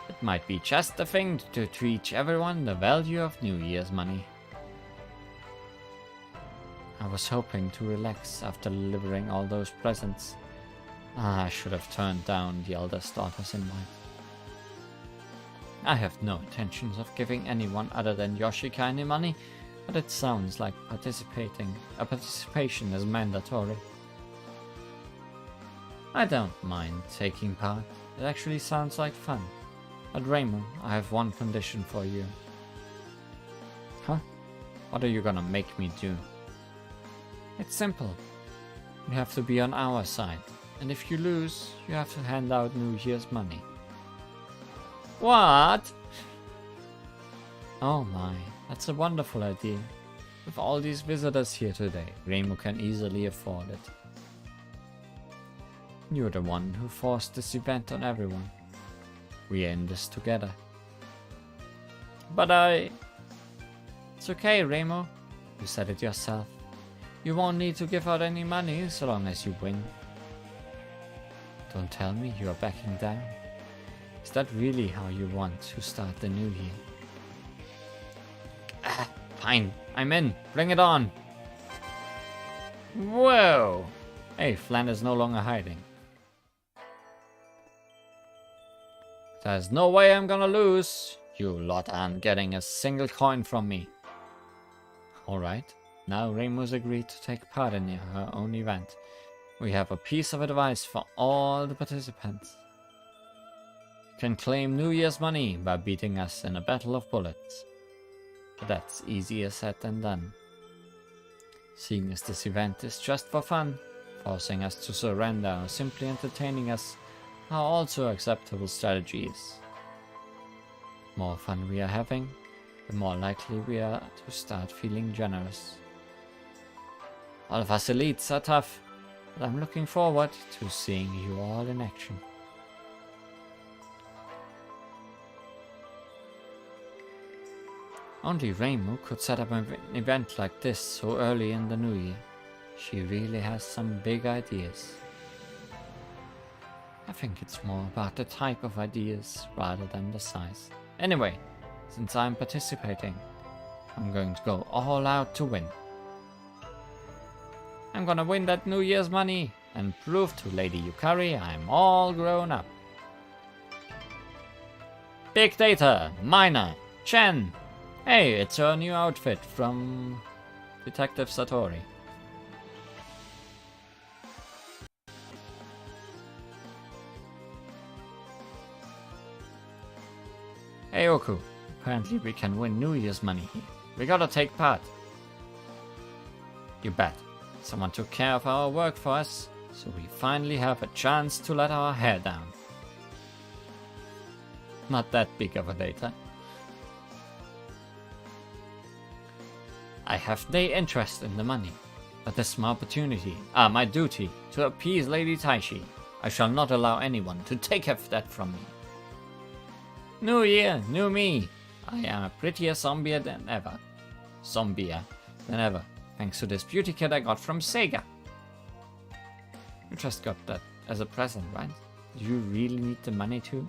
It might be just the thing to teach everyone the value of New Year's money. I was hoping to relax after delivering all those presents. I should have turned down the eldest daughter's invite. I have no intentions of giving anyone other than Yoshika any money, but it sounds like participation is mandatory. I don't mind taking part. It actually sounds like fun. But Raymond, I have one condition for you. Huh? What are you gonna make me do? It's simple. You have to be on our side. And if you lose, you have to hand out New Year's money. What? Oh my, that's a wonderful idea. With all these visitors here today, Raymond can easily afford it. You're the one who forced this event on everyone. We are in this together. But It's okay, Remo. You said it yourself. You won't need to give out any money so long as you win. Don't tell me you are backing down. Is that really how you want to start the new year? Fine, I'm in. Bring it on. Whoa! Hey, Flan is no longer hiding. There's no way I'm gonna lose. You lot aren't getting a single coin from me. Alright, now Rainbow's agreed to take part in her own event. We have a piece of advice for all the participants. You can claim New Year's money by beating us in a battle of bullets. But that's easier said than done. Seeing as this event is just for fun, forcing us to surrender or simply entertaining us are also acceptable strategies. The more fun we are having, the more likely we are to start feeling generous. All of us elites are tough, but I'm looking forward to seeing you all in action. Only Reimu could set up an event like this so early in the new year. She really has some big ideas. I think it's more about the type of ideas rather than the size. Anyway, since I'm participating, I'm going to go all out to win. I'm gonna win that New Year's money and prove to Lady Yukari I'm all grown up. Big Data, Minor, Chen. Hey, it's her new outfit from Detective Satori. Hey Oku, apparently we can win New Year's money here. We gotta take part. You bet. Someone took care of our work for us, so we finally have a chance to let our hair down. Not that big of a data. I have no interest in the money, but this is my opportunity, my duty, to appease Lady Taishi. I shall not allow anyone to take that from me. New year, new me. I am a prettier zombie than ever. Thanks to this beauty kit I got from Sega. You just got that as a present, right? Do you really need the money too?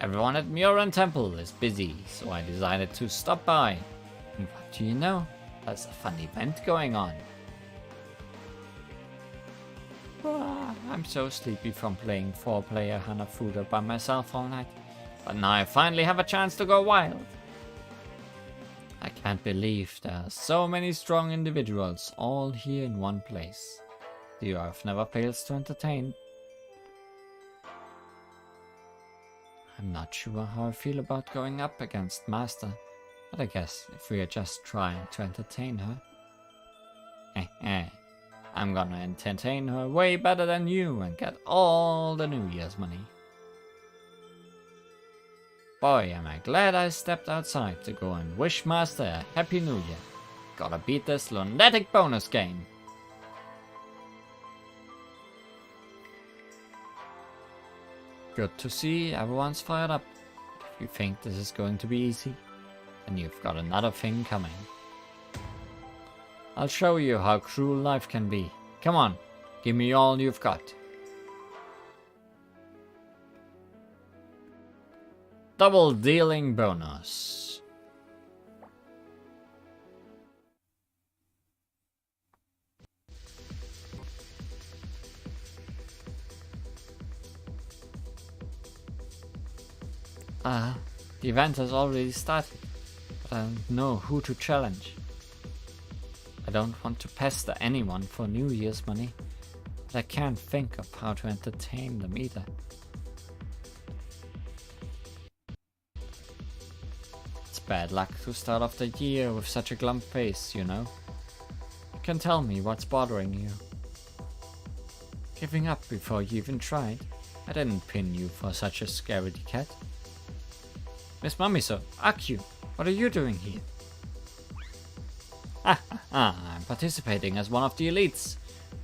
Everyone at Mioran Temple is busy, so I decided to stop by. And what do you know? There's a fun event going on. I'm so sleepy from playing 4-player Hanafuda by myself all night. But now I finally have a chance to go wild. I can't believe there are so many strong individuals all here in one place. The earth never fails to entertain. I'm not sure how I feel about going up against Master, but I guess if we are just trying to entertain her. I'm gonna entertain her way better than you and get all the New Year's money. Boy, am I glad I stepped outside to go and wish Master a Happy New Year. Gotta beat this lunatic bonus game. Good to see everyone's fired up. If you think this is going to be easy, then you've got another thing coming. I'll show you how cruel life can be. Come on, give me all you've got. Double dealing bonus. The event has already started, but I don't know who to challenge. I don't want to pester anyone for New Year's money, but I can't think of how to entertain them either. It's bad luck to start off the year with such a glum face, you know. You can tell me what's bothering you. Giving up before you even tried? I didn't pin you for such a scaredy cat. Miss Mamiso, Akyu, what are you doing here? I'm participating as one of the elites.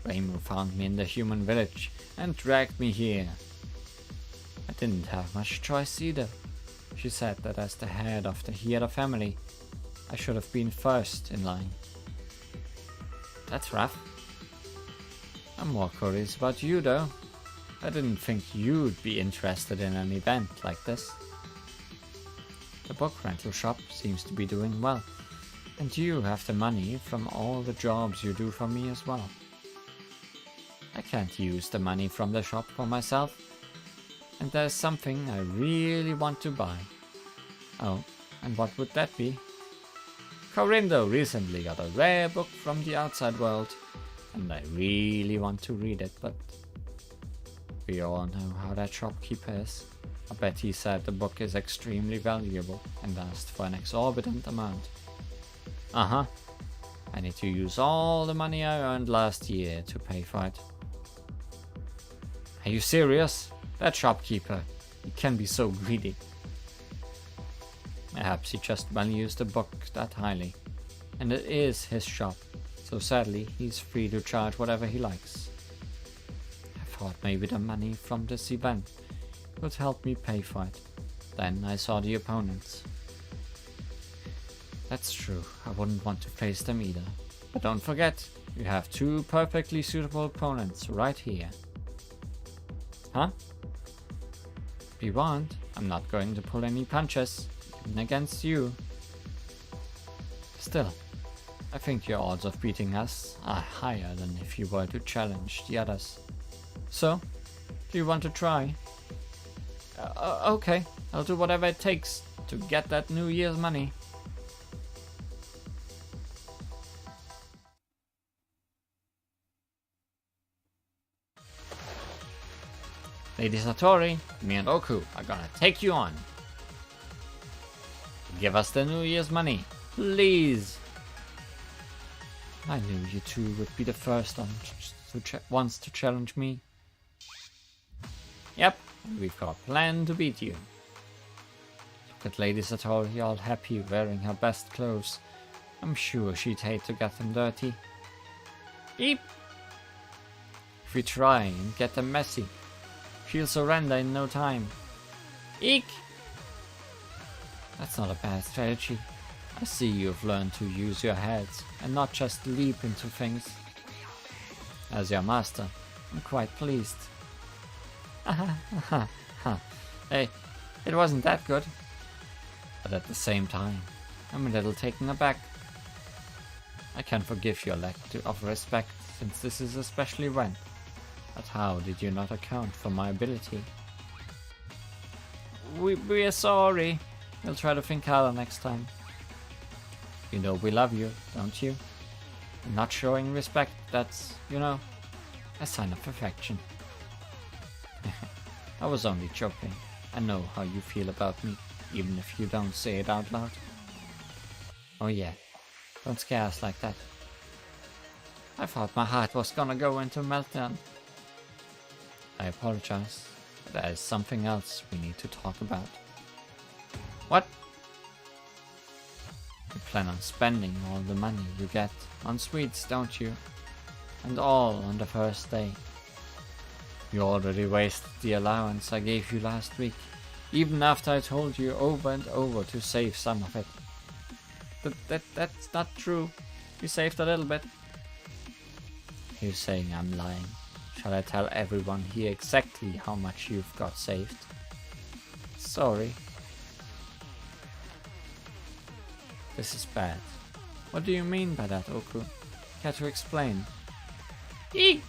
Reimu found me in the human village and dragged me here. I didn't have much choice either. She said that as the head of the Hiera family, I should have been first in line. That's rough. I'm more curious about you though. I didn't think you'd be interested in an event like this. The book rental shop seems to be doing well, and you have the money from all the jobs you do for me as well. I can't use the money from the shop for myself, and there's something I really want to buy. Oh, and what would that be? Corindo recently got a rare book from the outside world, and I really want to read it, but we all know how that shopkeeper is. I bet he said the book is extremely valuable and asked for an exorbitant amount. I need to use all the money I earned last year to pay for it. Are you serious? That shopkeeper, he can be so greedy. Perhaps he just values the book that highly, and it is his shop, so sadly he's free to charge whatever he likes. I thought maybe the money from this event would help me pay for it. Then I saw the opponents. That's true, I wouldn't want to face them either. But don't forget, you have two perfectly suitable opponents right here. Huh? Be warned, I'm not going to pull any punches, even against you. Still, I think your odds of beating us are higher than if you were to challenge the others. So, do you want to try? Okay, I'll do whatever it takes to get that New Year's money. Lady Satori, me and Oku are gonna take you on. Give us the New Year's money, please. I knew you two would be the first ones to challenge me. Yep, we've got a plan to beat you. Look at Lady Satori all happy wearing her best clothes. I'm sure she'd hate to get them dirty. Eep! If we try and get them messy, she'll surrender in no time. Eek! That's not a bad strategy. I see you've learned to use your heads and not just leap into things. As your master, I'm quite pleased. Hey, it wasn't that good. But at the same time, I'm a little taken aback. I can forgive your lack of respect since this is a special event. But how did you not account for my ability? We're sorry. We'll try to think harder next time. You know we love you, don't you? Not showing respect, that's, you know, a sign of affection. I was only joking. I know how you feel about me, even if you don't say it out loud. Oh yeah, don't scare us like that. I thought my heart was gonna go into meltdown. I apologize, but there is something else we need to talk about. What? You plan on spending all the money you get on sweets, don't you? And all on the first day. You already wasted the allowance I gave you last week, even after I told you over and over to save some of it. That's not true. You saved a little bit. You're saying I'm lying. Shall I tell everyone here exactly how much you've got saved? Sorry. This is bad. What do you mean by that, Oku? Care to explain? Eek!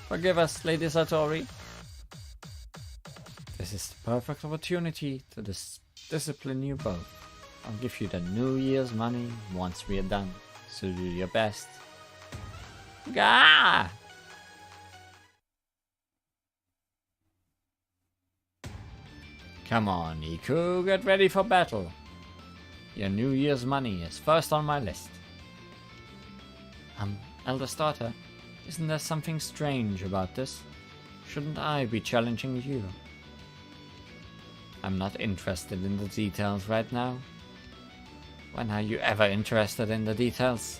Forgive us, Lady Satori. This is the perfect opportunity to discipline you both. I'll give you the New Year's money once we are done, so do your best. Gah! Come on, Iku, get ready for battle. Your New Year's money is first on my list. Eldest daughter, isn't there something strange about this? Shouldn't I be challenging you? I'm not interested in the details right now. When are you ever interested in the details?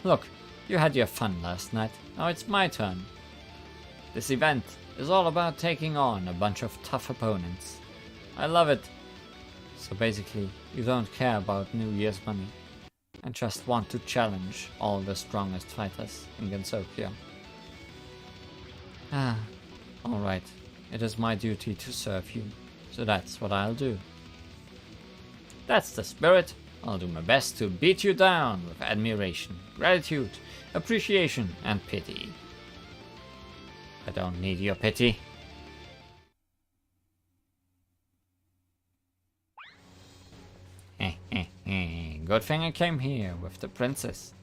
Look, you had your fun last night. Now it's my turn. This event is all about taking on a bunch of tough opponents. I love it. So basically, you don't care about New Year's money and just want to challenge all the strongest fighters in Gensokyo. Alright. It is my duty to serve you, so that's what I'll do. That's the spirit. I'll do my best to beat you down with admiration, gratitude, appreciation, and pity. I don't need your pity. Good thing I came here with the princess.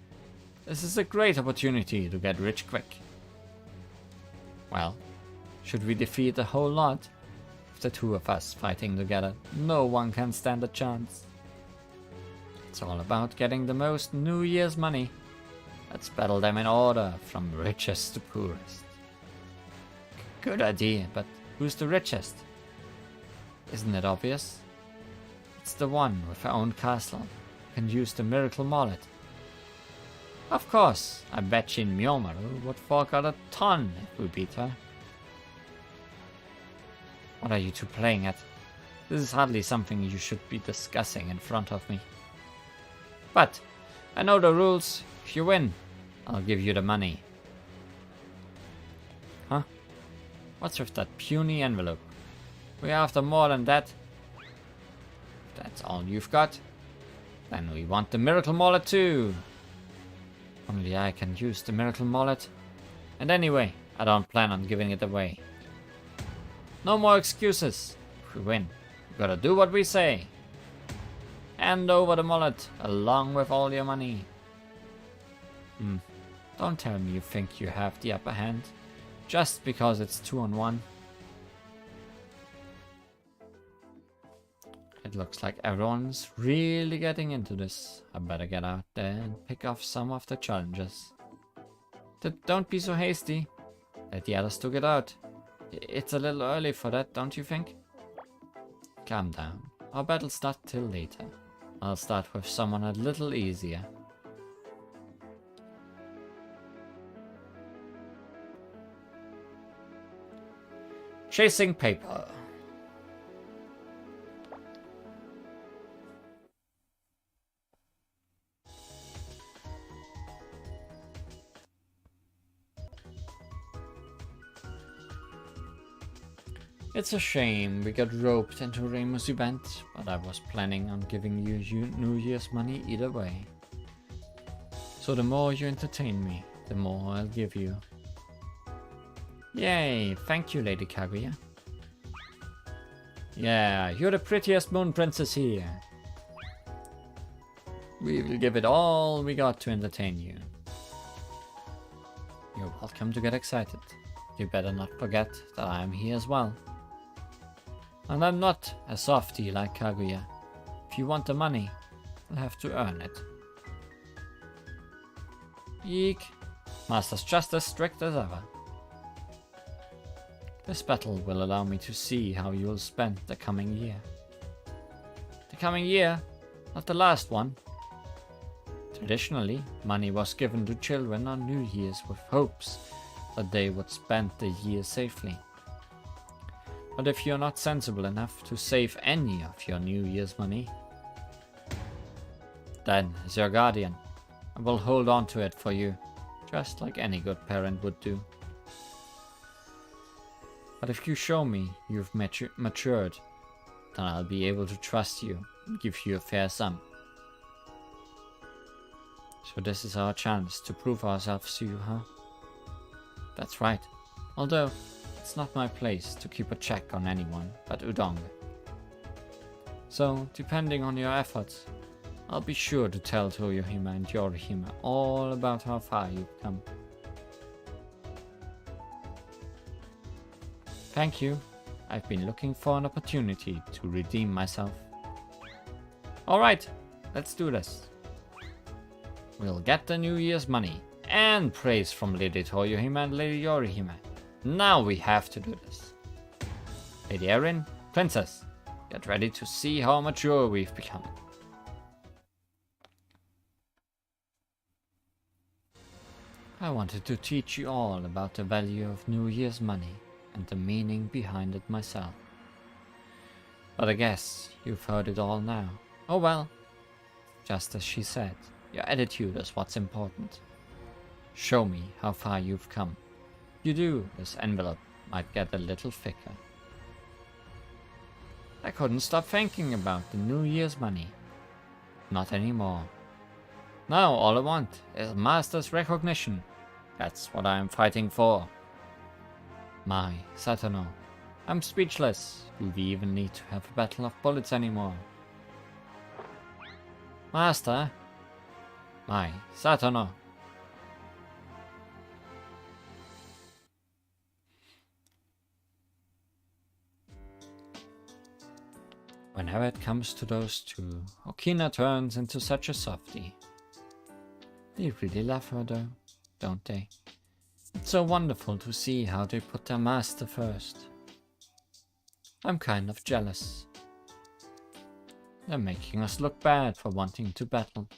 This is a great opportunity to get rich quick. Well, should we defeat the whole lot? With the two of us fighting together, no one can stand a chance. It's all about getting the most New Year's money. Let's battle them in order, from richest to poorest. Good idea, but who's the richest? Isn't it obvious? It's the one with her own castle, who can use the miracle mallet. Of course, I bet Shin Myomaru would fork out a ton if we beat her. What are you two playing at? This is hardly something you should be discussing in front of me. But, I know the rules. If you win, I'll give you the money. Huh? What's with that puny envelope? We're after more than that. If that's all you've got, then we want the miracle mallet too. Only I can use the miracle mallet. And anyway, I don't plan on giving it away. No more excuses. If we win, we gotta do what we say. Hand over the mallet, along with all your money. Don't tell me you think you have the upper hand, just because it's 2-on-1. It looks like everyone's really getting into this. I better get out there and pick off some of the challenges. Don't be so hasty. Let the others still get out. It's a little early for that, don't you think? Calm down. Our battle's not till later. I'll start with someone a little easier. Chasing paper. It's a shame we got roped into Reimu's event, but I was planning on giving you New Year's money either way. So the more you entertain me, the more I'll give you. Yay, thank you, Lady Kaguya. Yeah, you're the prettiest moon princess here. We will give it all we got to entertain you. You're welcome to get excited. You better not forget that I'm here as well. And I'm not a softie like Kaguya. If you want the money, you'll have to earn it. Eek. Master's just as strict as ever. This battle will allow me to see how you'll spend the coming year. The coming year? Not the last one. Traditionally, money was given to children on New Year's with hopes that they would spend the year safely. But if you're not sensible enough to save any of your New Year's money, then as your guardian, I will hold on to it for you, just like any good parent would do. But if you show me you've matured, then I'll be able to trust you and give you a fair sum. So this is our chance to prove ourselves to you, huh? That's right. Although, it's not my place to keep a check on anyone but Udong. So, depending on your efforts, I'll be sure to tell Toyohime and Yorihime all about how far you've come. Thank you. I've been looking for an opportunity to redeem myself. Alright, let's do this. We'll get the New Year's money and praise from Lady Toyohime and Lady Yorihime. Now we have to do this. Lady Erin, Princess, get ready to see how mature we've become. I wanted to teach you all about the value of New Year's money and the meaning behind it myself. But I guess you've heard it all now. Oh well. Just as she said, your attitude is what's important. Show me how far you've come. If you do, this envelope might get a little thicker. I couldn't stop thinking about the New Year's money. Not anymore. Now all I want is Master's recognition. That's what I am fighting for. My Satono, I'm speechless. Do we even need to have a battle of bullets anymore? Master? My Satono. Whenever it comes to those two, Okina turns into such a softie. They really love her though, don't they? It's so wonderful to see how they put their master first. I'm kind of jealous. They're making us look bad for wanting to battle.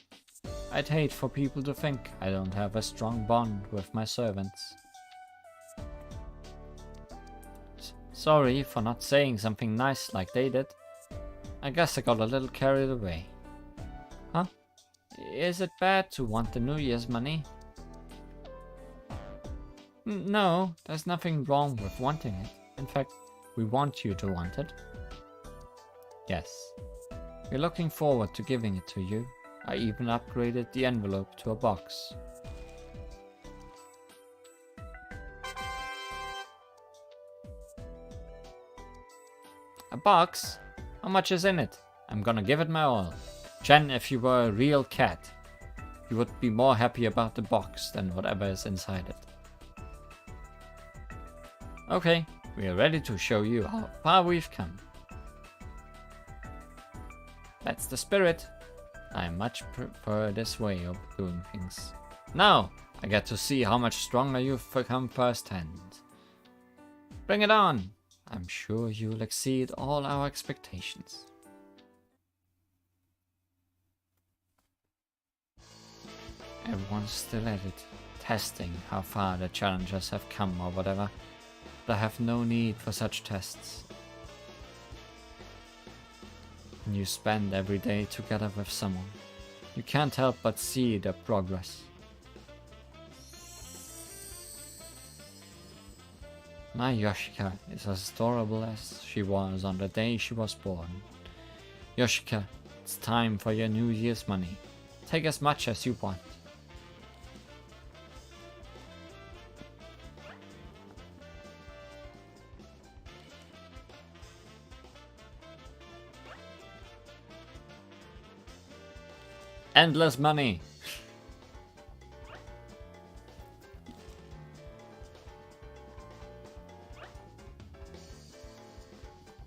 I'd hate for people to think I don't have a strong bond with my servants. Sorry for not saying something nice like they did. I guess I got a little carried away. Huh? Is it bad to want the New Year's money? No, there's nothing wrong with wanting it. In fact, we want you to want it. Yes. We're looking forward to giving it to you. I even upgraded the envelope to a box. A box? How much is in it? I'm gonna give it my all. Chen, if you were a real cat, you would be more happy about the box than whatever is inside it. Okay, we are ready to show you how far we've come. That's the spirit. I much prefer this way of doing things. Now, I get to see how much stronger you've become firsthand. Bring it on! I'm sure you'll exceed all our expectations. Everyone's still at it, testing how far the challengers have come or whatever. But I have no need for such tests. When you spend every day together with someone, you can't help but see their progress. My Yoshika is as adorable as she was on the day she was born. Yoshika, it's time for your New Year's money. Take as much as you want. Endless money!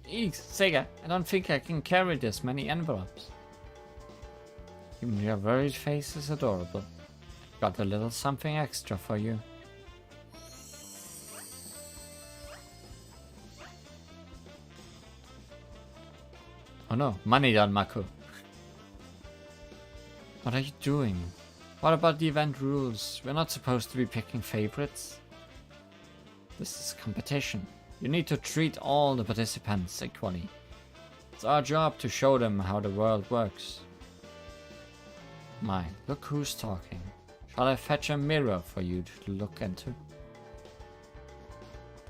Eek, Sega, I don't think I can carry this many envelopes. Even your worried face is adorable. Got a little something extra for you. Oh no, money Danmaku. What are you doing? What about the event rules? We're not supposed to be picking favorites. This is competition. You need to treat all the participants equally. It's our job to show them how the world works. My, look who's talking. Shall I fetch a mirror for you to look into?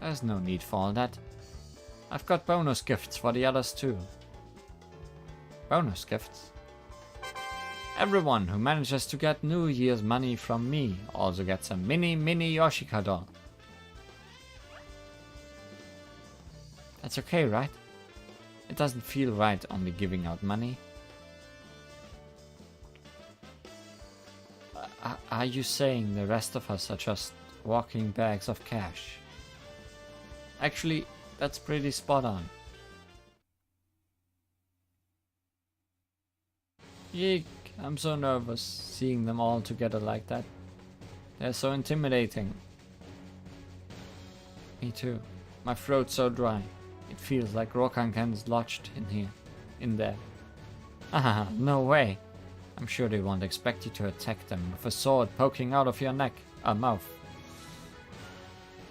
There's no need for all that. I've got bonus gifts for the others too. Bonus gifts? Everyone who manages to get New Year's money from me also gets a mini Yoshika doll. That's okay, right? It doesn't feel right only giving out money. Are you saying the rest of us are just walking bags of cash? Actually, that's pretty spot on. Yeek, I'm so nervous seeing them all together like that. They're so intimidating. Me too. My throat's so dry. It feels like Rokanken's lodged in there. Ah, no way. I'm sure they won't expect you to attack them with a sword poking out of your mouth.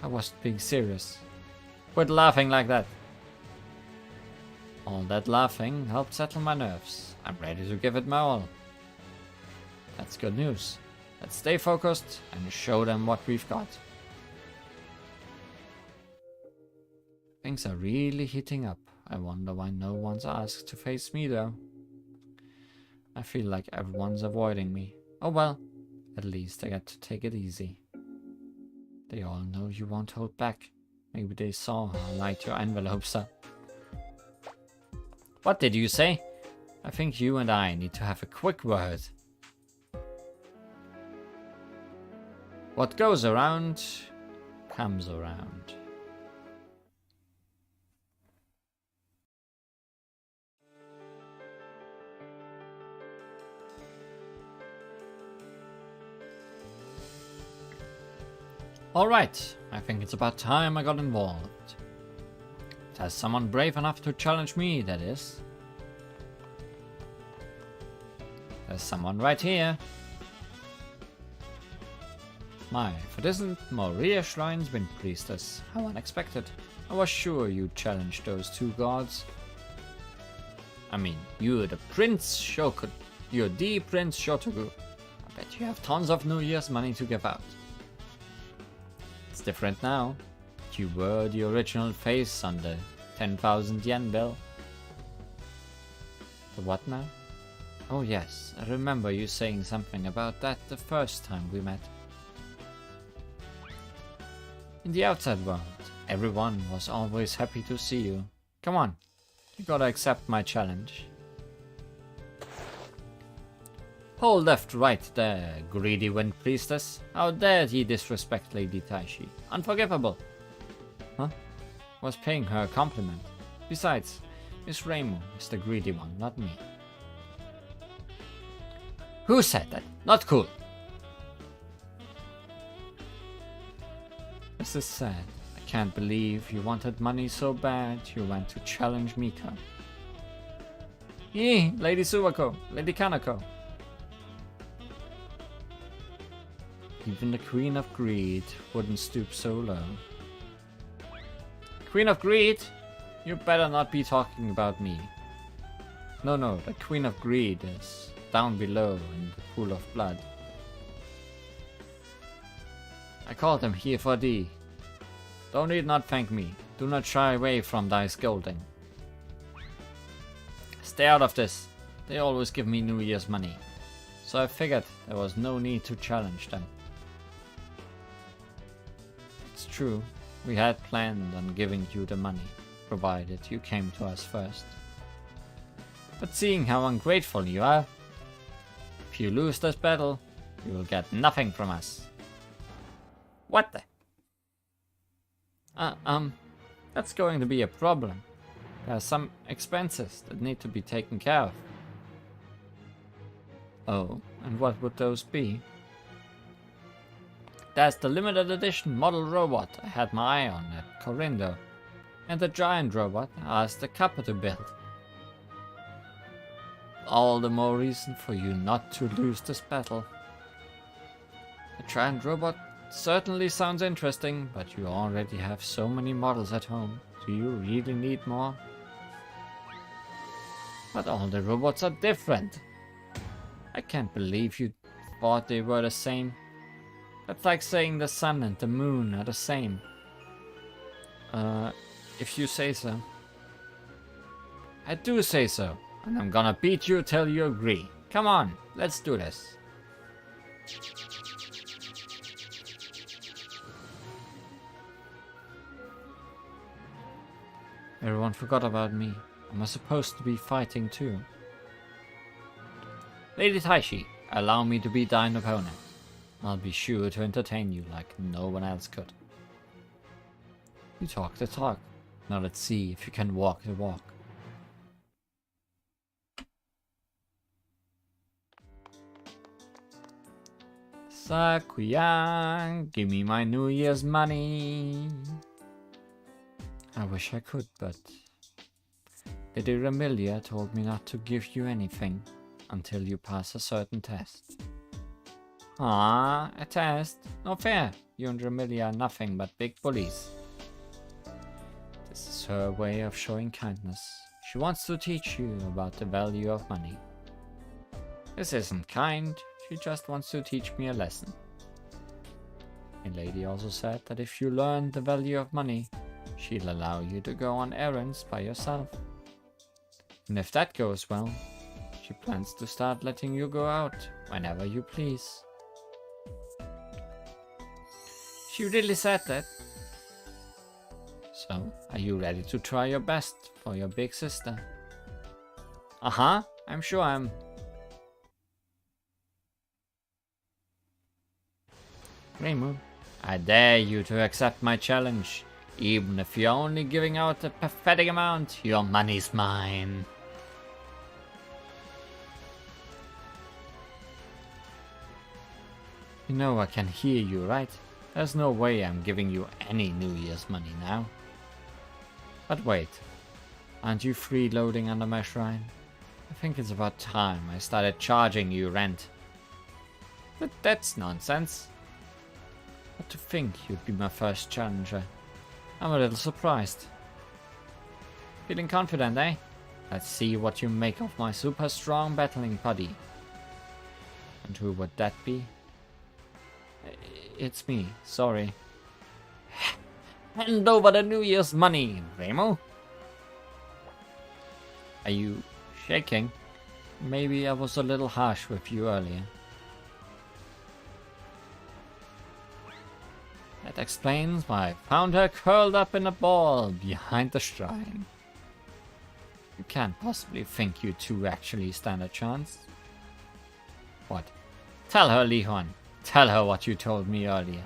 I wasn't being serious. Quit laughing like that. All that laughing helped settle my nerves. I'm ready to give it my all. That's good news. Let's stay focused and show them what we've got. Things are really heating up. I wonder why no one's asked to face me though. I feel like everyone's avoiding me. Oh well, at least I get to take it easy. They all know you won't hold back. Maybe they saw how light your envelopes are. What did you say? I think you and I need to have a quick word. What goes around, comes around. Alright, I think it's about time I got involved. There's someone brave enough to challenge me, that is. There's someone right here. My, if it isn't Moria Shrine's Wind Priestess. How unexpected. I was sure you'd challenge those two gods. I mean, you're the Prince Shotogu. You're the Prince Shotogu. I bet you have tons of New Year's money to give out. It's different now. You were the original face on the 10,000 yen bill. The what now? Oh yes, I remember you saying something about that the first time we met. In the outside world, everyone was always happy to see you. Come on, you gotta accept my challenge. Hold left right there, greedy Wind Priestess. How dare he disrespect Lady Taishi? Unforgivable. Huh? Was paying her a compliment. Besides, Miss Reimu is the greedy one, not me. Who said that? Not cool. This is sad. I can't believe you wanted money so bad you went to challenge Mika. Yee, Lady Suwako, Lady Kanako. Even the Queen of Greed wouldn't stoop so low. Queen of Greed? You better not be talking about me. No, the Queen of Greed is down below in the pool of blood. I called him here for thee. Thou need not thank me. Do not shy away from thy scolding. Stay out of this. They always give me New Year's money. So I figured there was no need to challenge them. It's true, we had planned on giving you the money, provided you came to us first. But seeing how ungrateful you are, if you lose this battle, you will get nothing from us. What the? That's going to be a problem. There are some expenses that need to be taken care of. Oh, and what would those be? There's the limited edition model robot I had my eye on at Corindo, and the giant robot I asked the Kappa to build. All the more reason for you not to lose this battle. The giant robot certainly sounds interesting, but you already have so many models at home. Do you really need more? But all the robots are different. I can't believe you thought they were the same. That's like saying the sun and the moon are the same. If you say so. I do say so, and I'm gonna beat you till you agree. Come on, let's do this. Everyone forgot about me. Am I supposed to be fighting too? Lady Taishi, allow me to be thine opponent. I'll be sure to entertain you like no one else could. You talk the talk. Now let's see if you can walk the walk. Sakuyan, give me my New Year's money. I wish I could, but Lady Remilia told me not to give you anything until you pass a certain test. Ah, a test? No fair. You and Remilia are nothing but big bullies. This is her way of showing kindness. She wants to teach you about the value of money. This isn't kind. She just wants to teach me a lesson. The lady also said that if you learn the value of money, she'll allow you to go on errands by yourself. And if that goes well, she plans to start letting you go out whenever you please. She really said that. So, are you ready to try your best for your big sister? Uh-huh, I'm sure I'm. Reimu, I dare you to accept my challenge. Even if you're only giving out a pathetic amount, your money's mine. You know I can hear you, right? There's no way I'm giving you any New Year's money now. But wait, aren't you freeloading under my shrine? I think it's about time I started charging you rent. But that's nonsense. But to think you'd be my first challenger. I'm a little surprised. Feeling confident, eh? Let's see what you make of my super strong battling buddy. And who would that be? It's me, sorry. Hand over the New Year's money, Reimu. Are you shaking? Maybe I was a little harsh with you earlier. That explains why I found her curled up in a ball behind the shrine. You can't possibly think you two actually stand a chance. What? Tell her, Li Huan. Tell her what you told me earlier.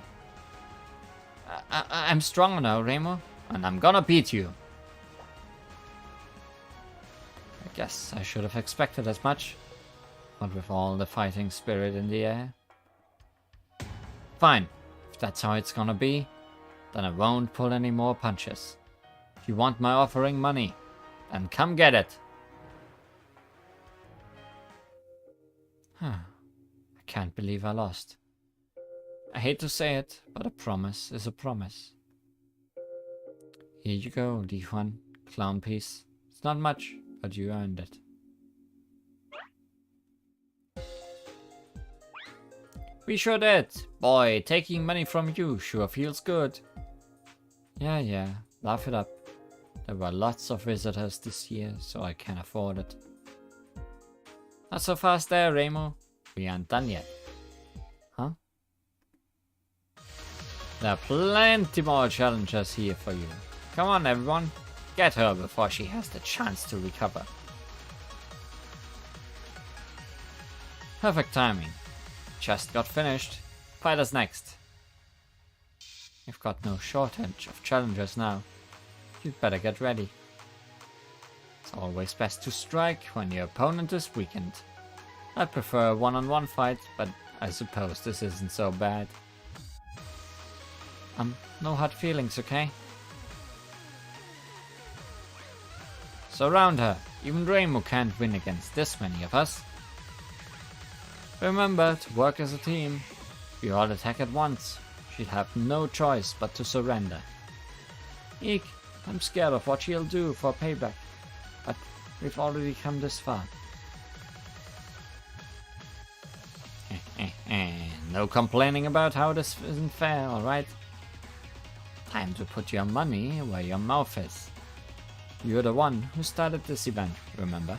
I'm stronger now, Reimu, and I'm gonna beat you. I guess I should have expected as much, but with all the fighting spirit in the air. Fine, if that's how it's gonna be, then I won't pull any more punches. If you want my offering money, then come get it. I can't believe I lost. I hate to say it, but a promise is a promise. Here you go, Li Huan, clown piece. It's not much, but you earned it. We sure did. Boy, taking money from you sure feels good. Yeah, laugh it up. There were lots of visitors this year, so I can afford it. Not so fast there, Reimu. We aren't done yet. Huh? There are plenty more challenges here for you. Come on, everyone. Get her before she has the chance to recover. Perfect timing. Just got finished. Fight us next. You've got no shortage of challengers now. You'd better get ready. It's always best to strike when your opponent is weakened. I prefer a one-on-one fight, but I suppose this isn't so bad. No hard feelings, okay? Surround her. Even Reimu can't win against this many of us. Remember to work as a team. If we all attack at once, she'd have no choice but to surrender. Eek, I'm scared of what she'll do for payback, but we've already come this far. No complaining about how this isn't fair, alright? Time to put your money where your mouth is. You're the one who started this event, remember?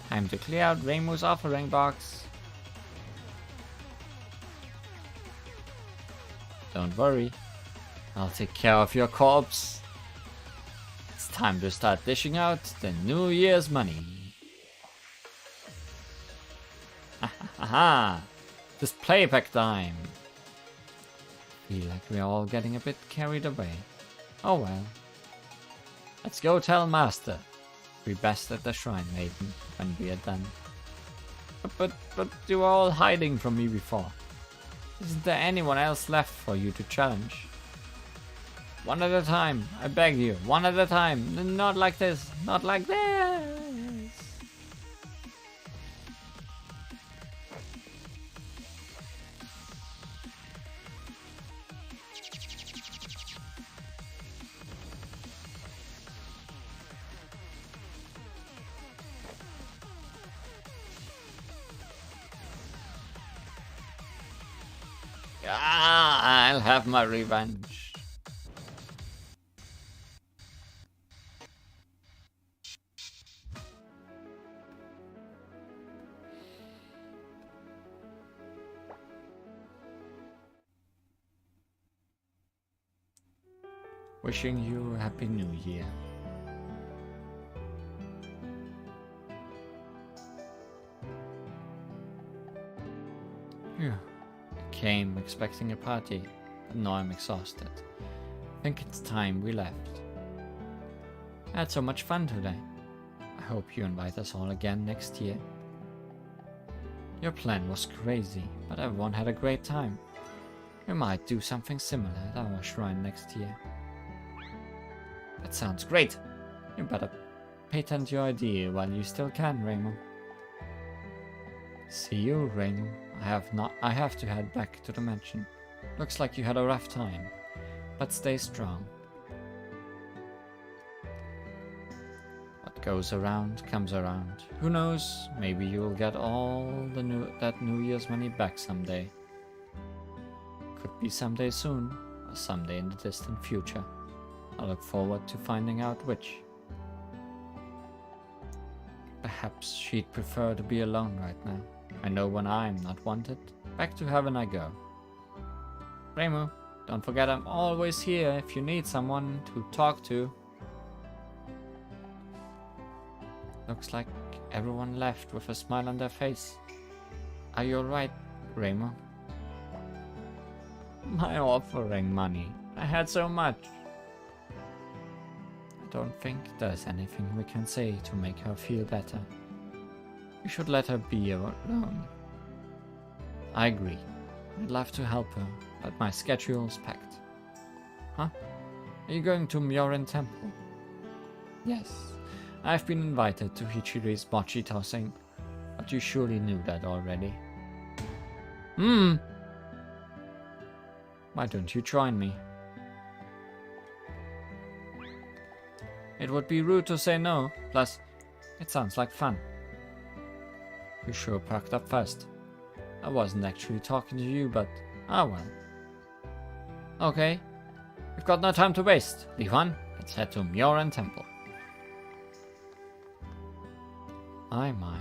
Time to clear out Reimu's offering box. Don't worry, I'll take care of your corpse. It's time to start dishing out the New Year's money. Haha! This playback time. Feel like we're all getting a bit carried away. Oh well. Let's go tell Master. Be best at the shrine, maiden, when we are done. But you were all hiding from me before. Isn't there anyone else left for you to challenge? One at a time, I beg you. One at a time. Not like this. Not like this. Ah, I'll have my revenge. Wishing you a happy new year. Phew. I came expecting a party, but now I'm exhausted. I think it's time we left. I had so much fun today. I hope you invite us all again next year. Your plan was crazy, but everyone had a great time. We might do something similar at our shrine next year. That sounds great! You better patent your idea while you still can, Raymond. See you, Raymond. I have to head back to the mansion. Looks like you had a rough time, but stay strong. What goes around comes around. Who knows? Maybe you'll get all that New Year's money back someday. Could be someday soon, or someday in the distant future. I look forward to finding out which. Perhaps she'd prefer to be alone right now. I know when I'm not wanted, back to heaven I go. Reimu, don't forget I'm always here if you need someone to talk to. Looks like everyone left with a smile on their face. Are you alright, Reimu? My offering money. I had so much. I don't think there's anything we can say to make her feel better. We should let her be alone. I agree. I'd love to help her, but my schedule's packed. Huh? Are you going to Myorin Temple? Yes. I've been invited to Hichiri's mochi tossing, but you surely knew that already. Why don't you join me? It would be rude to say no, plus it sounds like fun. You sure perked up fast. I wasn't actually talking to you, but ah well. Okay, we've got no time to waste. Livan, let's head to Myoran Temple. My.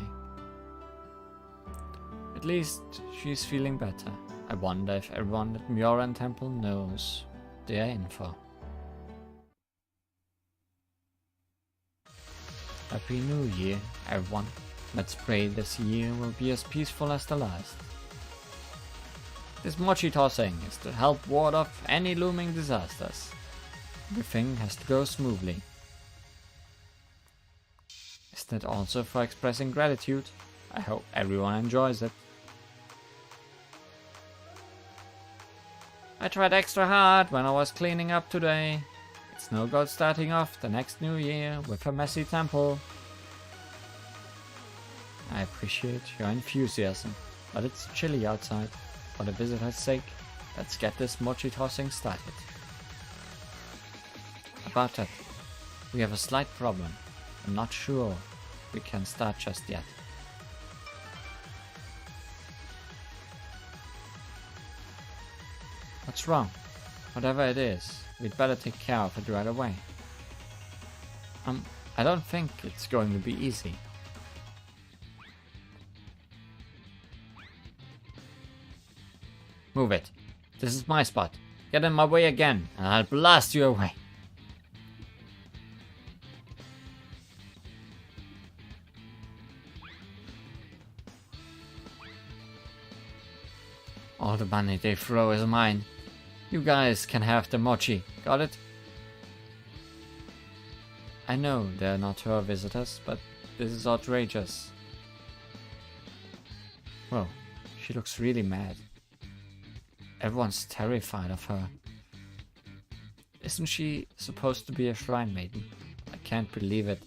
At least she's feeling better. I wonder if everyone at Myoran Temple knows they're in for. Happy New Year, everyone. Let's pray this year will be as peaceful as the last. This mochi tossing is to help ward off any looming disasters. Everything has to go smoothly. Isn't it also for expressing gratitude? I hope everyone enjoys it. I tried extra hard when I was cleaning up today. It's no good starting off the next new year with a messy temple. I appreciate your enthusiasm, but it's chilly outside. For the visitors' sake, let's get this mochi tossing started. About that, we have a slight problem. I'm not sure we can start just yet. What's wrong? Whatever it is, we'd better take care of it right away. I don't think it's going to be easy. Move it. This is my spot. Get in my way again, and I'll blast you away. All the money they throw is mine. You guys can have the mochi, got it? I know they're not her visitors, but this is outrageous. Whoa, she looks really mad. Everyone's terrified of her. Isn't she supposed to be a shrine maiden? I can't believe it.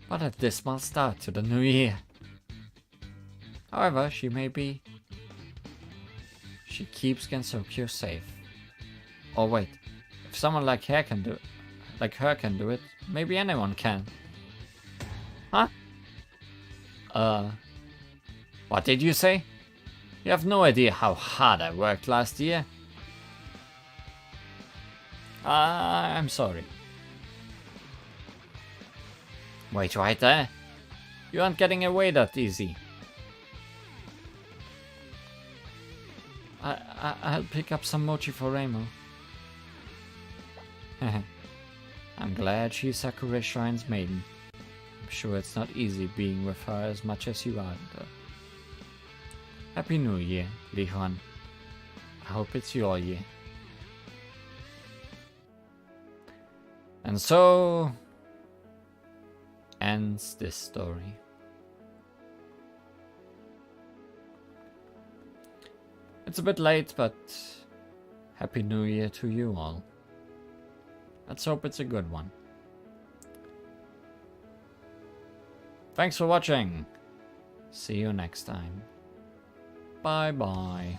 What a dismal start to the new year. However, she may be. She keeps Gensokyo safe. Oh wait, if someone like her can do it, maybe anyone can. Huh? What did you say? You have no idea how hard I worked last year. I'm sorry. Wait right there. You aren't getting away that easy. I'll pick up some mochi for Reimo. I'm glad she's Sakura Shrine's maiden. I'm sure it's not easy being with her as much as you are, though. Happy New Year, Li Huan. I hope it's your year. And so ends this story. It's a bit late, but Happy New Year to you all. Let's hope it's a good one. Thanks for watching. See you next time. Bye bye.